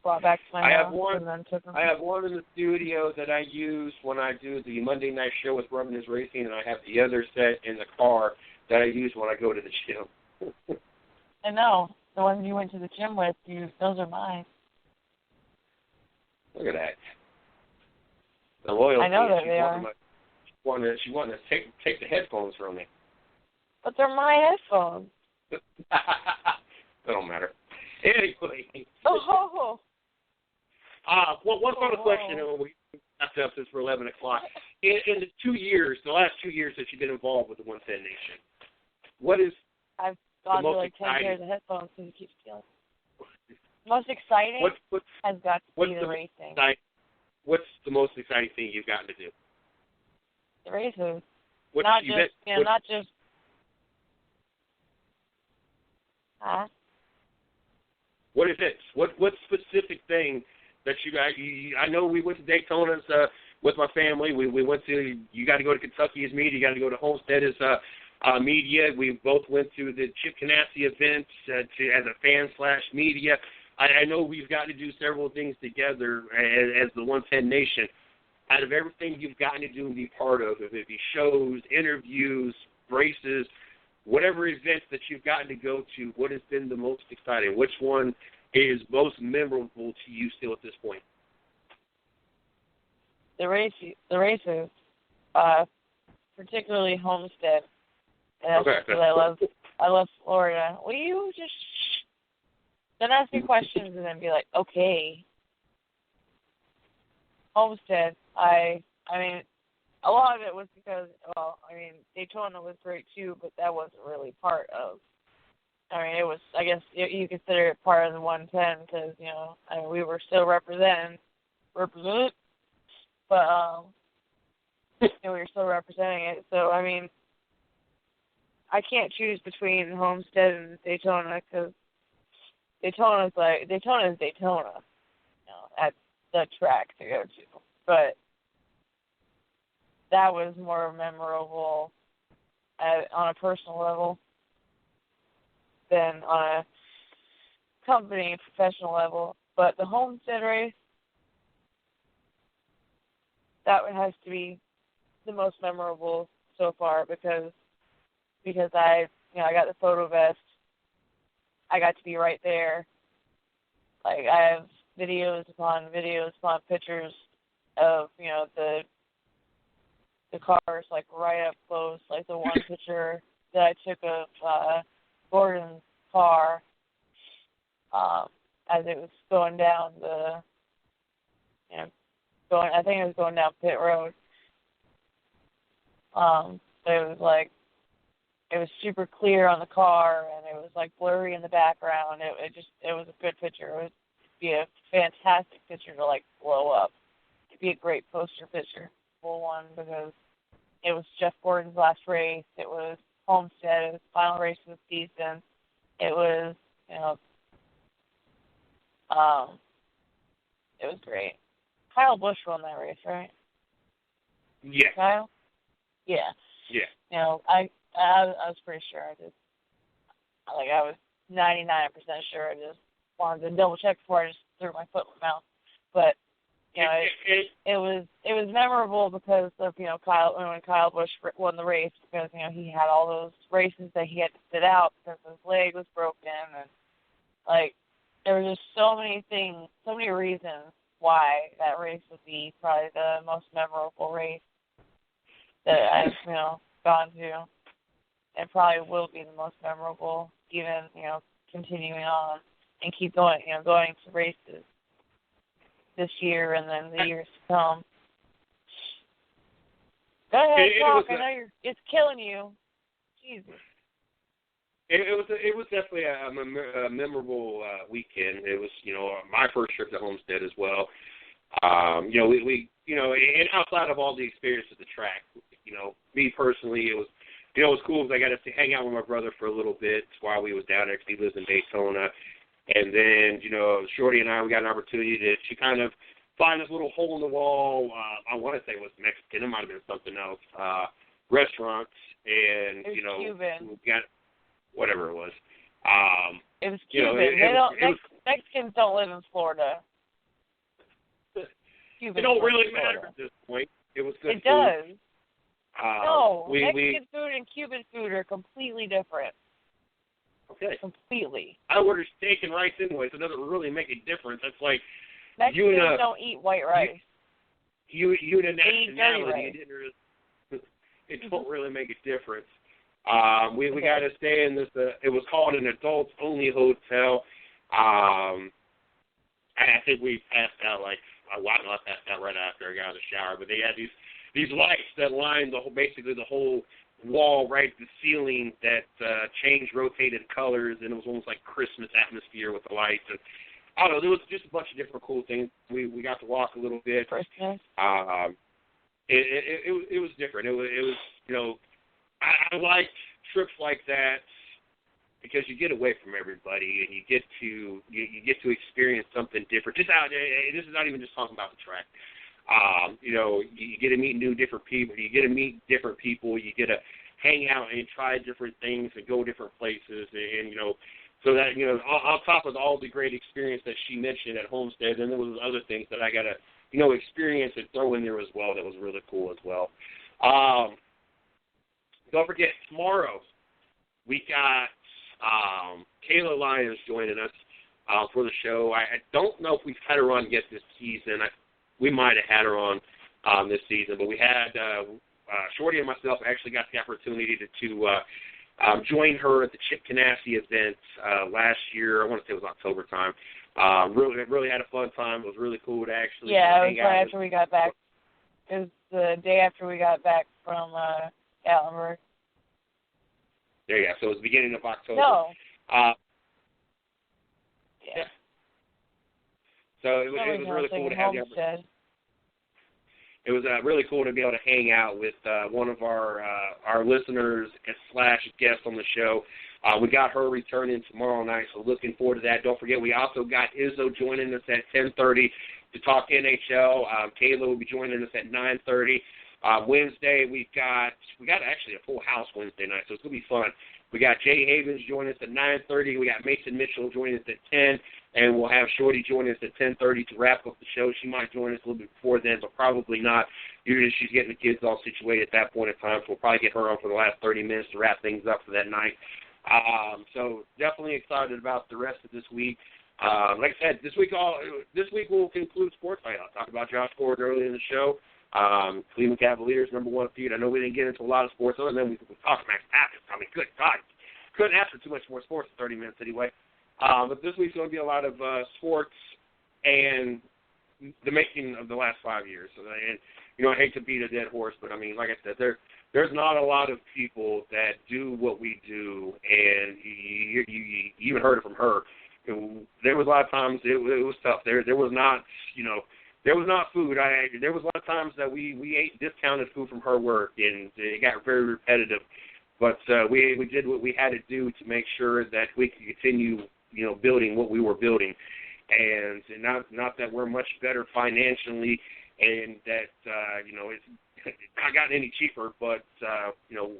brought back to my house and then took them. I have one in the studio that I use when I do the Monday night show with Robin is Racing, and I have the other set in the car that I use when I go to the gym. I know. The ones you went to the gym with, those are mine. Look at that. The loyalty. I know that they are. She wanted to take the headphones from me. But they're my headphones. That don't matter. Anyway. Oh. One final question, and we wrapped up since we're 11 o'clock. In the last 2 years that you've been involved with the 110 Nation, what is I've gone to like 10 pairs of headphones because you keep stealing. Most exciting has got to be the racing. What's the most exciting thing you've gotten to do? The races. What is it? What specific thing that you guys? I know we went to Daytona's with my family. We went to. You got to go to Kentucky as media. You got to go to Homestead as media. We both went to the Chip Ganassi events as a fan/media. I know we've got to do several things together as the 110 Nation. Out of everything you've gotten to do and be part of, if it be shows, interviews, races, whatever events that you've gotten to go to, what has been the most exciting? Which one is most memorable to you still at this point? The races, particularly Homestead. And that's because I love Florida. Will you just don't ask me questions and then be like, okay. Homestead, I mean, a lot of it was because, Daytona was great too, but that wasn't really part of. It was, I guess, you consider it part of the 110 because, we were still represented, but we were still representing it. So, I can't choose between Homestead and Daytona because Daytona is Daytona. That's the track to go to. but that was more memorable on a personal level than on a company professional level. But the Homestead race, that one has to be the most memorable so far because I got the photo vest. I got to be right there. Like, I have videos upon pictures of, the cars, like, right up close. Like, the one picture that I took of Gordon's car as it was going down I think it was going down pit road. But it was super clear on the car, and it was like blurry in the background. It was a good picture. It would be a fantastic picture to like blow up. It'd be a great poster picture, full one, because it was Jeff Gordon's last race. It was Homestead. It was the final race of the season. It was, it was great. Kyle Busch won that race, right? Yeah. Kyle? Yeah. Yeah. I was pretty sure I did. Like, I was 99% sure. I just wanted to double check before I just threw my foot in my mouth. But it was memorable because of when Kyle Busch won the race, because he had all those races that he had to sit out because his leg was broken, and like there were just so many things, so many reasons why that race would be probably the most memorable race that I've gone to. It probably will be the most memorable, even, continuing on and keep going, going to races this year and then the years to come. Go ahead, talk. I know it's killing you. Jesus. It was definitely a memorable weekend. It was, my first trip to Homestead as well. We and outside of all the experience at the track, me personally, it was cool because I got to hang out with my brother for a little bit while we was down there, because he lives in Daytona. And then, Shorty and I, we got an opportunity to kind of find this little hole in the wall. I want to say it was Mexican. It might have been something else. Restaurants, and Cuban. We got whatever it was. It was Cuban. Mexicans don't live in Florida. It don't really matter at this point. It was good. It does. No, Mexican food and Cuban food are completely different. Okay. Completely. I ordered steak and rice anyway, so it doesn't really make a difference. That's like Mexicans don't eat white rice. You and a nationality, it don't really make a difference. We got to stay in this. It was called an adults only hotel. I think we passed out like a lot. I passed out right after I got out of the shower. But they had these lights that lined basically the whole wall, right, the ceiling, that changed, rotated colors, and it was almost like Christmas atmosphere with the lights. And I don't know, there was just a bunch of different cool things. We got to walk a little bit. Christmas. It was different. It was I like trips like that because you get away from everybody and you get to experience something different. Just out there, this is not even just talking about the track. You get to meet different people. You get to meet different people. You get to hang out and try different things and go different places. And so that, on top of all the great experience that she mentioned at Homestead, and there was other things that I got to, experience and throw in there as well that was really cool as well. Don't forget, tomorrow we got Kayla Lyons joining us for the show. I don't know if we've had her on yet this season. We might have had her on this season, but we had Shorty and myself actually got the opportunity to join her at the Chip Ganassi event last year. I want to say it was October time. Really had a fun time. It was really cool to actually hang out. Right after we got back. It was the day after we got back from Gatlinburg. There you go. So it was the beginning of October. No. Yeah. So it was really cool to have the opportunity. It was really cool to be able to hang out with one of our listeners / guests on the show. We got her returning tomorrow night, so looking forward to that. Don't forget, we also got Izzo joining us at 10:30 to talk NHL. Kayla will be joining us at 9:30. Wednesday, we got actually a full house Wednesday night, so it's going to be fun. We got Jay Havens joining us at 9:30. We got Mason Mitchell joining us at 10, and we'll have Shorty joining us at 10:30 to wrap up the show. She might join us a little bit before then, but probably not. Usually she's getting the kids all situated at that point in time, so we'll probably get her on for the last 30 minutes to wrap things up for that night. So definitely excited about the rest of this week. Like I said, this week will conclude sports. I talked about Josh Ford earlier in the show. Cleveland Cavaliers, #1 seed. I know we didn't get into a lot of sports, other than we talked Max Papis. I mean, good God. Couldn't ask for too much more sports in 30 minutes anyway. But this week's going to be a lot of sports and the making of the last 5 years. So, and, I hate to beat a dead horse, but, I mean, like I said, there's not a lot of people that do what we do, and you even heard it from her. There was a lot of times it was tough. There was not, there was not food. There was a lot of times that we ate discounted food from her work, and it got very repetitive. But we did what we had to do to make sure that we could continue, building what we were building, and not that we're much better financially, and that it's not gotten any cheaper. But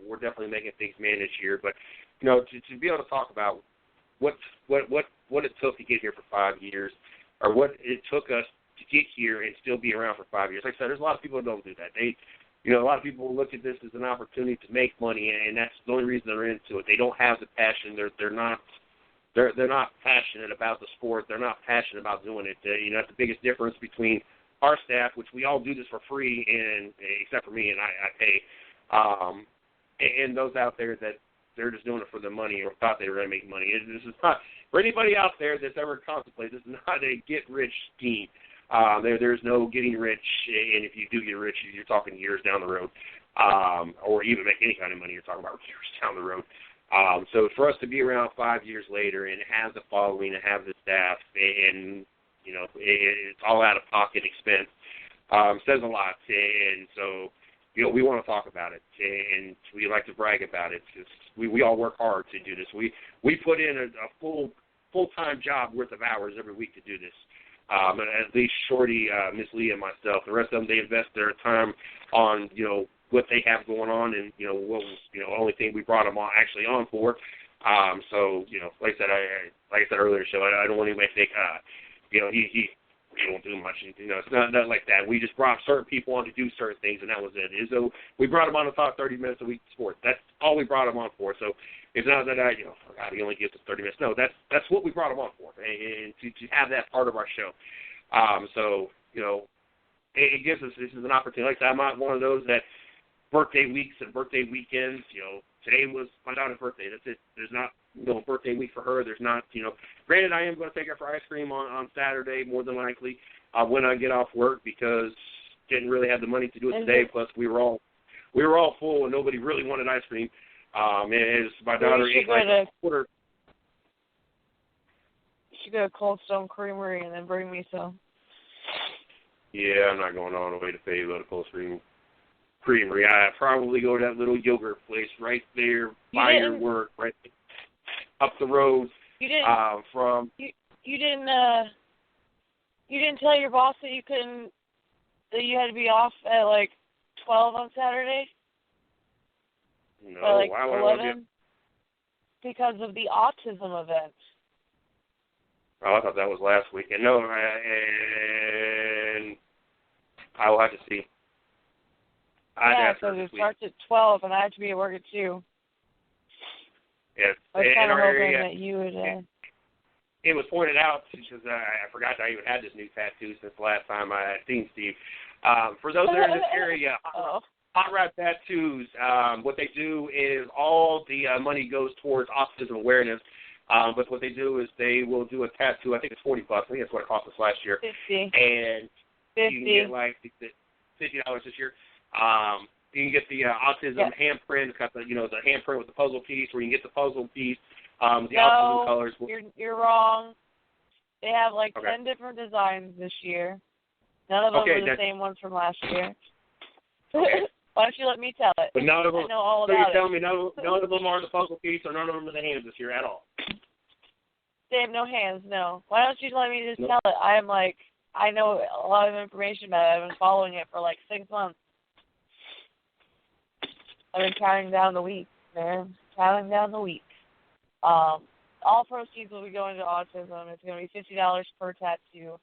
we're definitely making things manage here. But to be able to talk about what it took to get here for 5 years, or what it took us to get here and still be around for 5 years. Like I said, there's a lot of people that don't do that. A lot of people look at this as an opportunity to make money, and that's the only reason they're into it. They don't have the passion. They're not passionate about the sport. They're not passionate about doing it. That's the biggest difference between our staff, which we all do this for free, and except for me, and I pay, and those out there that they're just doing it for the money or thought they were going to make money. This is not, for anybody out there that's ever contemplated, this is not a get-rich scheme. There's no getting rich, and if you do get rich, you're talking years down the road, or even make any kind of money, you're talking about years down the road. So for us to be around 5 years later and have the following and have the staff, and it's all out-of-pocket expense, says a lot. And so we want to talk about it, and we like to brag about it, because we all work hard to do this. We put in a full-time job worth of hours every week to do this. At least Shorty, Miss Lee, and myself. The rest of them, they invest their time on, what they have going on, and, what was, only thing we brought them on for. So, like I said earlier in the show, I don't want anybody to think, he won't do much. It's not like that. We just brought certain people on to do certain things, and that was it. So we brought them on to talk 30 minutes a week sports. That's all we brought them on for. So it's not that God, he only gives us 30 minutes. No, that's what we brought them on for, and to have that part of our show. So it gives us, this is an opportunity. Like I said, I'm not one of those that birthday weeks and birthday weekends. Today was my daughter's birthday. That's it. There's not birthday week for her. There's not, Granted, I am going to take her for ice cream on Saturday, more than likely, when I get off work, because didn't really have the money to do it today. Plus, we were all full, and nobody really wanted ice cream. And as my daughter ate like a quarter. You should go to Cold Stone Creamery and then bring me some. Yeah, I'm not going all the way to Fayetteville to Cold Stone Creamery. I probably go to that little yogurt place right there by your work, right up the road. You didn't. You didn't tell your boss that you had to be off at like 12 on Saturday. No, or like why would 11? Because of the autism event. Oh, I thought that was last week. And no, and I will have to see. Yeah, because it starts at 12, and I have to be at work at 2. Yes, I was kind of hoping area, that you would. It was pointed out, because I forgot that I even had this new tattoo since the last time I had seen Steve. For those that are in this area, Hot Rod Tattoos, what they do is all the money goes towards autism awareness. But what they do is they will do a tattoo. I think it's $40. I think that's what it cost us last year. 50. And 50. you can get like $50 this year. You can get the autism handprint. It's got the the handprint with the puzzle piece, where you can get the puzzle piece. The autism colors. You're wrong. They have like 10 different designs this year. None of them are the same ones from last year. Okay. Why don't you let me tell it? But none of them. I know all so about you're telling me none of them are the puzzle piece, or none of them are the hands this year at all? They have no hands. No. Why don't you let me just tell it? I am like I know a lot of information about it. I've been following it for like 6 months. I've been counting down the weeks, man. Counting down the weeks. All proceeds will be going to autism. It's going to be $50 per tattoo.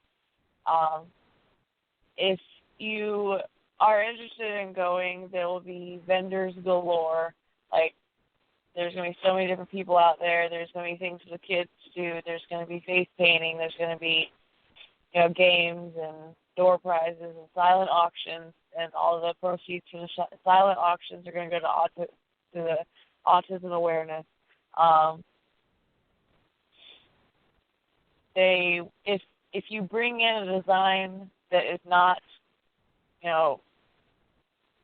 If you are interested in going, there will be vendors galore. Like, there's going to be so many different people out there. There's going to be things for the kids to do. There's going to be face painting. There's going to be, games and door prizes and silent auctions. And all of the proceeds from the silent auctions are going to go to the autism awareness. If you bring in a design that is not,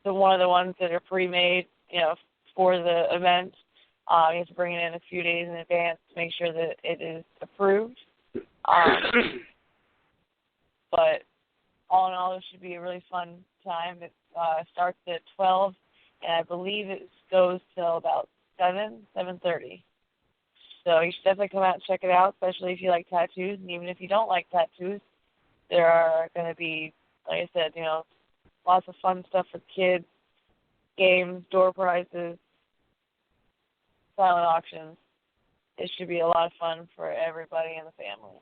one of the ones that are pre-made, for the event, you have to bring it in a few days in advance to make sure that it is approved. But all in all, it should be a really fun time. It starts at 12, and I believe it goes till about 7:30. So you should definitely come out and check it out, especially if you like tattoos. And even if you don't like tattoos, there are going to be, like I said, lots of fun stuff for kids, games, door prizes, silent auctions. It should be a lot of fun for everybody in the family.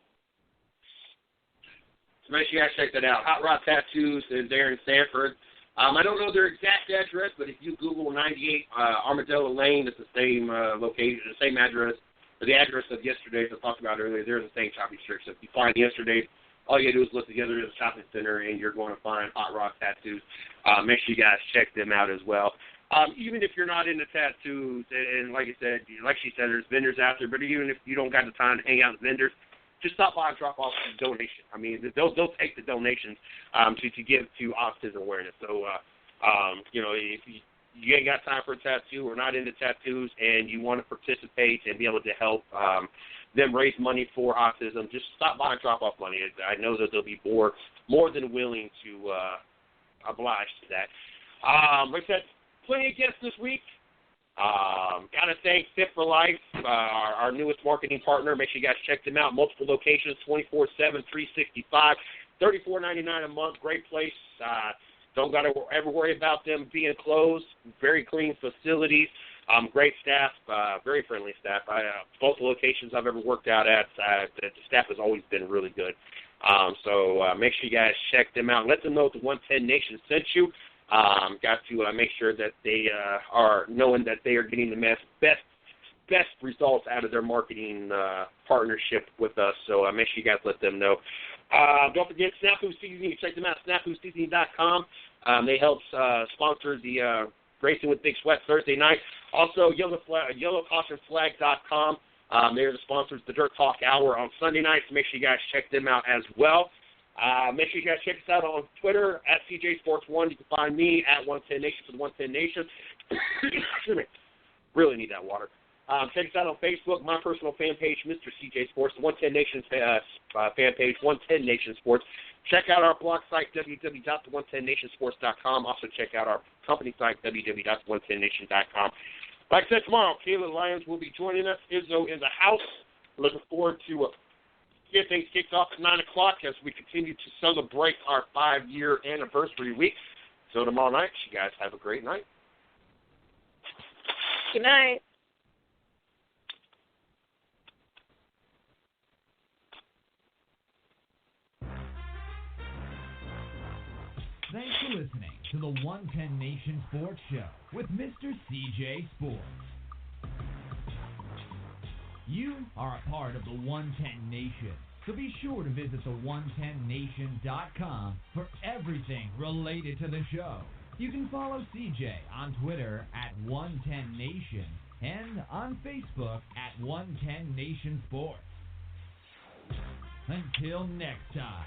So make sure you guys check that out. Hot Rod Tattoos is there in Sanford. I don't know their exact address, but if you Google 98 Armadillo Lane, it's the same location, the same address. The address of yesterday's I talked about earlier, they're in the same shopping strip. So if you find yesterday's, all you got to do is look together in the shopping center, and you're going to find Hot Rod Tattoos. Make sure you guys check them out as well. Even if you're not into tattoos, and like I said, like she said, there's vendors out there, but even if you don't got the time to hang out with vendors, just stop by and drop off a donation. I mean, they'll take the donations to give to autism awareness. So, if you ain't got time for a tattoo or not into tattoos and you want to participate and be able to help them raise money for autism, just stop by and drop off money. I know that they'll be more than willing to oblige to that. Like I said, plenty of guests this week. Got to thank Fit for Life, our newest marketing partner. Make sure you guys check them out. Multiple locations, 24/7, 365, $34.99 a month. Great place. Don't got to ever worry about them being closed. Very clean facilities. Great staff. Very friendly staff. Both locations I've ever worked out at, the staff has always been really good. So make sure you guys check them out. Let them know the 110 Nation sent you. Got to make sure that they are knowing that they are getting the best results out of their marketing partnership with us. So make sure you guys let them know. Don't forget Snafu Seasoning. Check them out, snafuseasoning.com. They help sponsor the Racing with Big Sweat Thursday night. Also, YellowCautionFlag.com. They're the sponsors of the Dirt Talk Hour on Sunday nights. Make sure you guys check them out as well. Make sure you guys check us out on Twitter at CJSports1. You can find me at 110 Nation for the 110 Nation. Excuse me. Really need that water. Check us out on Facebook, my personal fan page, Mr. CJ Sports, the 110 Nation fan page, 110 Nation Sports. Check out our blog site, www.the110nationsports.com. Also check out our company site, www.the110nation.com. Like I said, tomorrow, Kayla Lyons will be joining us. Izzo in the house. Looking forward to get things kicked off at 9 o'clock as we continue to celebrate our 5-year anniversary week. So tomorrow night, you guys have a great night. Good night. Thanks for listening to the 110 Nation Sports Show with Mr. CJ Sports. You are a part of the 110 Nation, so be sure to visit the110nation.com for everything related to the show. You can follow CJ on Twitter at 110Nation and on Facebook at 110 Nation Sports. Until next time.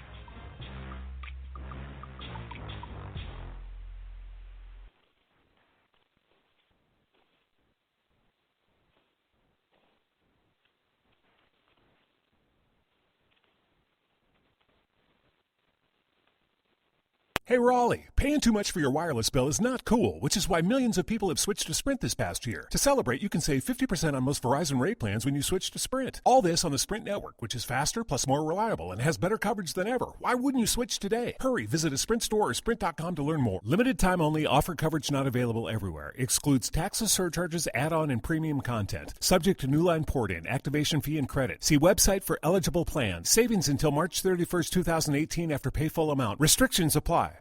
Hey Raleigh, paying too much for your wireless bill is not cool, which is why millions of people have switched to Sprint this past year. To celebrate, you can save 50% on most Verizon rate plans when you switch to Sprint. All this on the Sprint network, which is faster plus more reliable and has better coverage than ever. Why wouldn't you switch today? Hurry, visit a Sprint store or Sprint.com to learn more. Limited time only, offer coverage not available everywhere. Excludes taxes, surcharges, add-on, and premium content. Subject to new line port-in, activation fee, and credit. See website for eligible plans. Savings until March 31st, 2018 after pay full amount. Restrictions apply.